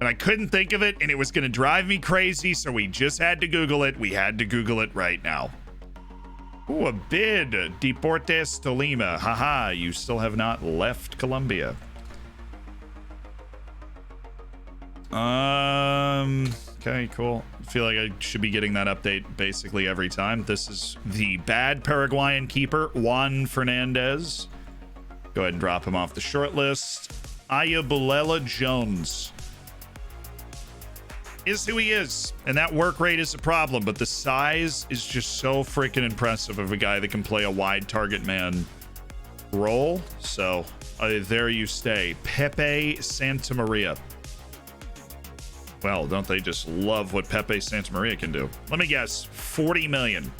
And I couldn't think of it, and it was going to drive me crazy, so we just had to Google it. We had to Google it right now. Ooh, a bid. Deportes Tolima. Haha, you still have not left Colombia. Okay, cool. I feel like I should be getting that update basically every time. This is the bad Paraguayan keeper, Juan Fernandez. Go ahead and drop him off the short list. Ayabulela Jones is who he is, and that work rate is a problem, but the size is just so freaking impressive of a guy that can play a wide target man role. So there you stay. Pepe Santamaria. Well, don't they just love what Pepe Santamaria can do? Let me guess, 40 million.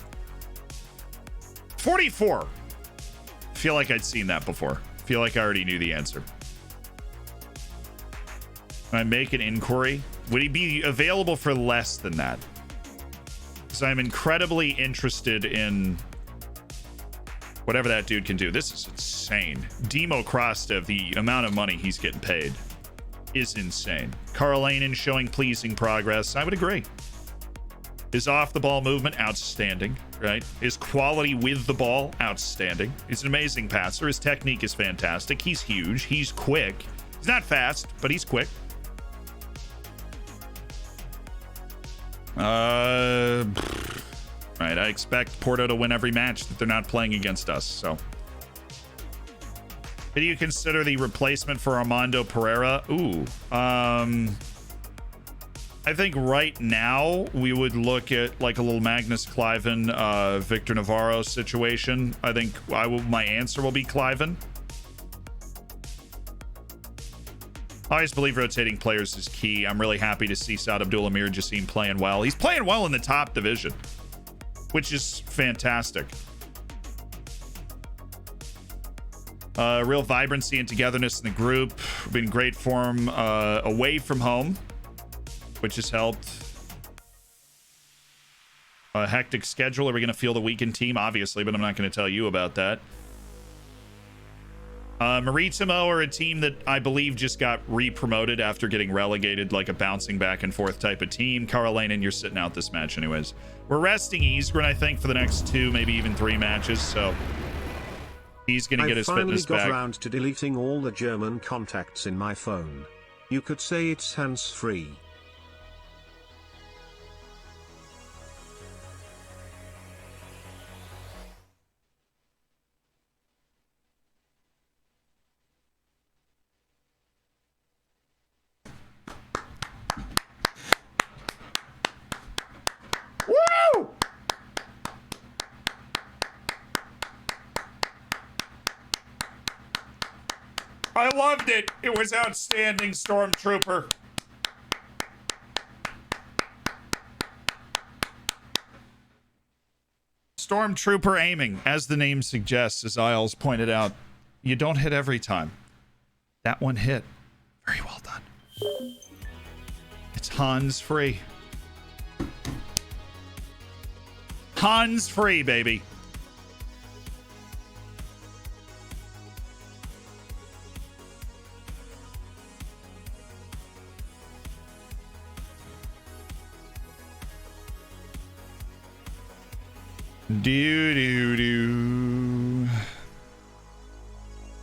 44. Feel like I'd seen that before. Feel like I already knew the answer. Can I make an inquiry? Would he be available for less than that? Because I'm incredibly interested in whatever that dude can do. This is insane. Dimo Krastev, the amount of money he's getting paid is insane. Carl Lanen showing pleasing progress. I would agree. His off-the-ball movement, outstanding, right? His quality with the ball, outstanding. He's an amazing passer. His technique is fantastic. He's huge. He's quick. He's not fast, but he's quick. Right, I expect Porto to win every match that they're not playing against us, so do you consider the replacement for Armando Pereira? Ooh. I think right now we would look at like a little Magnus Cliven, Victor Navarro situation. I think my answer will be Cliven. I always believe rotating players is key. I'm really happy to see Saad Abdul Amir Jassim playing well. He's playing well in the top division, which is fantastic. Real vibrancy and togetherness in the group. Been great form away from home, which has helped. A hectic schedule. Are we going to field a weakened team? Obviously, but I'm not going to tell you about that. Maritimo are a team that I believe just got re-promoted after getting relegated, like a bouncing back and forth type of team. Karolainen, you're sitting out this match anyways. We're resting Isgren, I think, for the next 2, maybe even 3 matches, so he's going to get his fitness back. I finally got around to deleting all the German contacts in my phone. You could say it's hands-free. Woo! I loved it. It was outstanding, Stormtrooper. Stormtrooper aiming, as the name suggests, as Isles pointed out. You don't hit every time. That one hit. Very well done. It's Hans free. Hans free, baby.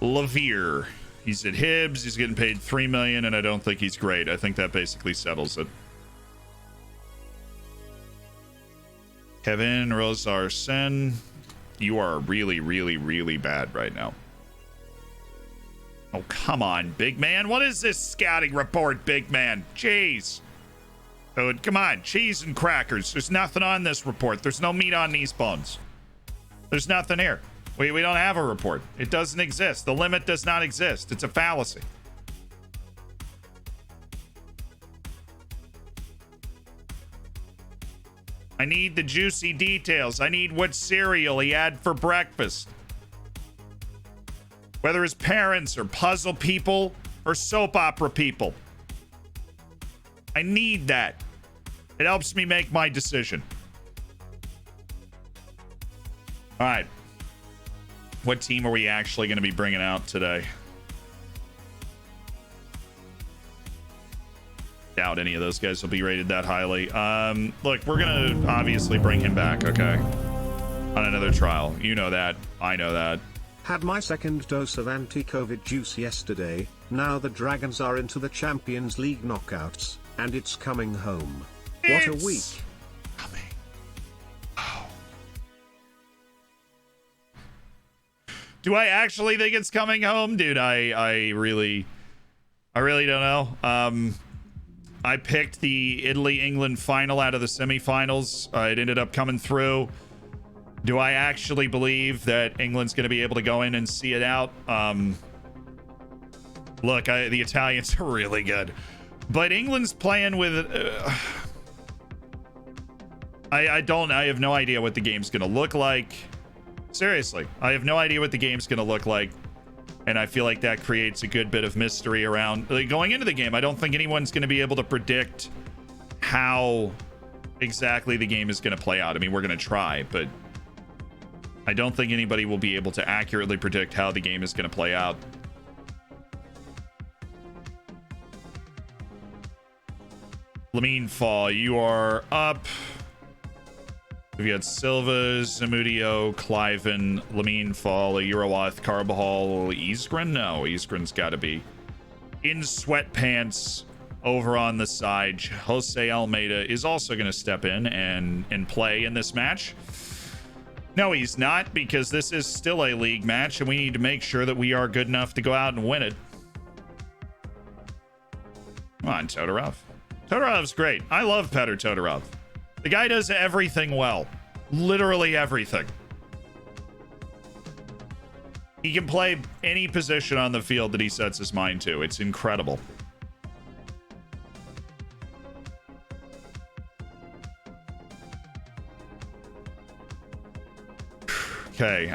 Lavier. He's at Hibs. He's getting paid $3 million, and I don't think he's great. I think that basically settles it. Kevin Rosarsen, you are really, really, really bad right now. Oh, come on, big man. What is this scouting report, big man? Jeez. Dude, come on. Cheese and crackers. There's nothing on this report. There's no meat on these bones. There's nothing here. We don't have a report. It doesn't exist. The limit does not exist. It's a fallacy. I need the juicy details. I need what cereal he had for breakfast. Whether his parents are puzzle people or soap opera people. I need that. It helps me make my decision. All right. What team are we actually going to be bringing out today? Doubt any of those guys will be rated that highly. Look, we're going to obviously bring him back, okay? On another trial. You know that. I know that. Had my second dose of anti-COVID juice yesterday. Now the Dragons are into the Champions League knockouts, and it's coming home. What a week. Coming. Oh. Do I actually think it's coming home? Dude, I really don't know. I picked the Italy-England final out of the semifinals. It ended up coming through. Do I actually believe that England's going to be able to go in and see it out? Look, the Italians are really good. But England's playing with... I have no idea what the game's going to look like. Seriously, I have no idea what the game's going to look like. And I feel like that creates a good bit of mystery around going into the game. I don't think anyone's going to be able to predict how exactly the game is going to play out. I mean, we're going to try, but I don't think anybody will be able to accurately predict how the game is going to play out. Lamine Fall, you are up. We've got Silva, Zamudio, Cliven, Lamine Fall, Eurowath, Carbajal, Isgren? No, Isgren's got to be in sweatpants over on the side. Jose Almeida is also going to step in and play in this match. No, he's not, because this is still a league match, and we need to make sure that we are good enough to go out and win it. Come on, Todorov. Todorov's great. I love Petr Todorov. The guy does everything well. Literally everything. He can play any position on the field that he sets his mind to. It's incredible. Okay,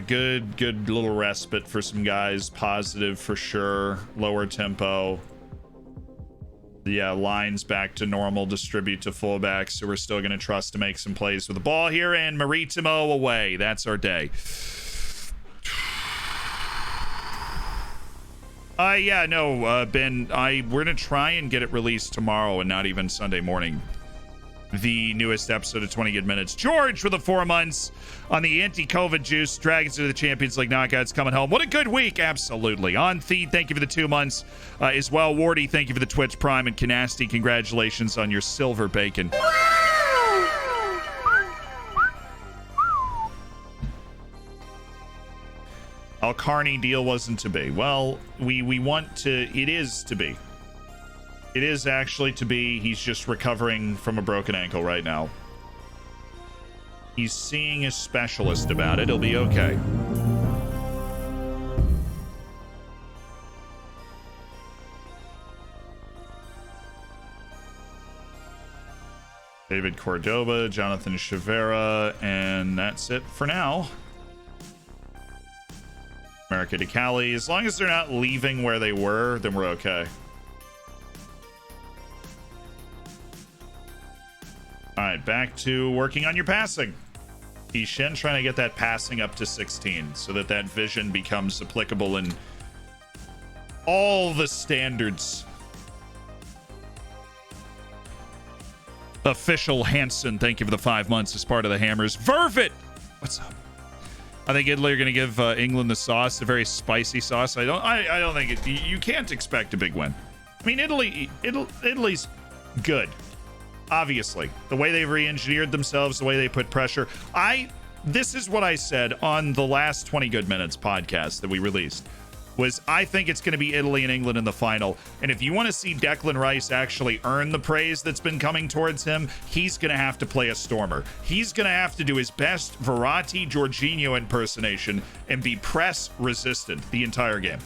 good little respite for some guys. Positive for sure. Lower tempo. Yeah, lines back to normal. Distribute to fullbacks, so we're still going to trust to make some plays with the ball here. And Maritimo away. That's our day. Yeah, no, Ben, we're going to try and get it released tomorrow and not even Sunday morning. The newest episode of 20 Good Minutes. George for the 4 months on the anti-COVID juice. Dragons to the Champions League knockouts coming home. What a good week. Absolutely. On Theed, thank you for the 2 months as well. Wardy, thank you for the Twitch Prime. And Canasti, congratulations on your silver bacon. Al-Carney deal wasn't to be. Well, we want to, it is to be. It is actually to be. He's just recovering from a broken ankle right now. He's seeing a specialist about it. He'll be okay. David Cordoba, Jonathan Chivera, and that's it for now. America to Cali. As long as they're not leaving where they were, then we're okay. All right, back to working on your passing. Ishin trying to get that passing up to 16 so that that vision becomes applicable in all the standards. Official Hansen, thank you for the 5 months as part of the Hammers. Vervit, what's up? I think Italy are going to give England the sauce, a very spicy sauce. I don't think it, you can't expect a big win. I mean, Italy's good. Obviously, the way they've re-engineered themselves, the way they put pressure. This is what I said on the last 20 Good Minutes podcast that we released, was I think it's going to be Italy and England in the final. And if you want to see Declan Rice actually earn the praise that's been coming towards him, he's going to have to play a stormer. He's going to have to do his best Verratti Jorginho impersonation and be press resistant the entire game.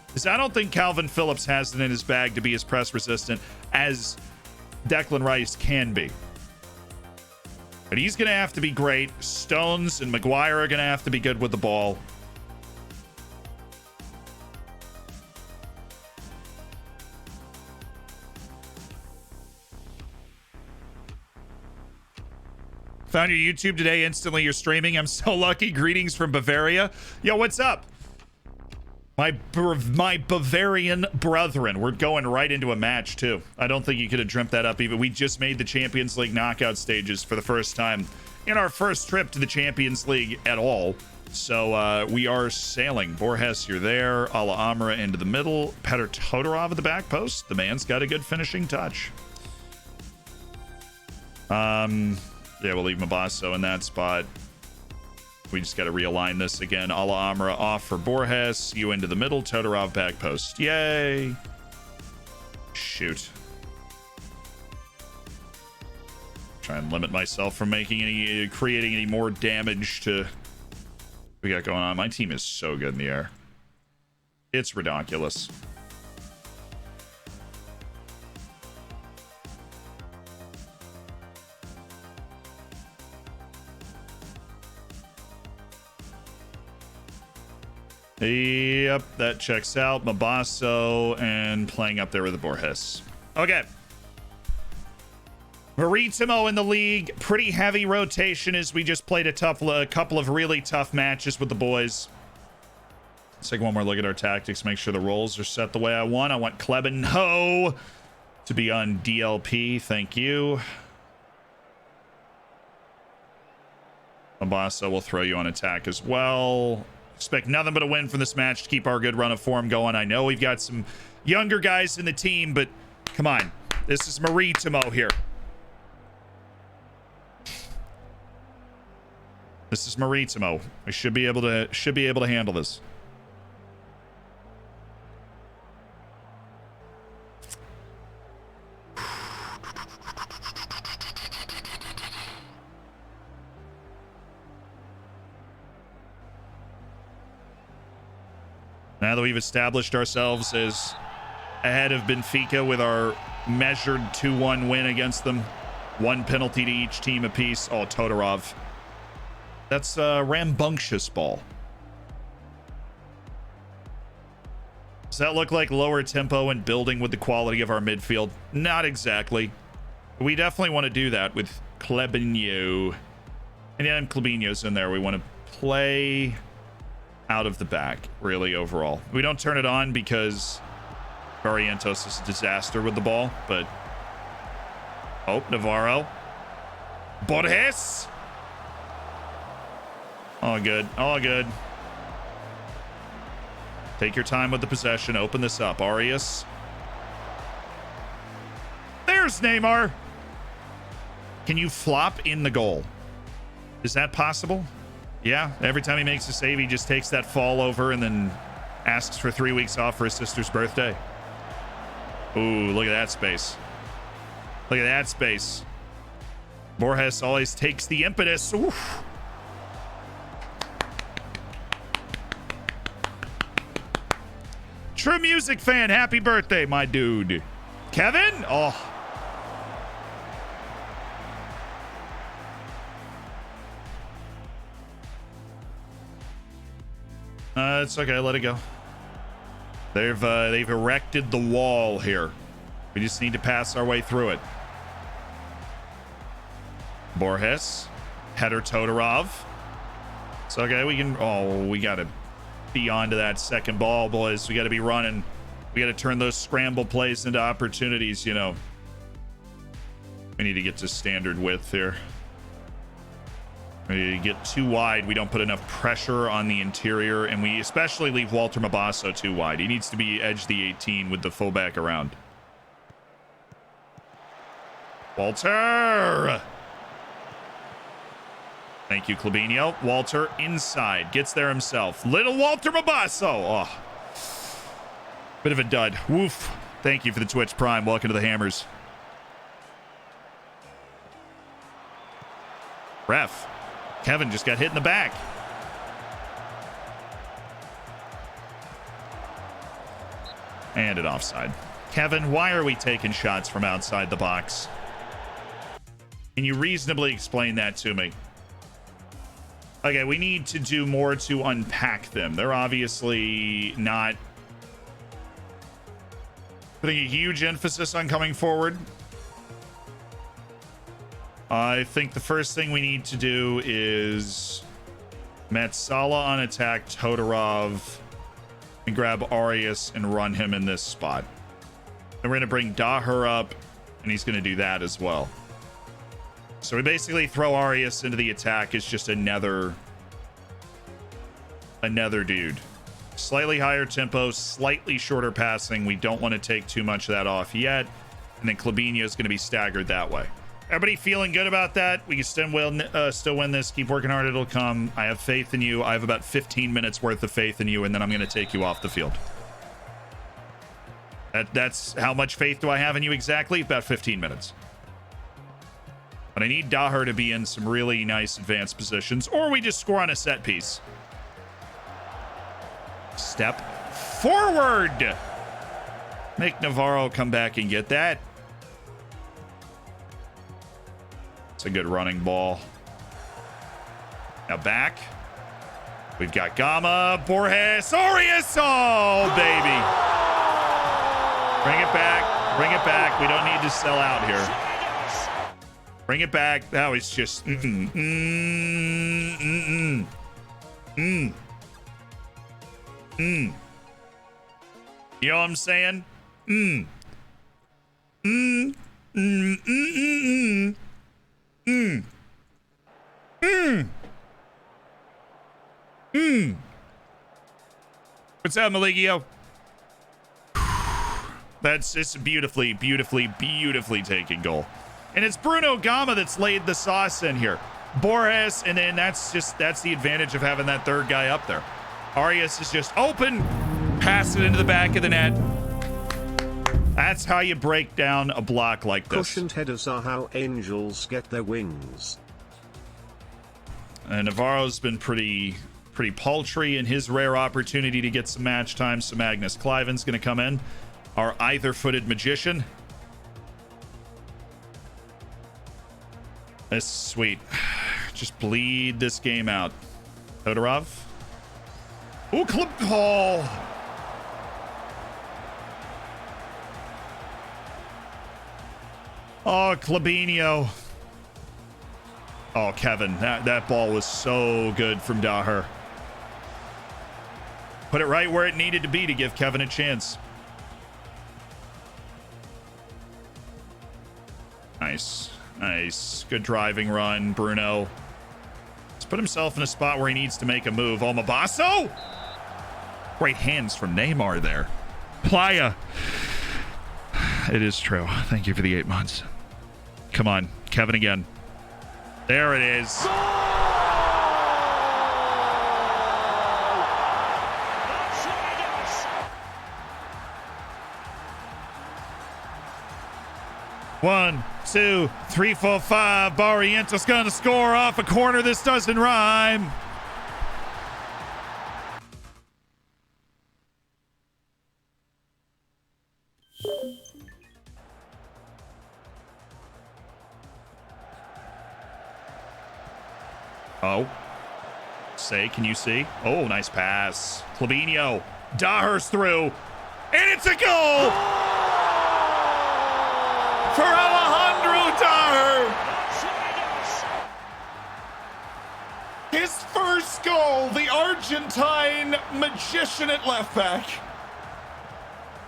Because I don't think Calvin Phillips has it in his bag to be as press resistant as Declan Rice can be. But he's going to have to be great. Stones and Maguire are going to have to be good with the ball. Found your YouTube today. Instantly, you're streaming. I'm so lucky. Greetings from Bavaria. Yo, what's up? My Bavarian brethren. We're going right into a match, too. I don't think you could have dreamt that up even. We just made the Champions League knockout stages for the first time in our first trip to the Champions League at all. So we are sailing. Borges, you're there. Ala Amra into the middle. Petr Todorov at the back post. The man's got a good finishing touch. Yeah, we'll leave Mabasso in that spot. We just got to realign this again. Ala Amra off for Borges. You into the middle. Todorov back post. Yay. Shoot. Try and limit myself from creating any more damage to we got going on. My team is so good in the air. It's ridiculous. Yep, that checks out. Mabasso and playing up there with the Borges. Okay. Maritimo in the league. Pretty heavy rotation as we just played a couple of really tough matches with the boys. Let's take one more look at our tactics. Make sure the roles are set the way I want. I want Klebenho to be on DLP. Thank you. Mabasso will throw you on attack as well. Expect nothing but a win from this match to keep our good run of form going. I know we've got some younger guys in the team, but come on. This is Maritimo here. This is Maritimo. I should be able to handle this. Now that we've established ourselves as ahead of Benfica with our measured 2-1 win against them, 1 penalty to each team apiece. Oh, Todorov. That's a rambunctious ball. Does that look like lower tempo and building with the quality of our midfield? Not exactly. We definitely want to do that with Klebinho. And yeah, Klebinho's in there. We want to play out of the back, really, overall. We don't turn it on because Barrientos is a disaster with the ball, but... Oh, Navarro. Borges! All good. All good. Take your time with the possession. Open this up. Arias. There's Neymar. Can you flop in the goal? Is that possible? Yeah. Every time he makes a save, he just takes that fall over and then asks for 3 weeks off for his sister's birthday. Ooh, look at that space. Look at that space. Borges always takes the impetus. Oof. True music fan, happy birthday, my dude. Kevin? Oh. It's okay, let it go. They've erected the wall here. We just need to pass our way through it. Borges. Header Todorov. It's okay, we can... Oh, we gotta be onto that second ball, boys. We gotta be running. We gotta turn those scramble plays into opportunities, you know. We need to get to standard width here. We get too wide. We don't put enough pressure on the interior, and we especially leave Walter Mabasso too wide. He needs to be edge the 18 with the fullback around. Walter! Thank you, Klebinho. Walter inside. Gets there himself. Little Walter Mabasso. Oh. Bit of a dud. Woof. Thank you for the Twitch Prime. Welcome to the Hammers. Ref. Kevin just got hit in the back. And an offside. Kevin, why are we taking shots from outside the box? Can you reasonably explain that to me? Okay, we need to do more to unpack them. They're obviously not putting a huge emphasis on coming forward. I think the first thing we need to do is Matsala on attack, Todorov, and grab Arias and run him in this spot. Then we're going to bring Daher up, and he's going to do that as well. So we basically throw Arias into the attack as just another dude. Slightly higher tempo, slightly shorter passing. We don't want to take too much of that off yet. And then Klebinho is going to be staggered that way. Everybody feeling good about that? We can still win this. Keep working hard. It'll come. I have faith in you. I have about 15 minutes worth of faith in you, and then I'm going to take you off the field. That's how much faith do I have in you exactly? About 15 minutes. But I need Daher to be in some really nice advanced positions, or we just score on a set piece. Step forward. Make Navarro come back and get that. It's a good running ball. Now back. We've got Gama, Borges, Arias. Oh, baby. Bring it back. Bring it back. We don't need to sell out here. Bring it back. That was just... You know what I'm saying? What's up, Maligio? That's just beautifully, beautifully, beautifully taken goal. And it's Bruno Gama that's laid the sauce in here. Borges, and then that's the advantage of having that third guy up there. Arias is just open, pass it into the back of the net. That's how you break down a block like this. Cushioned headers are how angels get their wings. And Navarro's been pretty paltry in his rare opportunity to get some match time. So Magnus Cliven's going to come in, our either-footed magician. This is sweet. Just bleed this game out. Todorov. Oh, clip. Oh. Oh, Klebinio. Oh, Kevin, that ball was so good from Daher. Put it right where it needed to be to give Kevin a chance. Nice. Nice. Good driving run, Bruno. He's put himself in a spot where he needs to make a move. Oh, Mabasso! Great hands from Neymar there. Playa. It is true. Thank you for the 8 months. Come on, Kevin again. There it is. Goal! 1, 2, 3, 4, 5. Barrientos gonna score off a corner. This doesn't rhyme. Oh. Say, can you see? Oh, nice pass. Klebinio. Daher's through. And it's a goal! For Alejandro Daher! His first goal, the Argentine magician at left back,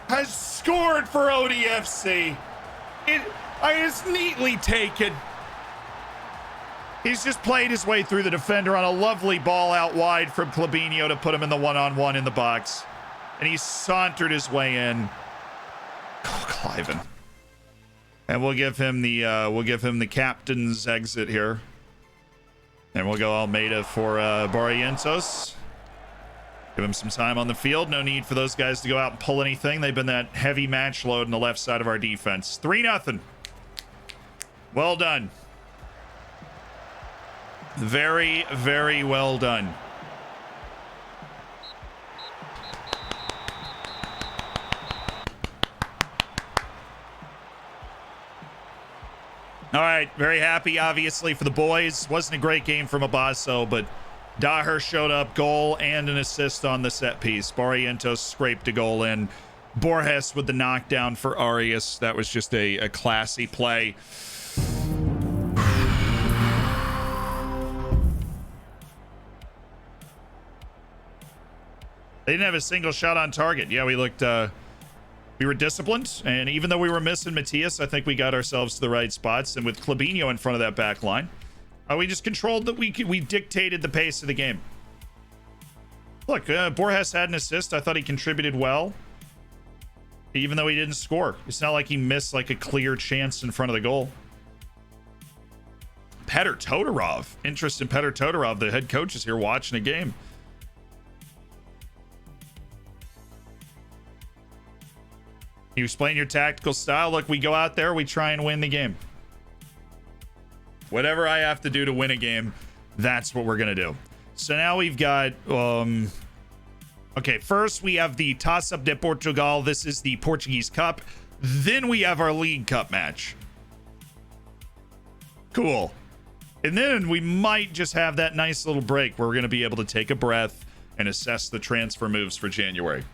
has scored for ODFC. It is neatly taken. He's just played his way through the defender on a lovely ball out wide from Klebinio to put him in the one-on-one in the box. And he sauntered his way in. Oh, Cliven. And we'll give him the captain's exit here. And we'll go Almeida for Barrientos. Give him some time on the field. No need for those guys to go out and pull anything. They've been that heavy match load on the left side of our defense. 3-0. Well done. Very, very well done. All right, very happy, obviously, for the boys. Wasn't a great game from Abasso, but Daher showed up, goal and an assist on the set piece. Barrientos scraped a goal in. Borges with the knockdown for Arias. That was just a classy play. They didn't have a single shot on target. Yeah, we looked, we were disciplined. And even though we were missing Matias, I think we got ourselves to the right spots. And with Klebinio in front of that back line, we just controlled that. We dictated the pace of the game. Look, Borges had an assist. I thought he contributed well, even though he didn't score. It's not like he missed like a clear chance in front of the goal. Petr Todorov. Interest in Petr Todorov. The head coach is here watching a game. You explain your tactical style. Look, we go out there, we try and win the game. Whatever I have to do to win a game, that's what we're going to do. So now we've got... okay, first we have the Taça de Portugal. This is the Portuguese Cup. Then we have our League Cup match. Cool. And then we might just have that nice little break where we're going to be able to take a breath and assess the transfer moves for January.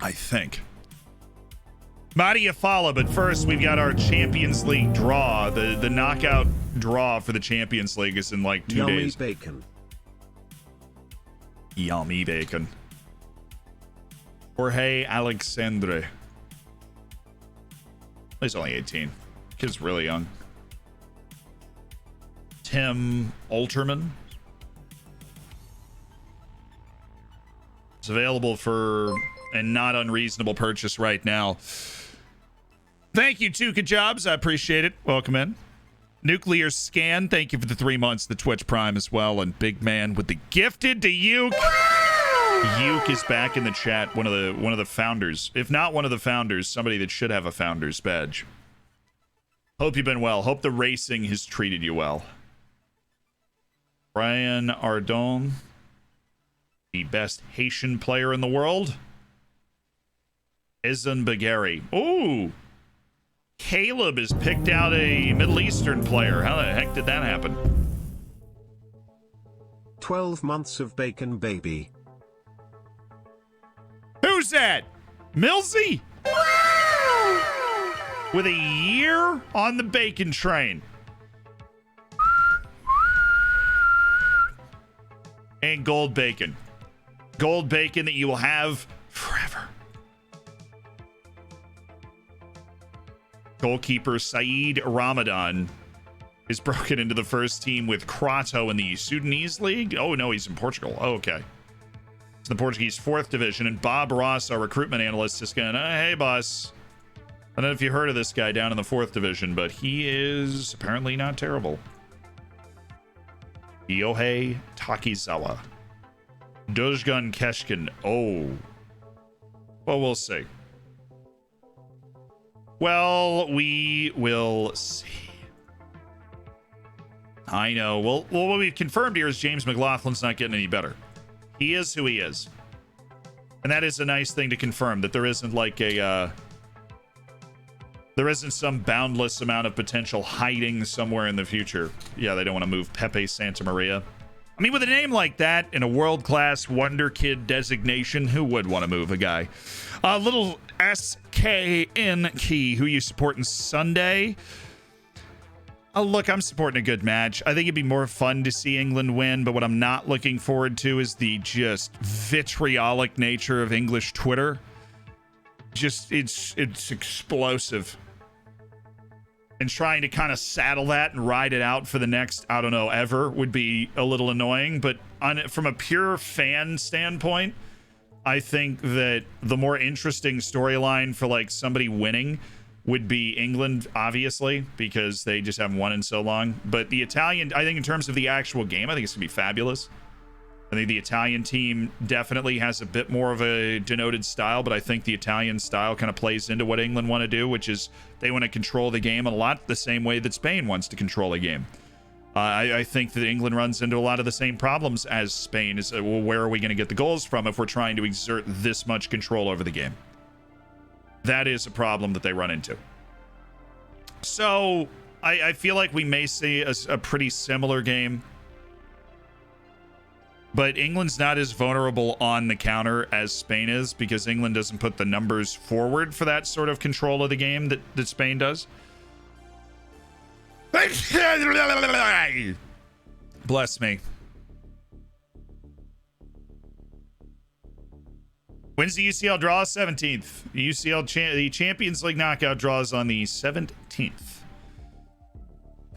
I think. Maria Fala, but first we've got our Champions League draw. The knockout draw for the Champions League is in like 2 days. Yummy bacon. Yummy bacon. Jorge Alexandre. He's only 18. Kid's really young. Tim Alterman. It's available for a not unreasonable purchase right now. Thank you, Tuka Jobs. I appreciate it. Welcome in. Nuclear Scan, thank you for the 3 months, the Twitch Prime as well, and Big Man with the gifted to Uke. Uke is back in the chat, one of the founders. If not one of the founders, somebody that should have a founder's badge. Hope you've been well. Hope the racing has treated you well. Brian Ardon, the best Haitian player in the world. Izan Bagheri. Ooh. Caleb has picked out a Middle Eastern player. How the heck did that happen? 12 months of bacon, baby. Who's that? Millsy? With a year on the bacon train. And gold bacon. Gold bacon that you will have forever. Goalkeeper Saeed Ramadan is broken into the first team with Krato in the Sudanese League. Oh, no, he's in Portugal. Oh, okay. It's the Portuguese 4th division. And Bob Ross, our recruitment analyst, is going, hey, boss. I don't know if you heard of this guy down in the 4th division, but he is apparently not terrible. Yohei Takizawa. Dozgan Keshkin. Oh. Well, we'll see. Well, we will see. I know. Well, what we've confirmed here is James McLaughlin's not getting any better. He is who he is. And that is a nice thing to confirm, that there isn't like a... there isn't some boundless amount of potential hiding somewhere in the future. Yeah, they don't want to move Pepe Santa Maria. I mean, with a name like that and a world-class wonder kid designation, who would want to move a guy? Little SKN Key, who you supporting Sunday? Oh, look, I'm supporting a good match. I think it'd be more fun to see England win, but what I'm not looking forward to is the just vitriolic nature of English Twitter. Just, it's explosive. And trying to kind of saddle that and ride it out for the next, I don't know, ever would be a little annoying. But from a pure fan standpoint, I think that the more interesting storyline for like somebody winning would be England, obviously, because they just haven't won in so long. But the Italian, I think in terms of the actual game, I think it's going to be fabulous. I think the Italian team definitely has a bit more of a denoted style, but I think the Italian style kind of plays into what England want to do, which is they want to control the game a lot the same way that Spain wants to control a game. I think that England runs into a lot of the same problems as Spain. Is well, where are we going to get the goals from if we're trying to exert this much control over the game? That is a problem that they run into. So I feel like we may see a pretty similar game. But England's not as vulnerable on the counter as Spain is, because England doesn't put the numbers forward for that sort of control of the game that Spain does. Bless me. When's the UCL draw? 17th. The Champions League knockout draws on the 17th.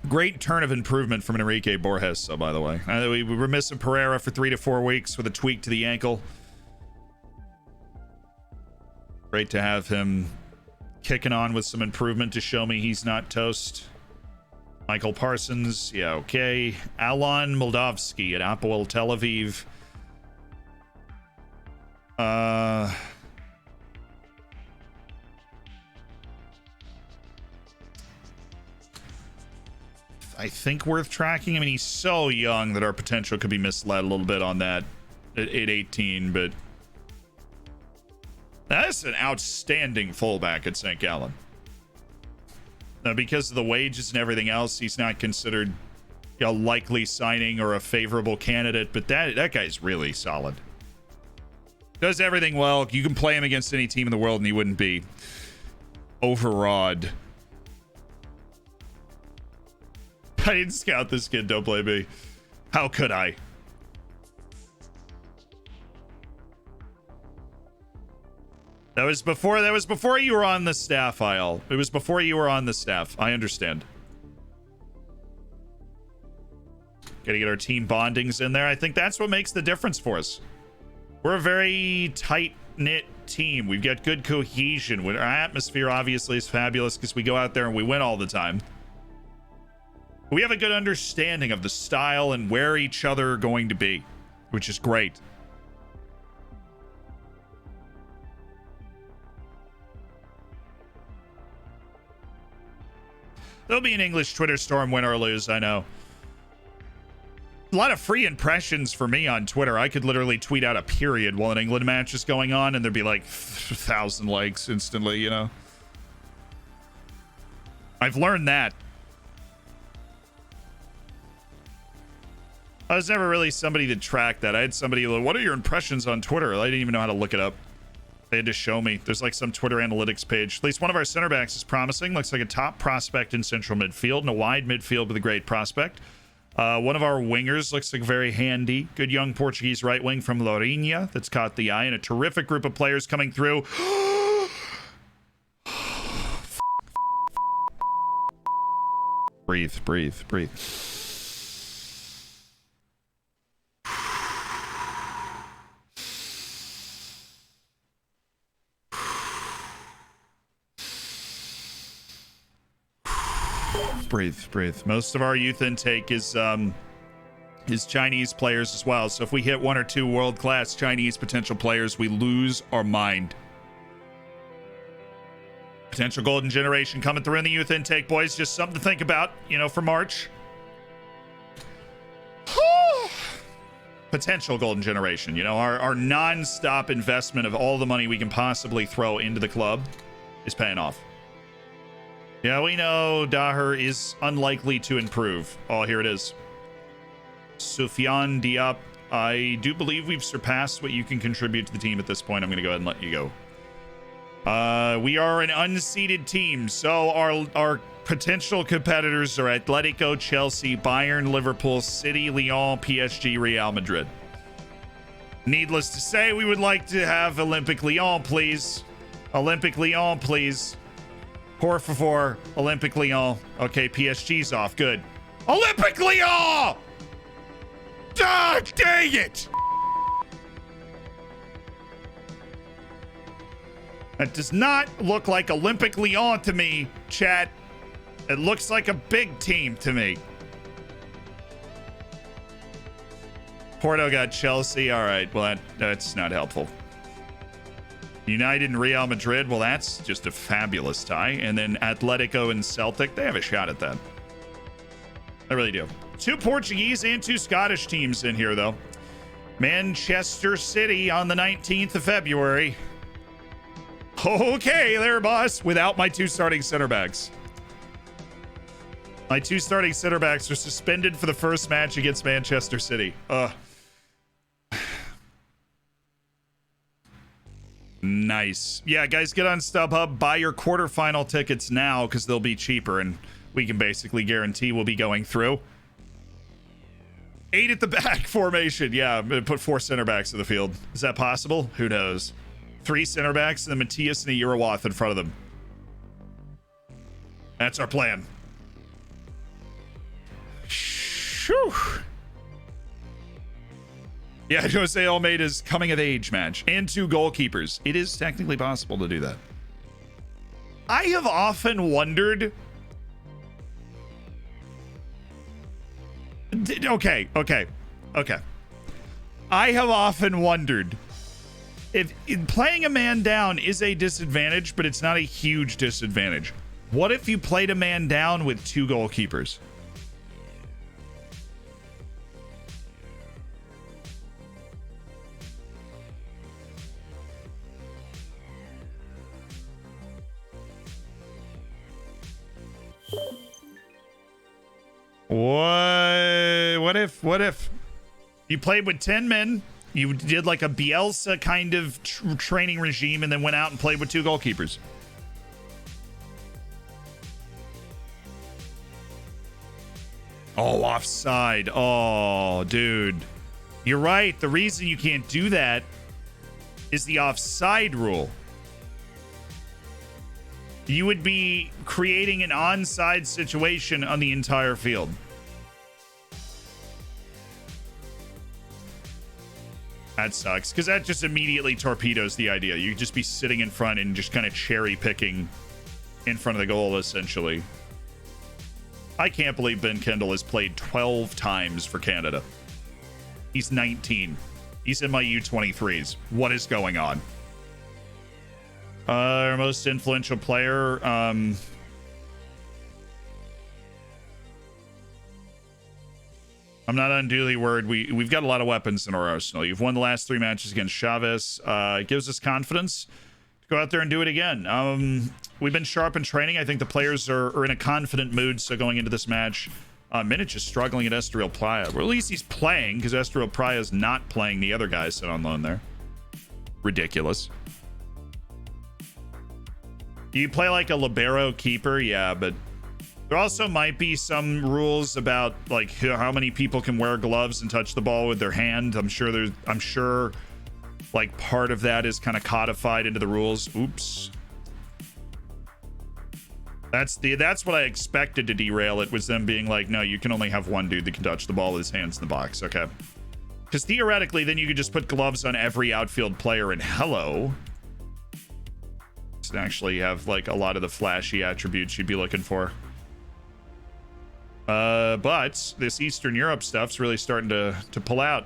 Great turn of improvement from Enrique Borges, so by the way. We were missing Pereira for 3 to 4 weeks with a tweak to the ankle. Great to have him kicking on with some improvement to show me he's not toast. Michael Parsons, yeah, okay. Alon Moldavsky at Apoel Tel Aviv. I think worth tracking. I mean, he's so young that our potential could be misled a little bit on that at 18, but that's an outstanding fullback at St. Gallen. Now, because of the wages and everything else, he's not considered a likely signing or a favorable candidate, but that guy's really solid. Does everything well. You can play him against any team in the world and he wouldn't be overawed. I didn't scout this kid, don't blame me. How could I? That was before you were on the staff, Isle. It was before you were on the staff. I understand. Gotta get our team bondings in there. I think that's what makes the difference for us. We're a very tight-knit team. We've got good cohesion. Our atmosphere obviously is fabulous because we go out there and we win all the time. We have a good understanding of the style and where each other are going to be, which is great. There'll be an English Twitter storm, win or lose, I know. A lot of free impressions for me on Twitter. I could literally tweet out a period while an England match is going on, and there'd be like 1,000 likes instantly, you know? I've learned that. I was never really somebody to track that. I had somebody like, what are your impressions on Twitter? I didn't even know how to look it up. They had to show me. There's like some Twitter analytics page. At least one of our center backs is promising. Looks like a top prospect in central midfield and a wide midfield with a great prospect. One of our wingers looks like very handy. Good young Portuguese right wing from Lourinhã that's caught the eye, and a terrific group of players coming through. Breathe, breathe, breathe. Breathe, breathe. Most of our youth intake is Chinese players as well. So if we hit one or two world-class Chinese potential players, we lose our mind. Potential golden generation coming through in the youth intake, boys. Just something to think about, you know, for March. Potential golden generation. You know, our non-stop investment of all the money we can possibly throw into the club is paying off. Yeah, we know Daher is unlikely to improve. Oh, here it is. Soufiane Diop. I do believe we've surpassed what you can contribute to the team at this point. I'm going to go ahead and let you go. We are an unseeded team, so our potential competitors are Atletico, Chelsea, Bayern, Liverpool, City, Lyon, PSG, Real Madrid. Needless to say, we would like to have Olympic Lyon, please. Olympic Lyon, please. Por favor, Olympic Lyon. Okay, PSG's off. Good. Olympic Lyon! Ah, dang it! That does not look like Olympic Lyon to me, chat. It looks like a big team to me. Porto got Chelsea. All right, well, that's not helpful. United and Real Madrid, well, that's just a fabulous tie. And then Atletico and Celtic, they have a shot at that. They really do. 2 Portuguese and 2 Scottish teams in here, though. Manchester City on the 19th of February. Okay, there, boss. Without my 2 starting center backs. My 2 starting center backs are suspended for the first match against Manchester City. Nice. Yeah, guys, get on StubHub. Buy your quarterfinal tickets now because they'll be cheaper, and we can basically guarantee we'll be going through. 8 at the back formation. Yeah, I'm going to put 4 center backs in the field. Is that possible? Who knows? 3 center backs and then Matthias and a Eurowath in front of them. That's our plan. Whew. Yeah, Jose Almeida's coming of age match and 2 goalkeepers. It is technically possible to do that. I have often wondered. Okay. I have often wondered if playing a man down is a disadvantage, but it's not a huge disadvantage. What if you played a man down with 2 goalkeepers? What if you played with 10 men, you did like a Bielsa kind of training regime, and then went out and played with 2 goalkeepers? Oh, offside. Oh, dude. You're right. The reason you can't do that is the offside rule. You would be creating an onside situation on the entire field. That sucks, because that just immediately torpedoes the idea. You could just be sitting in front and just kind of cherry picking in front of the goal, essentially. I can't believe Ben Kendall has played 12 times for Canada. He's 19. He's in my U23s. What is going on? Our most influential player. I'm not unduly worried. We've got a lot of weapons in our arsenal. You've won the last 3 matches against Chavez. It gives us confidence to go out there and do it again. We've been sharp in training. I think the players are in a confident mood. So going into this match, Minich is struggling at Estoril Playa. Well, at least he's playing, because Estoril Playa is not playing the other guys sit on loan there. Ridiculous. Do you play like a libero keeper? Yeah, but there also might be some rules about like how many people can wear gloves and touch the ball with their hand. I'm sure like part of that is kind of codified into the rules. Oops. That's what I expected to derail it, was them being like, no, you can only have one dude that can touch the ball with his hands in the box. Okay. Because theoretically, then you could just put gloves on every outfield player and hello. Actually have like a lot of the flashy attributes you'd be looking for. But this Eastern Europe stuff's really starting to pull out.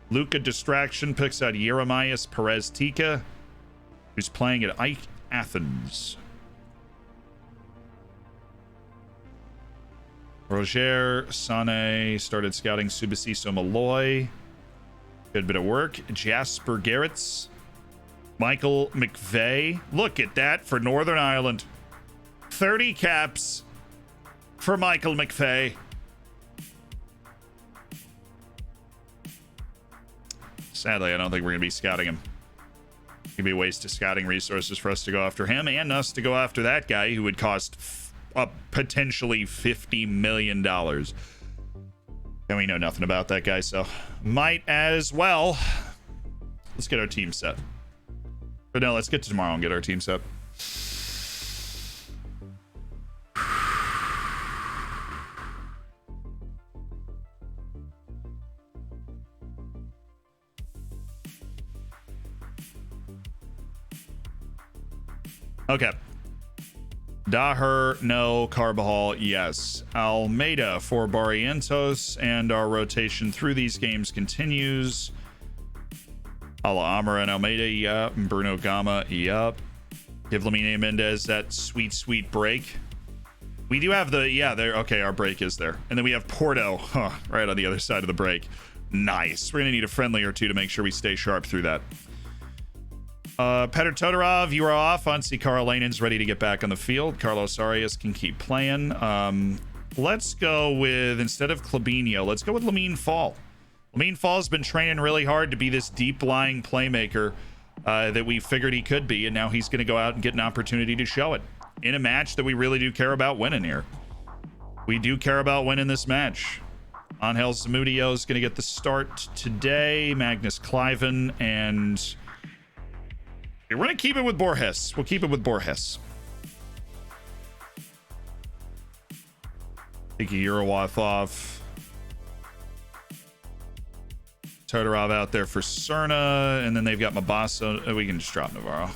Luca Distraction picks out Jeremias Perez Tika, who's playing at Ike Athens. Roger Sane started scouting Subasiso Malloy. Good bit of work. Jasper Garretts. Michael McVeigh. Look at that for Northern Ireland. 30 caps for Michael McVeigh. Sadly, I don't think we're going to be scouting him. It'd be a waste of scouting resources for us to go after him and us to go after that guy who would cost potentially $50 million. And we know nothing about that guy, so might as well. Let's get our team set. But no, let's get to tomorrow and get our team set. Okay. Daher, no. Carbajal, yes. Almeida for Barrientos, and our rotation through these games continues. Ala Amara and Almeida, yep. Bruno Gama, yep. Give Lamine Mendez that sweet break. We do have the, yeah, there. Okay, our break is there. And then we have Porto, right on the other side of the break. Nice. We're going to need a friendly or two to make sure we stay sharp through that. Petr Todorov, you are off. Ansi Karolainen's ready to get back on the field. Carlos Arias can keep playing. Let's go with, instead of Clabinho, let's go with Lamine Fall. Lamine Fall's been training really hard to be this deep-lying playmaker that we figured he could be, and now he's going to go out and get an opportunity to show it in a match that we really do care about winning here. We do care about winning this match. Angel Zamudio is going to get the start today. Magnus Cliven, and we're going to keep it with Borges. We'll keep it with Borges. Take a Eurowath off. Todorov out there for Cerna, and then they've got Mabasso. We can just drop Navarro.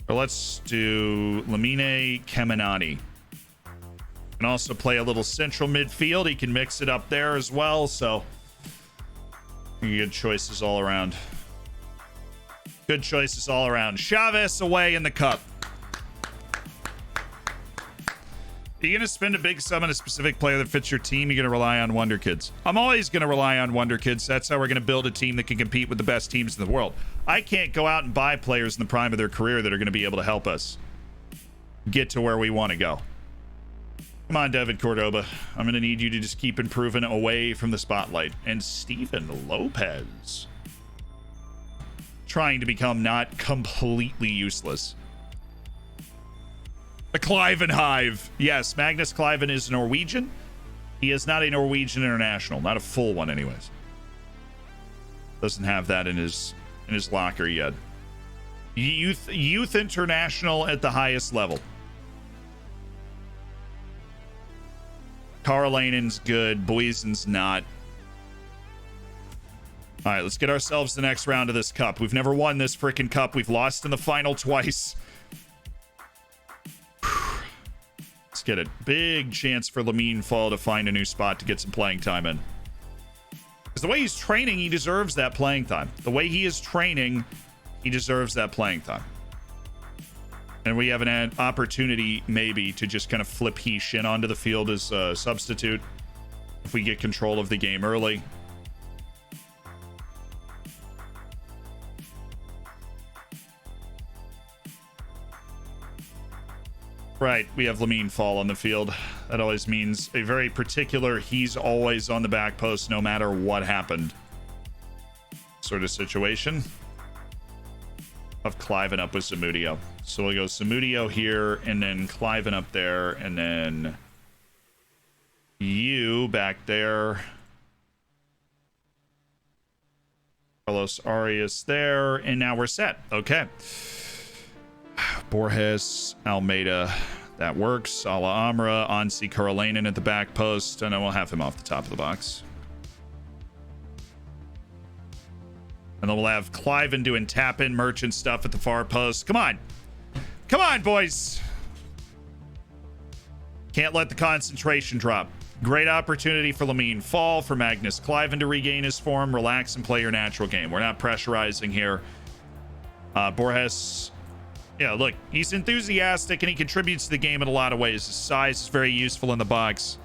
Or let's do Lamine Kemenani. Can also play a little central midfield. He can mix it up there as well, so good choices all around. Good choices all around. Chavez away in the cup. Are you going to spend a big sum on a specific player that fits your team? You're going to rely on wonderkids. I'm always going to rely on wonderkids. That's how we're going to build a team that can compete with the best teams in the world. I can't go out and buy players in the prime of their career that are going to be able to help us get to where we want to go. Come on, David Cordoba. I'm going to need you to just keep improving away from the spotlight. And Steven Lopez. Trying to become not completely useless. The Cliven Hive. Yes, Magnus Cliven is Norwegian. He is not a Norwegian international. Not a full one, anyways. Doesn't have that in his locker yet. Youth international at the highest level. Karolainen's good. Boysen's not. All right, let's get ourselves the next round of this cup. We've never won this freaking cup. We've lost in the final twice. Let's get it. Big chance for Lamine Fall to find a new spot to get some playing time in. Because the way he's training, he deserves that playing time. The way he is training, he deserves that playing time. And we have an opportunity, maybe, to just kind of flip Shin onto the field as a substitute if we get control of the game early. Right, we have Lamine Fall on the field. That always means a very particular, he's always on the back post no matter what happened sort of situation. Of Cliven up with Zamudio. So we'll go Zamudio here, and then Cliven up there, and then you back there. Carlos Arias there, and now we're set. Okay. Borges, Almeida, that works. Ala Amra, Ansi Karolainen at the back post, and then we'll have him off the top of the box. And then we'll have Cliven doing tap-in merchant stuff at the far post. Come on. Come on, boys. Can't let the concentration drop. Great opportunity for Lamine Fall, for Magnus Cliven to regain his form, relax, and play your natural game. We're not pressurizing here. Borges, yeah, look, he's enthusiastic and he contributes to the game in a lot of ways. His size is very useful in the box.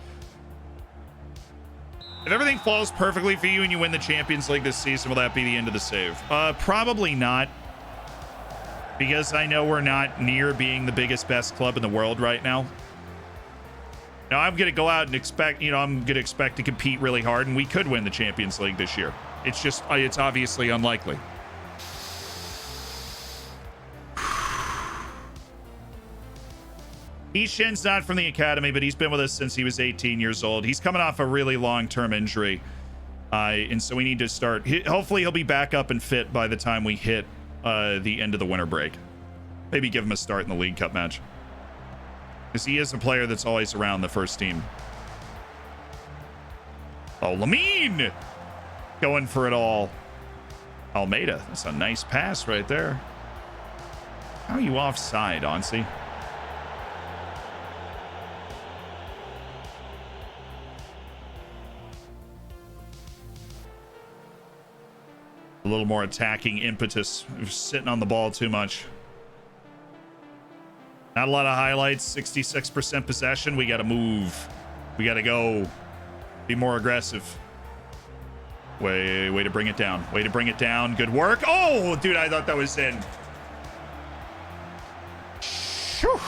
If everything falls perfectly for you and you win the Champions League this season, will that be the end of the save? Probably not. Because I know we're not near being the biggest, best club in the world right now. Now, I'm going to go out and expect, I'm going to expect to compete really hard, and we could win the Champions League this year. It's just, it's obviously unlikely. Shin's not from the academy, but he's been with us since he was 18 years old. He's coming off a really long-term injury. And so we need to start. Hopefully he'll be back up and fit by the time we hit the end of the winter break. Maybe give him a start in the League Cup match. Because he is a player that's always around the first team. Oh, Lamine! Going for it all. Almeida. That's a nice pass right there. How are you offside, Ansi? A little more attacking impetus. Sitting on the ball too much. Not a lot of highlights. 66% possession. We got to move. We got to go. Be more aggressive. Way to bring it down. Way to bring it down. Good work. Oh, dude, I thought that was in. Whew.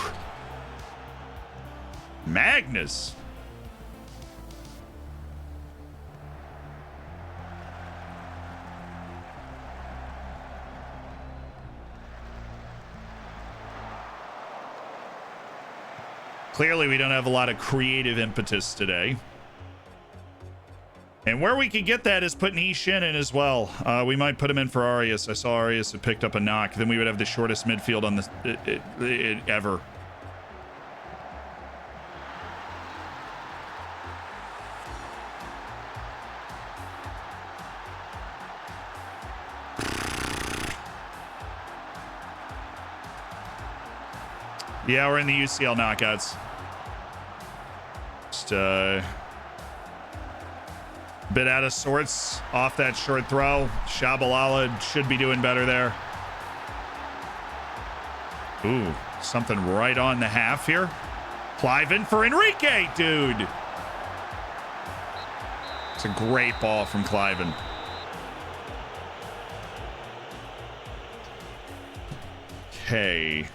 Magnus. Clearly, we don't have a lot of creative impetus today. And where we could get that is putting Shin in as well. We might put him in for Arias. I saw Arias had picked up a knock. Then we would have the shortest midfield on the ever. Yeah, we're in the UCL knockouts. Just bit out of sorts off that short throw. Shabalala should be doing better there. Ooh, something right on the half here. Cliven for Enrique, dude. It's a great ball from Cliven. Okay.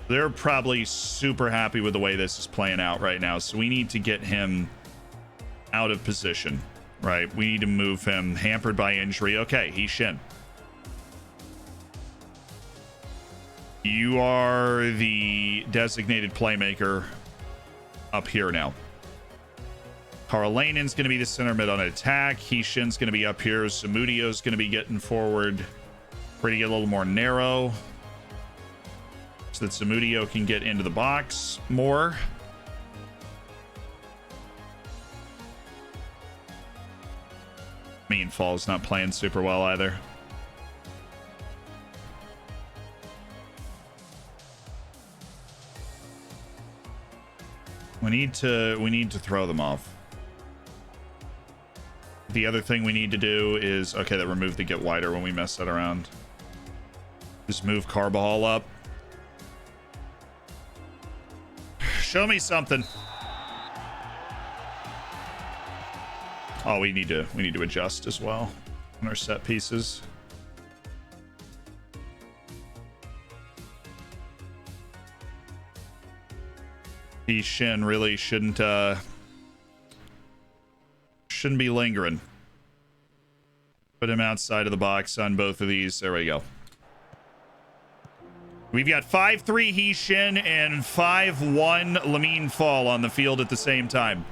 They're probably super happy with the way this is playing out right now. So we need to get him out of position, right? We need to move him. Hampered by injury. Okay, he's Shin. You are the designated playmaker up here now. Karolainen's going to be the center mid on attack. Shin's going to be up here. Zamudio's going to be getting forward. Ready to get a little more narrow, so that Zamudio can get into the box more. Mean Fall's not playing super well either. We need to throw them off. The other thing we need to do is, okay, that removed the get wider when we mess that around. Just move Carbajal up. Show me something. Oh, we need to adjust as well on our set pieces. Shin really shouldn't be lingering. Put him outside of the box on both of these. There we go. We've got 5-3 Heeshin and 5-1 Lamine Fall on the field at the same time.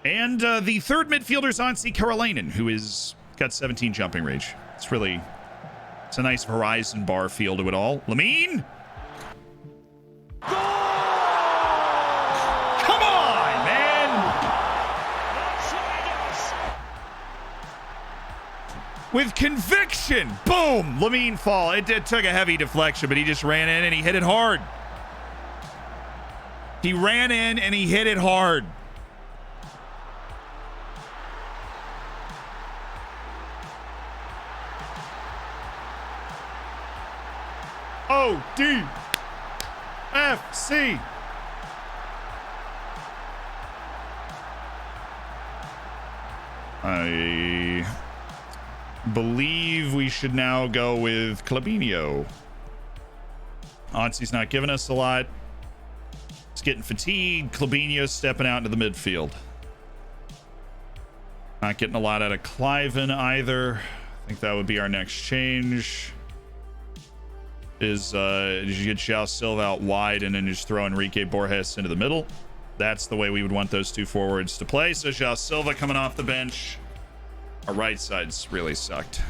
And the third midfielder is Ansi Karolainen, who is got 17 jumping range. It's a nice horizon bar feel to it all. Lamine! With conviction, boom, Lamine Fall. It took a heavy deflection, but he just ran in and he hit it hard. He ran in and he hit it hard. ODFC. I believe we should now go with Clabinho. Ansi's not giving us a lot. It's getting fatigued. Clabinho's stepping out into the midfield. Not getting a lot out of Cliven either. I think that would be our next change. Is you get João Silva out wide and then just throw Enrique Borges into the middle. That's the way we would want those two forwards to play. So João Silva coming off the bench. Our right side's really sucked.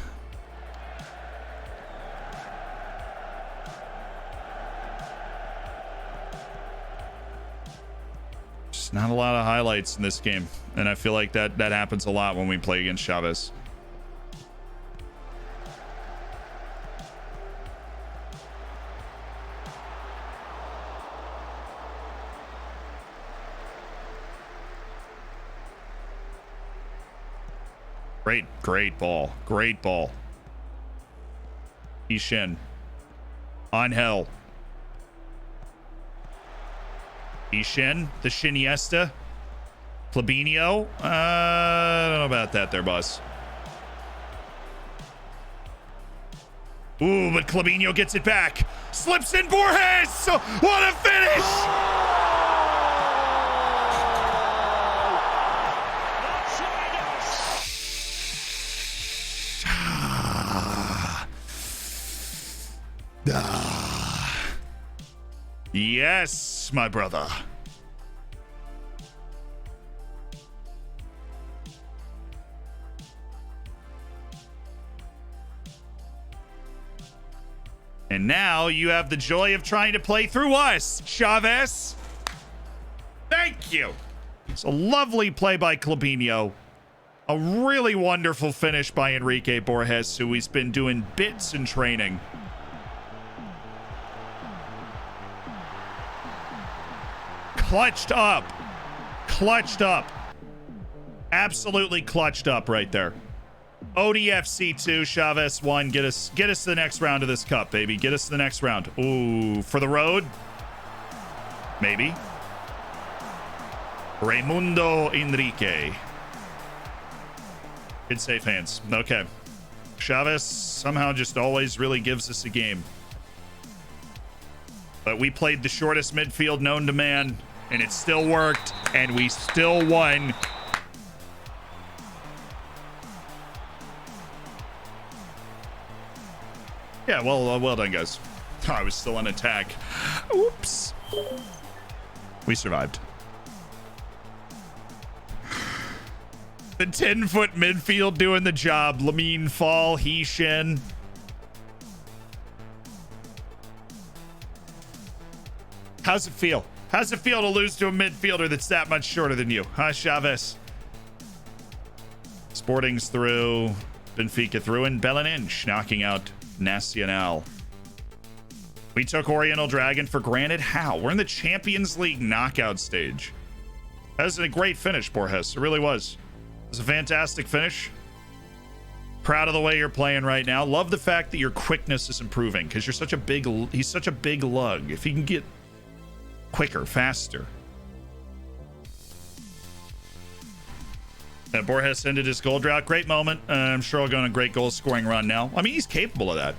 Just not a lot of highlights in this game. And I feel like that happens a lot when we play against Chavez. Great ball. Great ball. Ishin. Angel. Ishin. The Shiniesta. Clabinho. I don't know about that there, boss. Ooh, but Clabinho gets it back. Slips in Borges. What a finish! Yes, my brother. And now you have the joy of trying to play through us, Chavez. Thank you. It's a lovely play by Clabinho. A really wonderful finish by Enrique Borges, who he's been doing bits in training. Clutched up. Absolutely clutched up right there. ODFC 2, Chavez 1. Get us to the next round of this cup, baby. Get us to the next round. Ooh, for the road? Maybe. Raimundo Enrique. Good safe hands. Okay. Chavez somehow just always really gives us a game. But we played the shortest midfield known to man, and it still worked, and we still won. Yeah, well done, guys. I was still on attack. Oops. We survived. The 10-foot midfield doing the job. Lamine Fall, Heeshin. How's it feel? How's it feel to lose to a midfielder that's that much shorter than you? Huh, Chavez? Sporting's through. Benfica through, and Bellinench knocking out Nacional. We took Oriental Dragon for granted. How? We're in the Champions League knockout stage. That was a great finish, Borges. It really was. It was a fantastic finish. Proud of the way you're playing right now. Love the fact that your quickness is improving because you're such a big, he's such a big lug. If he can get quicker, faster. Borges ended his goal drought. Great moment. I'm sure he'll go on a great goal scoring run now. I mean, he's capable of that.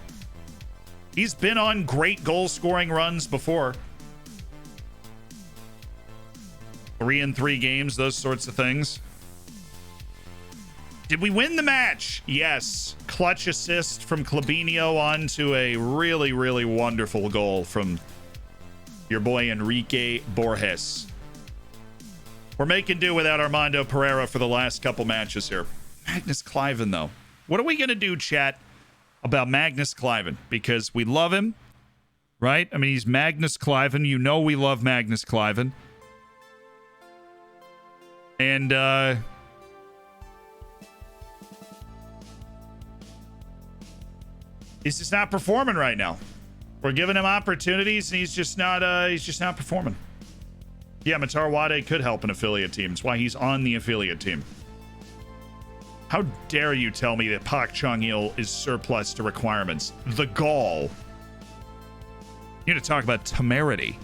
He's been on great goal scoring runs before. 3 in 3 games, those sorts of things. Did we win the match? Yes. Clutch assist from Clabinho onto a really, really wonderful goal from your boy Enrique Borges. We're making do without Armando Pereira for the last couple matches here. Magnus Cliven, though. What are we going to do, chat, about Magnus Cliven? Because we love him, right? I mean, he's Magnus Cliven. You know we love Magnus Cliven. And, he's just not performing right now. We're giving him opportunities, and he's just not performing. Yeah, Matar Wade could help an affiliate team. That's why he's on the affiliate team. How dare you tell me that Pak Chung-il is surplus to requirements? The gall. You need to talk about temerity.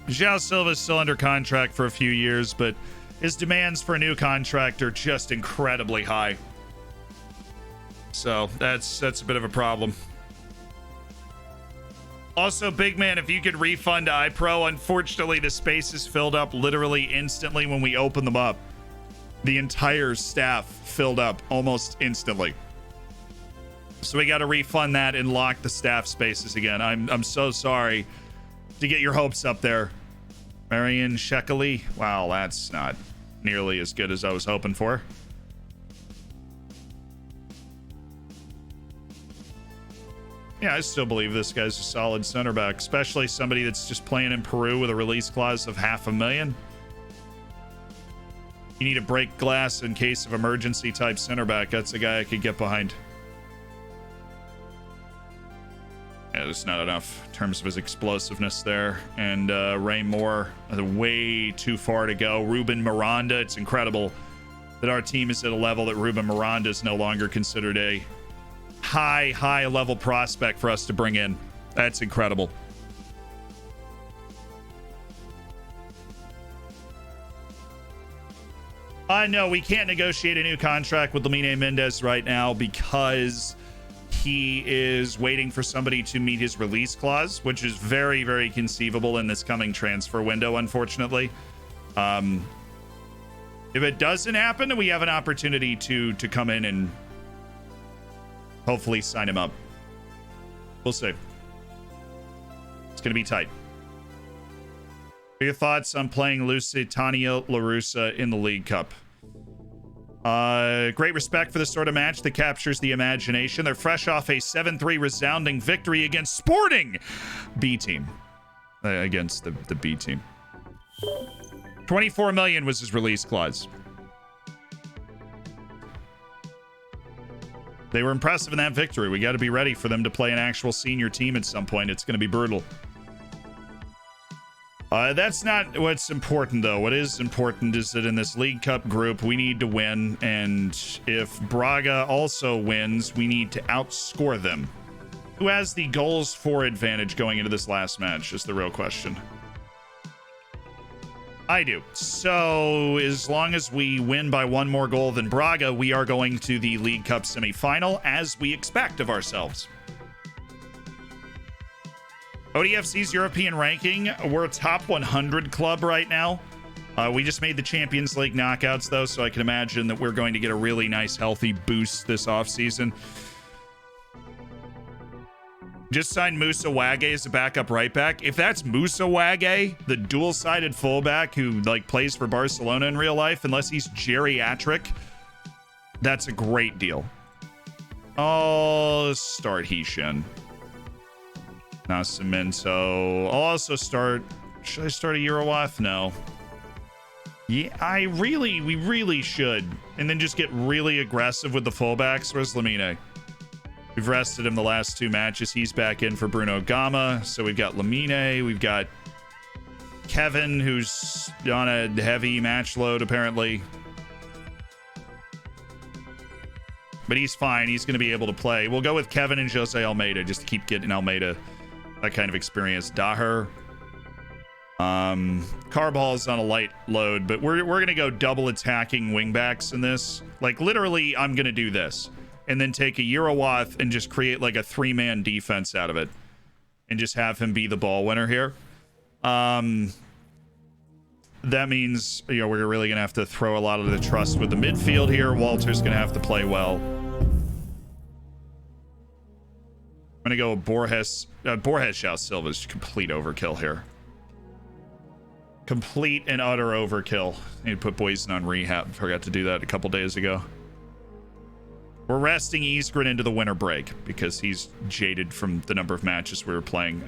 João Silva is still under contract for a few years, but his demands for a new contract are just incredibly high. So that's a bit of a problem. Also, big man, if you could refund iPro, unfortunately the space is filled up literally instantly when we open them up. The entire staff filled up almost instantly. So we got to refund that and lock the staff spaces again. I'm so sorry to get your hopes up there. Marian Shekeli. Wow, that's not nearly as good as I was hoping for. Yeah, I still believe this guy's a solid center back, especially somebody that's just playing in Peru with a release clause of $500,000. You need a break glass in case of emergency type center back. That's a guy I could get behind. Yeah, there's not enough in terms of his explosiveness there. And Ray Moore, way too far to go. Ruben Miranda, it's incredible that our team is at a level that Ruben Miranda is no longer considered a high level prospect for us to bring in. That's incredible. No, we can't negotiate a new contract with Lamine Mendez right now because he is waiting for somebody to meet his release clause, which is very, very conceivable in this coming transfer window, unfortunately. If it doesn't happen, we have an opportunity to come in and hopefully sign him up. We'll see. It's going to be tight. What are your thoughts on playing Lusitania LaRussa in the League Cup? Great respect for this sort of match that captures the imagination. They're fresh off a 7-3 resounding victory against Sporting B team. Against the B team. 24 million was his release clause. They were impressive in that victory. We got to be ready for them to play an actual senior team at some point. It's going to be brutal. That's not what's important, though. What is important is that in this League Cup group, we need to win. And if Braga also wins, we need to outscore them. Who has the goals for advantage going into this last match is the real question. I do. So as long as we win by one more goal than Braga, we are going to the League Cup semifinal as we expect of ourselves. ODFC's European ranking, we're a top 100 club right now. We just made the Champions League knockouts, though, so I can imagine that we're going to get a really nice, healthy boost this offseason. Just signed Musa Wage as a backup right back. If that's Musa Wage, the dual-sided fullback who plays for Barcelona in real life, unless he's geriatric, that's a great deal. I'll start Hishin. Nascimento. I'll also start... Should I start a Eurowaf? No. Yeah, we really should. And then just get really aggressive with the fullbacks. Where's Lamine? We've rested him the last 2 matches. He's back in for Bruno Gama. So we've got Lamine. We've got Kevin, who's on a heavy match load, apparently. But he's fine. He's going to be able to play. We'll go with Kevin and Jose Almeida just to keep getting Almeida that kind of experience. Daher. Carball's on a light load, but we're going to go double attacking wingbacks in this. Like, literally, I'm going to do this. And then take a Eurowath and just create, like, a 3-man defense out of it. And just have him be the ball winner here. That means, you know, we're really going to have to throw a lot of the trust with the midfield here. Walter's going to have to play well. I'm going to go Borges. Borges João Silva's complete overkill here. Complete and utter overkill. Need to put Boysen on rehab. Forgot to do that a couple days ago. We're resting Isgren into the winter break because he's jaded from the number of matches we were playing.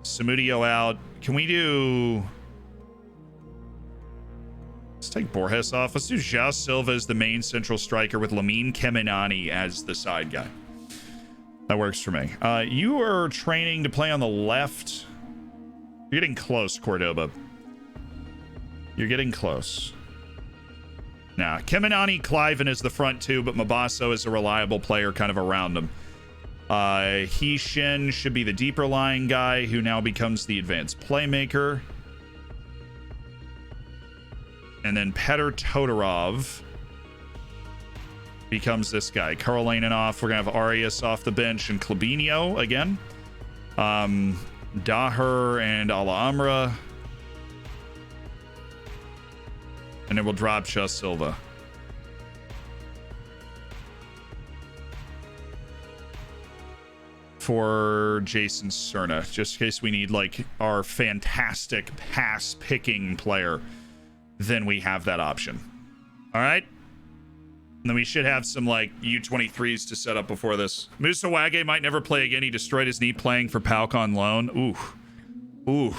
Samudio out. Can we do... Let's take Borges off. Let's do João Silva as the main central striker with Lamine Kemenani as the side guy. That works for me. You are training to play on the left. You're getting close, Cordoba. You're getting close. Nah, Kemenani, Cliven is the front two, but Mabasso is a reliable player kind of around him. Hishin should be the deeper lying guy who now becomes the advanced playmaker. And then Petr Todorov becomes this guy. Karolainen off. We're going to have Arias off the bench and Klebinio again. Daher and Alhambra. And then we'll drop João Silva. For Jason Cerna, just in case we need like our fantastic pass picking player, then we have that option. All right. And then we should have some like U23s to set up before this. Musa Wage might never play again. He destroyed his knee playing for PAOK on loan. Ooh. Ooh.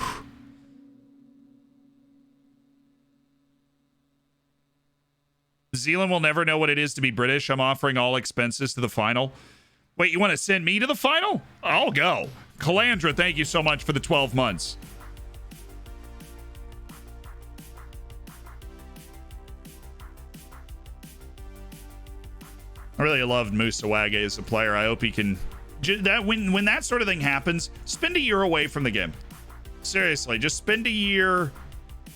Zealand will never know what it is to be British. I'm offering all expenses to the final. Wait, you want to send me to the final? I'll go. Calandra, thank you so much for the 12 months. I really loved Musa Wage as a player. I hope he can... When that sort of thing happens, spend a year away from the game. Seriously, just spend a year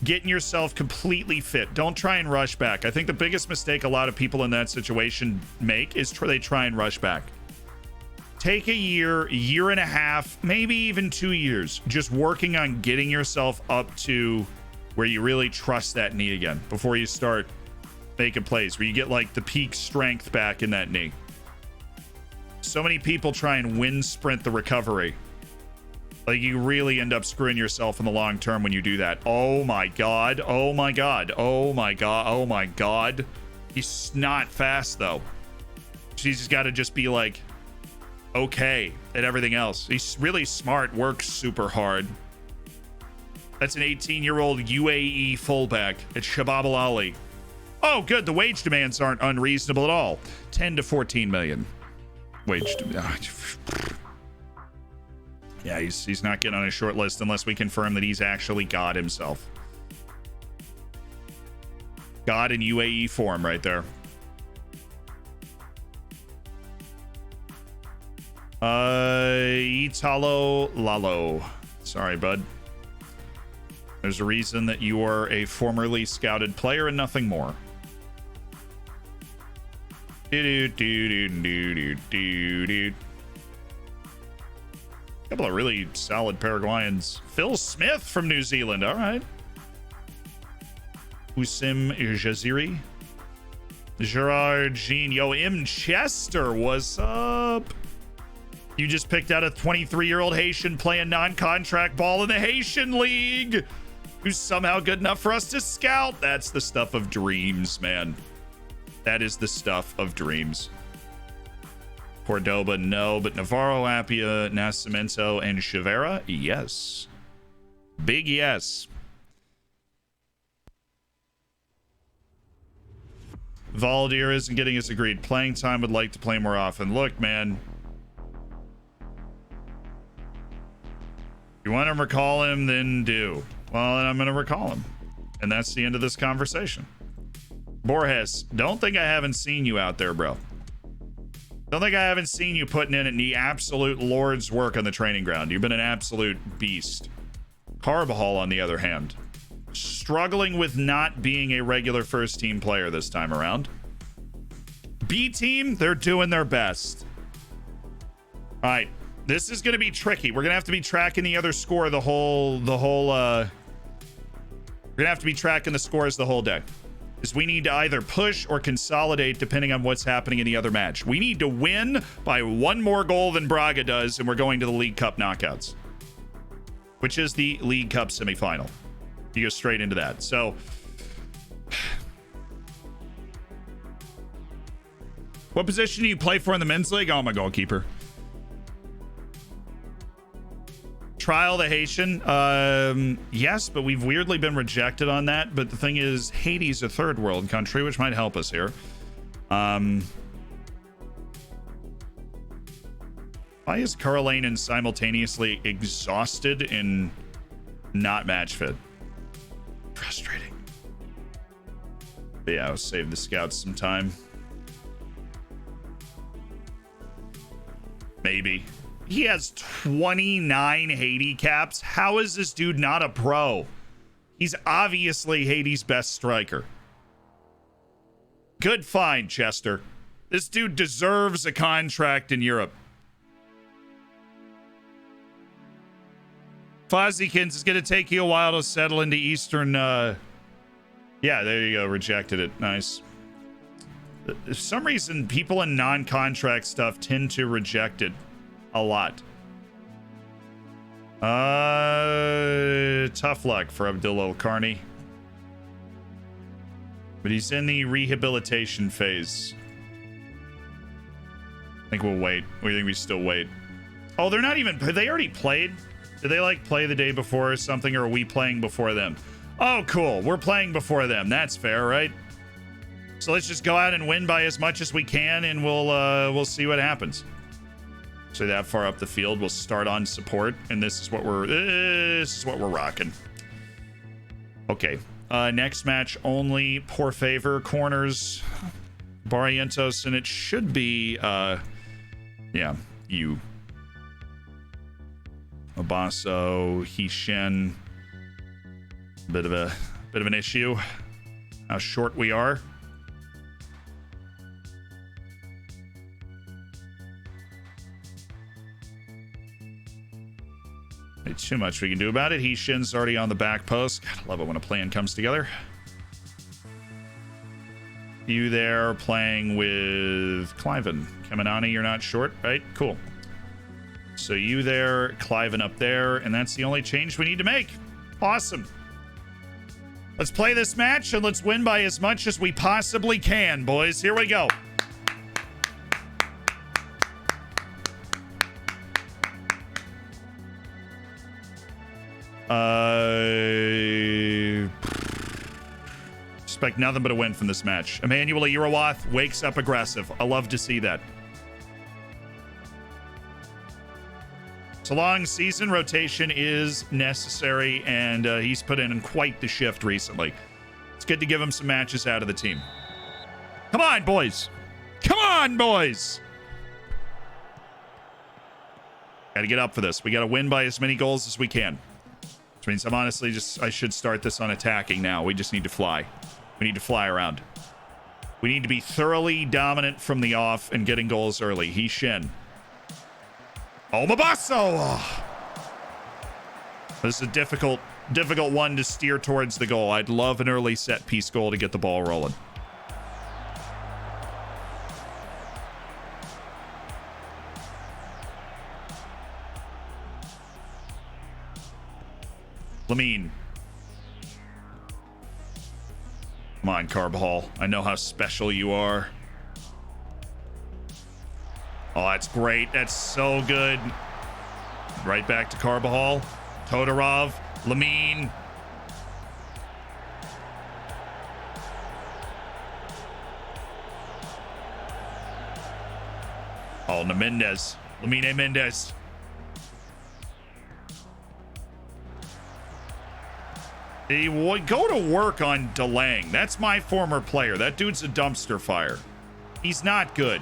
getting yourself completely fit. Don't try and rush back. I think the biggest mistake a lot of people in that situation make is they try and rush back. Take a year and a half, maybe even 2 years, just working on getting yourself up to where you really trust that knee again before you start making plays, where you get like the peak strength back in that knee. So many people try and wind sprint the recovery. Like, you really end up screwing yourself in the long term when you do that. Oh my god. Oh my god. Oh my god. Oh my god. He's not fast though. She's got to just be like okay at everything else. He's really smart, works super hard. That's an 18-year-old UAE fullback at Shabab Al Ali. Oh, good. The wage demands aren't unreasonable at all. 10 to 14 million. Wage demand. Yeah, he's not getting on a short list unless we confirm that he's actually God himself. God in UAE form right there. Italo Lalo. Sorry, bud. There's a reason that you are a formerly scouted player and nothing more. Couple of really solid Paraguayans. Phil Smith from New Zealand. All right. Usim Jaziri. Gerard Jean. Yo, M. Chester. What's up? You just picked out a 23-year-old Haitian playing non-contract ball in the Haitian League, who's somehow good enough for us to scout. That's the stuff of dreams, man. That is the stuff of dreams. Cordoba, no, but Navarro, Apia, Nascimento, and Chivera, yes. Big yes. Valdir isn't getting us agreed. Playing time, would like to play more often. Look, man. You want to recall him, then do. Well, then I'm going to recall him. And that's the end of this conversation. Borges, don't think I haven't seen you out there, bro. Don't think I haven't seen you putting in the absolute Lord's work on the training ground. You've been an absolute beast. Carbajal, on the other hand, struggling with not being a regular first team player this time around. B team, they're doing their best. All right, this is going to be tricky. We're going to have to be tracking the other score we're going to have to be tracking the scores the whole day. Is we need to either push or consolidate depending on what's happening in the other match. We need to win by one more goal than Braga does, and we're going to the League Cup knockouts, which is the League Cup semifinal. You go straight into that. So what position do you play for in the men's league? Oh, my goalkeeper. Trial the Haitian. Yes, but we've weirdly been rejected on that. But the thing is, Haiti's a third world country, which might help us here. Why is Karolainen simultaneously exhausted and not match fit? Frustrating. But yeah, I'll save the scouts some time. Maybe. He has 29 Haiti caps. How is this dude not a pro? He's obviously Haiti's best striker. Good find, Chester. This dude deserves a contract in Europe. Fozzykins, is going to take you a while to settle into Eastern. Yeah, there you go. Rejected it. Nice. For some reason, people in non-contract stuff tend to reject it a lot. Tough luck for Abdul Al-Karni. But he's in the rehabilitation phase. I think we'll wait. We think we still wait. Oh, they're not even... They already played? Did they, like, play the day before or something? Or are we playing before them? Oh, cool. We're playing before them. That's fair, right? So let's just go out and win by as much as we can, and we'll see what happens. So that far up the field, we'll start on support, and this is what we're rocking. Okay. Next match only. Poor favor. Corners. Barrientos, and it should be yeah, you. Obaso, Hishin. Bit of an issue. How short we are. It's too much we can do about it. Hishin's already on the back post. God, I love it when a plan comes together. You there playing with Cliven. Kaminani, you're not short, right? Cool. So you there, Cliven up there, and that's the only change we need to make. Awesome. Let's play this match and let's win by as much as we possibly can, boys. Here we go. Expect nothing but a win from this match. Emmanuel Irawath wakes up aggressive. I love to see that. It's a long season. Rotation is necessary, and he's put in quite the shift recently. It's good to give him some matches out of the team. Come on, boys. Come on, boys. Got to get up for this. We got to win by as many goals as we can. Which means I'm honestly I should start this on attacking now. We just need to fly. We need to fly around. We need to be thoroughly dominant from the off and getting goals early. Hishin. Oh, Mabasso! This is a difficult one to steer towards the goal. I'd love an early set piece goal to get the ball rolling. Lamine. Come on, Carbajal. I know how special you are. Oh, that's great. That's so good. Right back to Carbajal. Todorov. Lamine. Oh, Mendez. Lamine Mendez. He would go to work on DeLange. That's my former player. That dude's a dumpster fire. He's not good.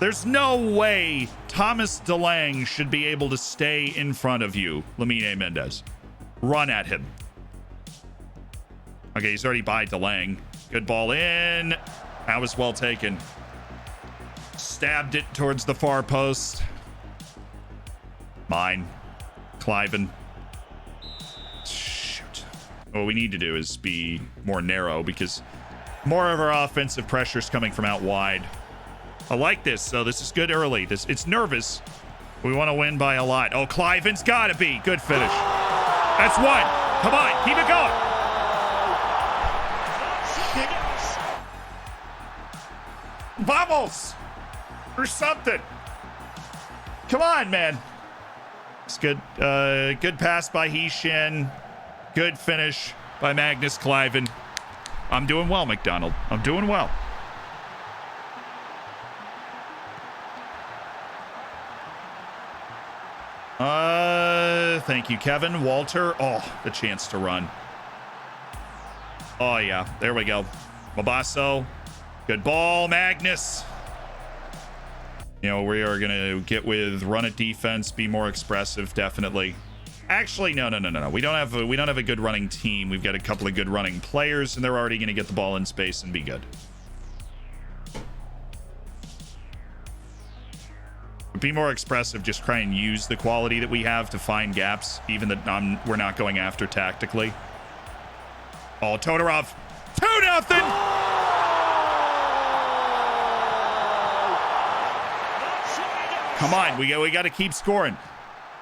There's no way Thomas DeLange should be able to stay in front of you, Lamine Mendez. Run at him. Okay, he's already by DeLange. Good ball in. That was well taken. Stabbed it towards the far post. Mine. Cliven. Shoot. What we need to do is be more narrow because more of our offensive pressure is coming from out wide. I like this, so this is good early. It's nervous. We want to win by a lot. Oh, Cliven's got to be. Good finish. That's one. Come on, keep it going. Vamos! Or something. Come on, man. It's good. Good pass by Heeshin. Good finish by Magnus Cliven. I'm doing well, McDonald. I'm doing well. Thank you, Kevin. Walter. Oh, the chance to run. Oh, yeah. There we go. Mabasso. Good ball, Magnus. You know, we are going to get with run at defense, be more expressive, definitely. Actually, no. We don't have a good running team. We've got a couple of good running players, and they're already going to get the ball in space and be good. Be more expressive, just try and use the quality that we have to find gaps, even that we're not going after tactically. Oh, Todorov. 2-0! Come on, we got to keep scoring.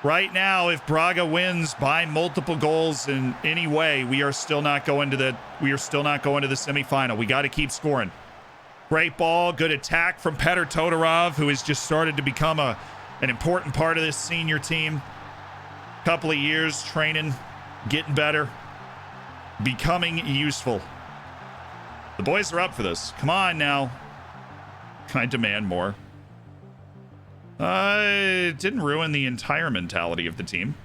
Right now, if Braga wins by multiple goals in any way, we are still not going to the semifinal. We got to keep scoring. Great ball, good attack from Petr Todorov, who has just started to become an important part of this senior team. Couple of years training, getting better, becoming useful. The boys are up for this. Come on now. Can I demand more? It didn't ruin the entire mentality of the team,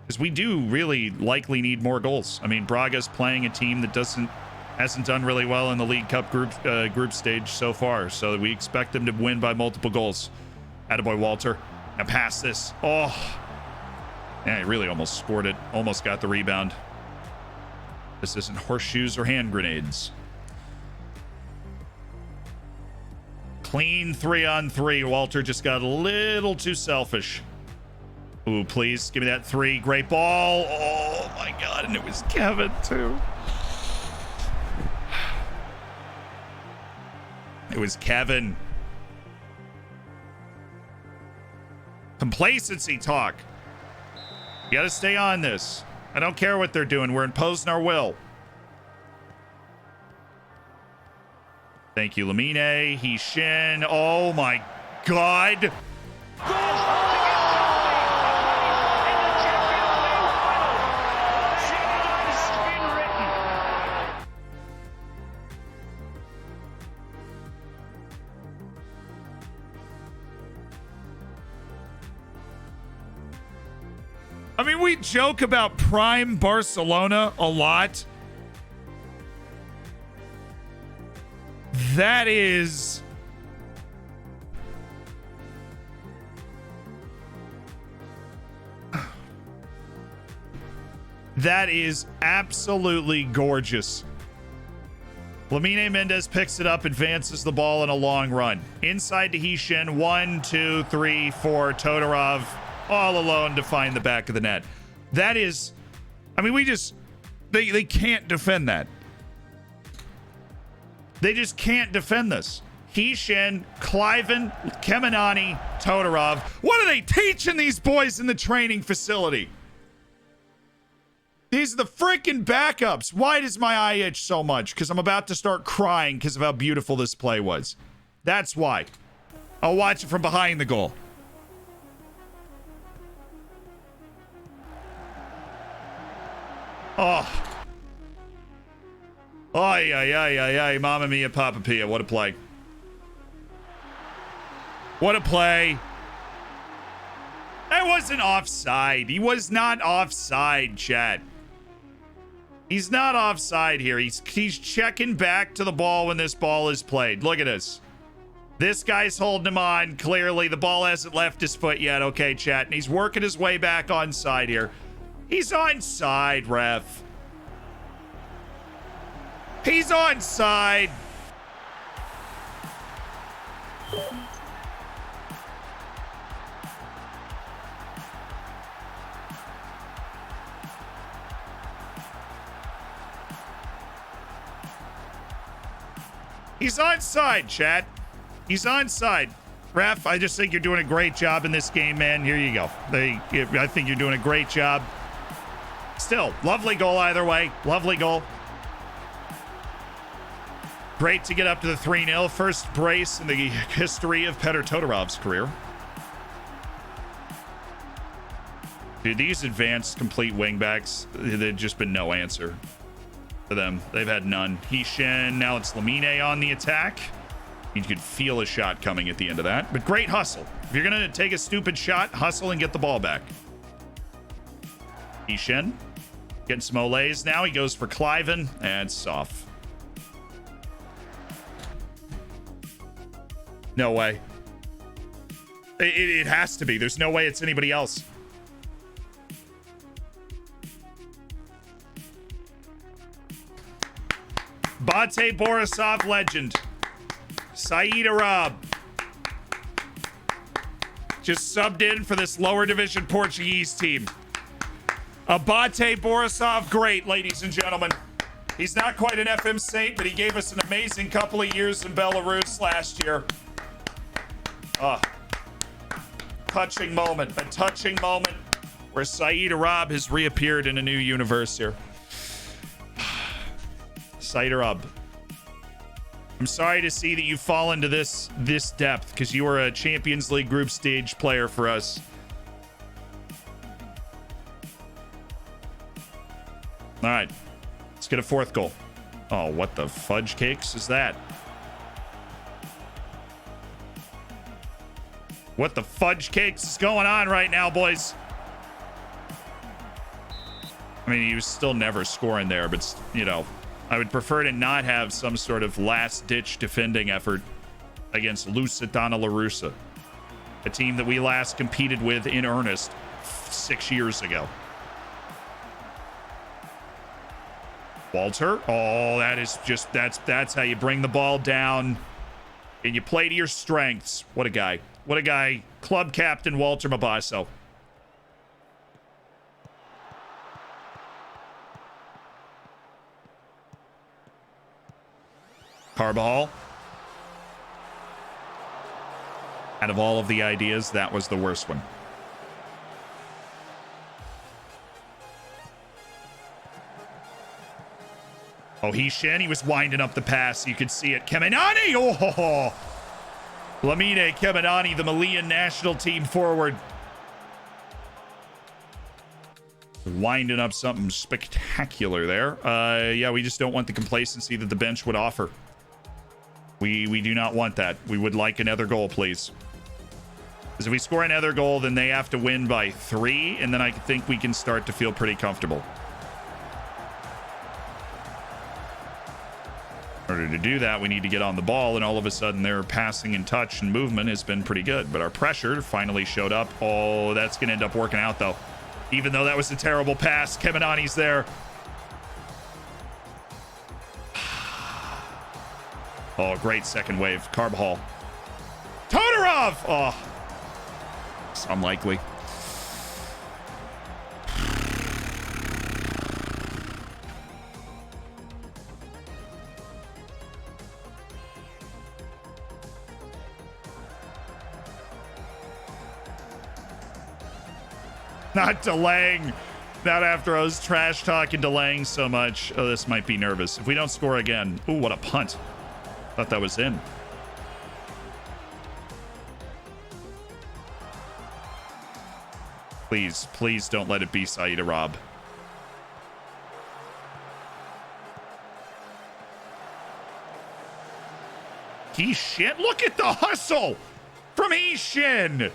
because we do really likely need more goals. I mean, Braga's playing a team that hasn't done really well in the League Cup group stage so far, so we expect them to win by multiple goals. Attaboy Walter. Now pass this. Oh, yeah, he really almost scored it. Almost got the rebound. This isn't horseshoes or hand grenades. Clean 3-on-3. Walter just got a little too selfish. Ooh, please give me that 3. Great ball. Oh my God, and it was Kevin too. It was Kevin. Complacency talk. You got to stay on this. I don't care what they're doing. We're imposing our will. Thank you, Lamine. Heeshin. Oh my God. I mean, we joke about prime Barcelona a lot. That is... that is absolutely gorgeous. Lamine Mendez picks it up, advances the ball in a long run. Inside to Heeshin. 1, 2, 3, 4. Todorov all alone to find the back of the net. That is... I mean, they can't defend that. They just can't defend this. Heeshin, Cliven, Kemenani, Todorov. What are they teaching these boys in the training facility? These are the freaking backups. Why does my eye itch so much? Because I'm about to start crying because of how beautiful this play was. That's why. I'll watch it from behind the goal. Oh. Ay, ay, ay, ay, ay. Mamma mia, Papa Pia. What a play. What a play. That wasn't offside. He was not offside, chat. He's not offside here. He's checking back to the ball when this ball is played. Look at this. This guy's holding him on. Clearly, the ball hasn't left his foot yet. Okay, chat. And he's working his way back onside here. He's onside, ref. He's onside. He's onside, chat. He's onside. Ref, I just think you're doing a great job in this game, man. Here you go. I think you're doing a great job. Still, lovely goal either way. Lovely goal. Great to get up to the 3-0. First brace in the history of Petr Todorov's career. Dude, these advanced complete wingbacks, there've just been no answer for them. They've had none. Hishin, now it's Lamine on the attack. You could feel a shot coming at the end of that. But great hustle. If you're going to take a stupid shot, hustle and get the ball back. Hishin getting some olays now. He goes for Cliven, and it's off. No way. It has to be. There's no way it's anybody else. Bate Borisov legend. Saeed Arab. Just subbed in for this lower division Portuguese team. Abate Borisov, great, ladies and gentlemen. He's not quite an FM saint, but he gave us an amazing couple of years in Belarus last year. Touching moment. A touching moment where Saeed Arab has reappeared in a new universe here. Saeed Arab. I'm sorry to see that you fall into this depth, because you were a Champions League group stage player for us. All right, let's get a fourth goal. Oh, what the fudge cakes is that? What the fudge cakes is going on right now, boys? I mean, he was still never scoring there, but, you know, I would prefer to not have some sort of last-ditch defending effort against Lusitana La Russa, a team that we last competed with in earnest 6 years ago. Walter, oh, that is just, that's how you bring the ball down and you play to your strengths. What a guy. What a guy. Club captain Walter Mabasso. Carbajal. Out of all of the ideas, that was the worst one. Oh, he was winding up the pass. You could see it. Kemenani! Oh! Lamine Kemenani, the Malian national team forward. Winding up something spectacular there. Yeah, we just don't want the complacency that the bench would offer. We do not want that. We would like another goal, please. Because if we score another goal, then they have to win by 3, and then I think we can start to feel pretty comfortable. In order to do that, we need to get on the ball, and all of a sudden their passing and touch and movement has been pretty good. But our pressure finally showed up. Oh, that's going to end up working out, though. Even though that was a terrible pass, Kemenani's there. Oh, great second wave. Carbajal. Todorov! Oh, it's unlikely. Not delaying. Not after I was trash talking delaying so much. Oh, this might be nervous. If we don't score again. Ooh, what a punt. Thought that was in. Please, please don't let it be Saeed Arab. Hishin, look at the hustle from Hishin.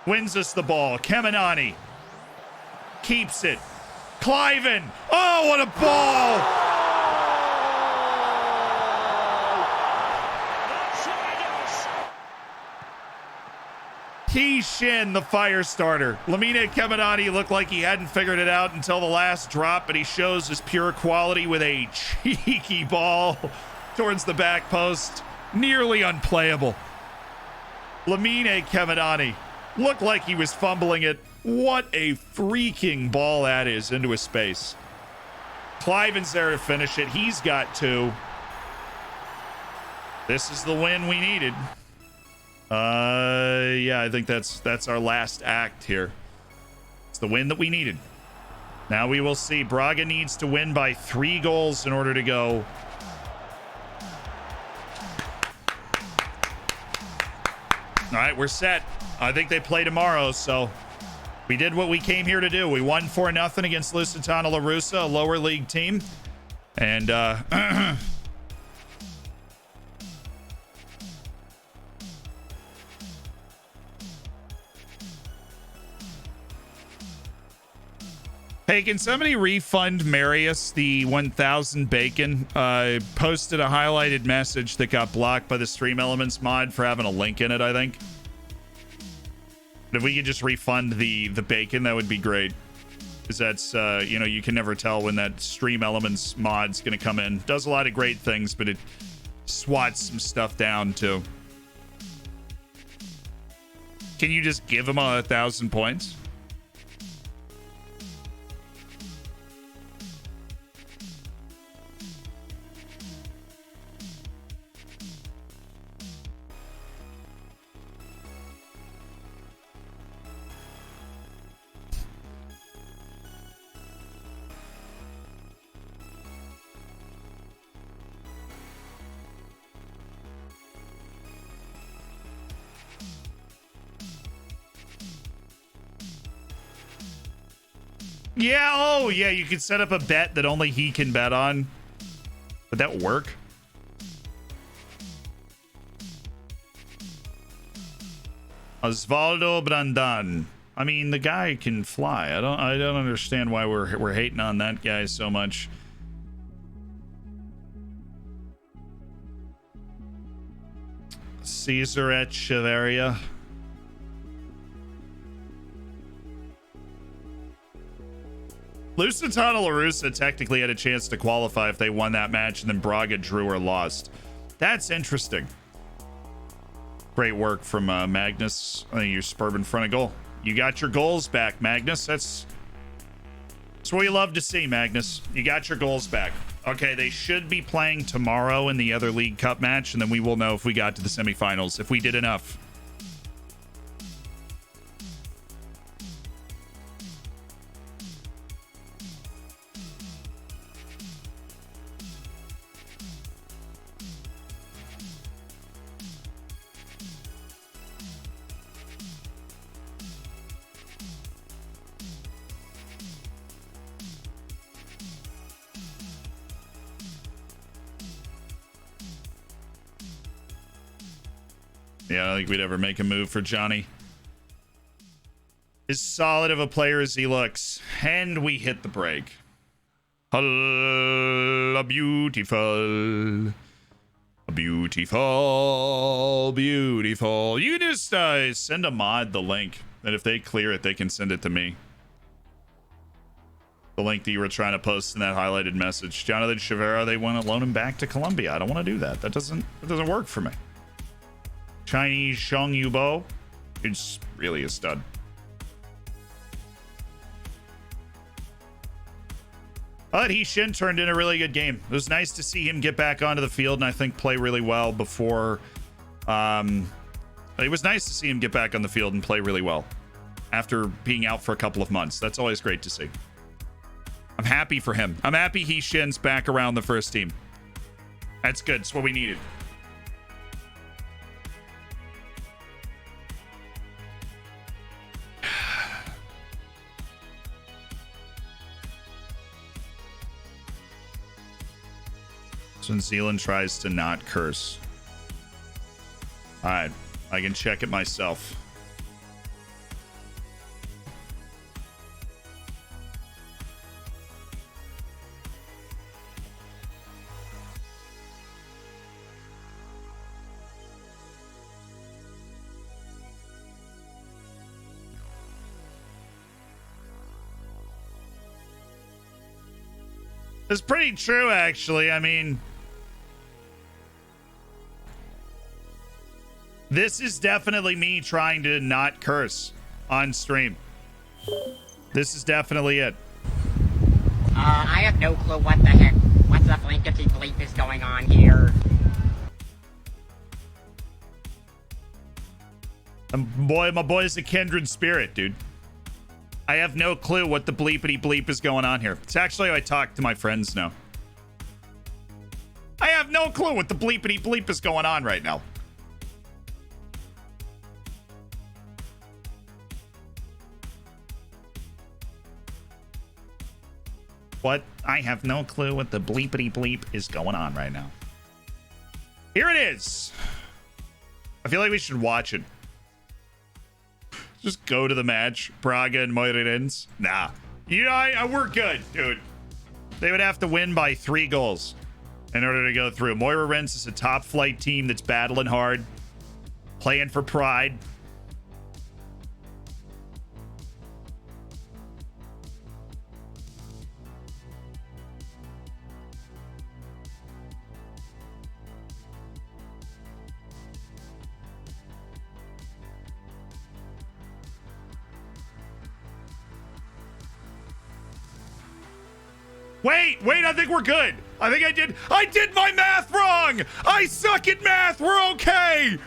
Wins us the ball. Kemenani keeps it. Cliven. Oh, what a ball. Shin, the fire starter. Lamine Kemenani looked like he hadn't figured it out until the last drop, but he shows his pure quality with a cheeky ball towards the back post. Nearly unplayable. Lamine Kemenani looked like he was fumbling it. What a freaking ball that is into his space. Cliven's there to finish it. He's got 2. This is the win we needed. Yeah, I think that's our last act here. It's the win that we needed. Now we will see. Braga needs to win by 3 goals in order to go. All right, we're set. I think they play tomorrow, so we did what we came here to do. We won 4-0 against Lusitano La Russa, a lower league team. And hey, can somebody refund Marius the 1,000 bacon? I posted a highlighted message that got blocked by the Stream Elements mod for having a link in it, I think. If we could just refund the bacon, that would be great. Because that's, you know, you can never tell when that Stream Elements mod's going to come in. Does a lot of great things, but it swats some stuff down, too. Can you just give him 1,000 points? Yeah, oh yeah, you could set up a bet that only he can bet on. Would that work? Osvaldo Brandan. I mean, the guy can fly. I don't understand why we're hating on that guy so much. Cesar Echeverria. Lusitano La Russa technically had a chance to qualify if they won that match and then Braga drew or lost. That's interesting. Great work from Magnus. I think you're superb in front of goal. You got your goals back, Magnus. That's what we love to see, Magnus. You got your goals back. Okay, they should be playing tomorrow in the other League Cup match, and then we will know if we got to the semifinals, if we did enough. Yeah, I don't think we'd ever make a move for Johnny. As solid of a player as he looks. And we hit the break. A beautiful. A beautiful. Beautiful. You just send a mod the link. And if they clear it, they can send it to me. The link that you were trying to post in that highlighted message. Jonathan Chavera, they want to loan him back to Colombia. I don't want to do that. That doesn't work for me. Chinese Shang Yubo is really a stud. I thought He-Shin turned in a really good game. It was nice to see him get back onto the field and I think play really well before. It was nice to see him get back on the field and play really well after being out for a couple of months. That's always great to see. I'm happy for him. I'm happy He-Shin's back around the first team. That's good. It's what we needed. When Zealand tries to not curse. All right, I can check it myself. It's pretty true, actually. I mean, this is definitely me trying to not curse on stream. This is definitely it. I have no clue what the heck, what the blankety bleep is going on here. My boy's a kindred spirit, dude. I have no clue what the bleepity bleep is going on here. It's actually how I talk to my friends now. I have no clue what the bleepity bleep is going on right now. What? I have no clue what the bleepity bleep is going on right now. Here it is. I feel like we should watch it. Just go to the match. Braga and Moirens. Nah. You know, we're good, dude. They would have to win by 3 goals in order to go through. Moirens is a top flight team that's battling hard, playing for pride. Wait, I think we're good. I think I did my math wrong. I suck at math. We're okay.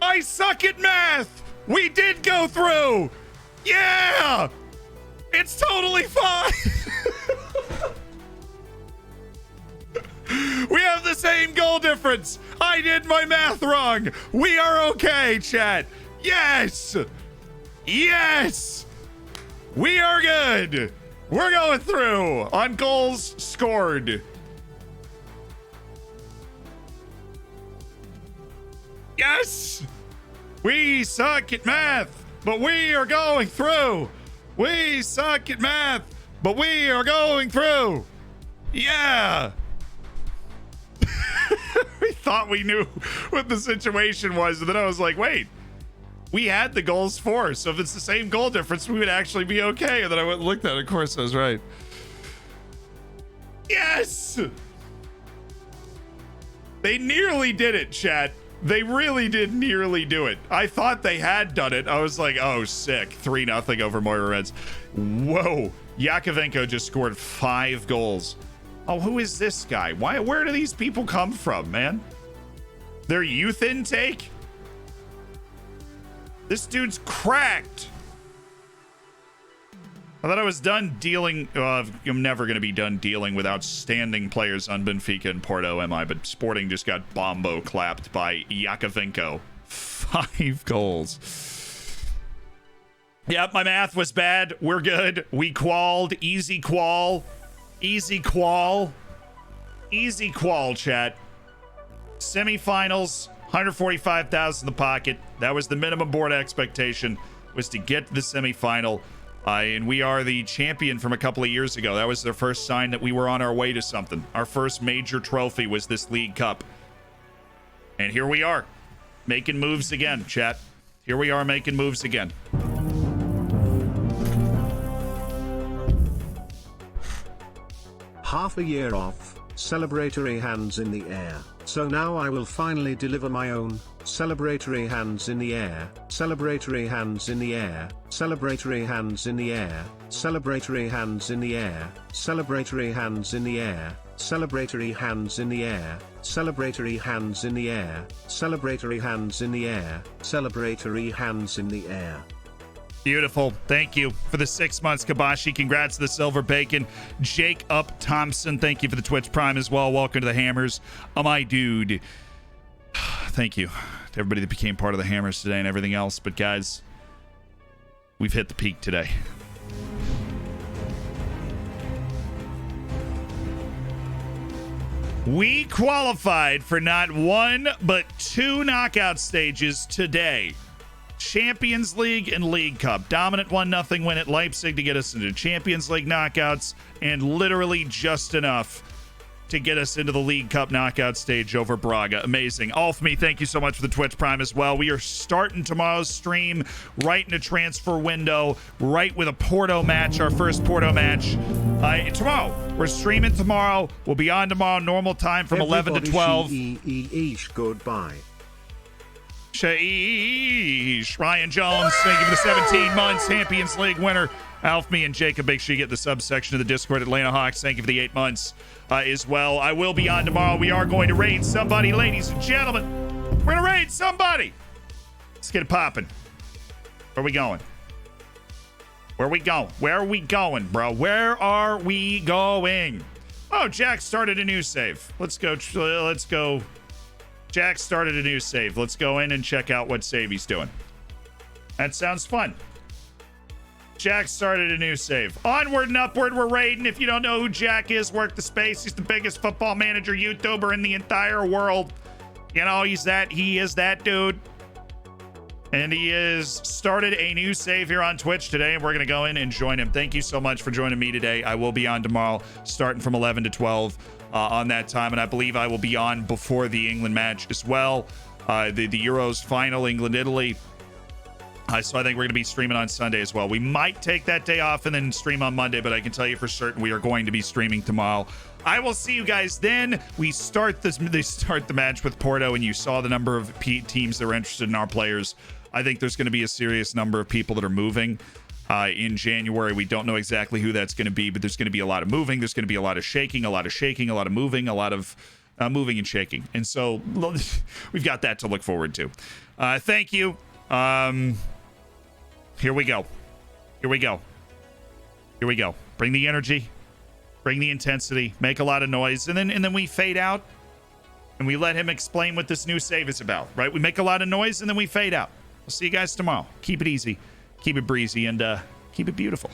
I suck at math. We did go through. Yeah. It's totally fine. We have the same goal difference. I did my math wrong. We are okay, chat. Yes. Yes. We are good. We're going through on goals scored. Yes. We suck at math, but we are going through. We suck at math, but we are going through. Yeah. We thought we knew what the situation was, and then I was like, wait. We had the goals for, so if it's the same goal difference, we would actually be okay. And then I went and looked at it. Of course, I was right. Yes! They nearly did it, chat. They really did nearly do it. I thought they had done it. I was like, oh, sick. 3-0 over Moira Reds. Whoa. Yakovenko just scored 5 goals. Oh, who is this guy? Where do these people come from, man? Their youth intake? This dude's cracked. I thought I was done dealing. I'm never going to be done dealing with outstanding players on Benfica and Porto, am I? But Sporting just got bombo clapped by Yakovenko. 5 goals. Yep, my math was bad. We're good. We qualled. Easy qual. Easy qual. Easy qual, chat. Semifinals. 145,000 in the pocket. That was the minimum board expectation, was to get to the semifinal. And we are the champion from a couple of years ago. That was their first sign that we were on our way to something. Our first major trophy was this League Cup. And here we are, making moves again, chat. Here we are making moves again. Half a year off, celebratory hands in the air. So now I will finally deliver my own, celebratory hands in the air, celebratory hands in the air, celebratory hands in the air, celebratory hands in the air, celebratory hands in the air, celebratory hands in the air, celebratory hands in the air, celebratory hands in the air, celebratory hands in the air. Beautiful. Thank you for the 6 months, Kabashi. Congrats to the Silver Bacon. Jake Up Thompson, thank you for the Twitch Prime as well. Welcome to the Hammers. Oh, my dude. Thank you to everybody that became part of the Hammers today and everything else. But, guys, we've hit the peak today. We qualified for not 1, but 2 knockout stages today. Champions League and League Cup. Dominant 1-0 win at Leipzig to get us into Champions League knockouts, and literally just enough to get us into the League Cup knockout stage over Braga. Amazing. Alfme, thank you so much for the Twitch Prime as well. We are starting tomorrow's stream right in a transfer window, right with a Porto match, our first Porto match. Tomorrow. We're streaming tomorrow. We'll be on tomorrow, normal time from 11 to 12. Goodbye. Sheesh. Ryan Jones, thank you for the 17 months. Champions League winner. Alfme and Jacob, make sure you get the subsection of the Discord. Atlanta Hawks, thank you for the 8 months as well. I will be on tomorrow. We are going to raid somebody, ladies and gentlemen. We're going to raid somebody. Let's get it popping. Where are we going? Where are we going? Where are we going, bro? Where are we going? Oh, Jack started a new save. Let's go. Let's go. Jack started a new save. Let's go in and check out what save he's doing. That sounds fun. Jack started a new save. Onward and upward, we're raiding. If you don't know who Jack is, work the space. He's the biggest football manager YouTuber in the entire world. You know, he is that dude. And he has started a new save here on Twitch today, and we're going to go in and join him. Thank you so much for joining me today. I will be on tomorrow, starting from 11 to 12 on that time, and I believe I will be on before the England match as well. The Euros final, England-Italy. So I think we're going to be streaming on Sunday as well. We might take that day off and then stream on Monday, but I can tell you for certain we are going to be streaming tomorrow. I will see you guys then. They start the match with Porto, and you saw the number of teams that were interested in our players. I think there's going to be a serious number of people that are moving in January. We don't know exactly who that's going to be, but there's going to be a lot of moving. There's going to be a lot of shaking, a lot of moving, a lot of moving and shaking. And so we've got that to look forward to. Thank you. Here we go. Here we go. Here we go. Bring the energy, bring the intensity, make a lot of noise, and then we fade out and we let him explain what this new save is about, right? We make a lot of noise and then we fade out. We'll see you guys tomorrow. Keep it easy, keep it breezy, and keep it beautiful.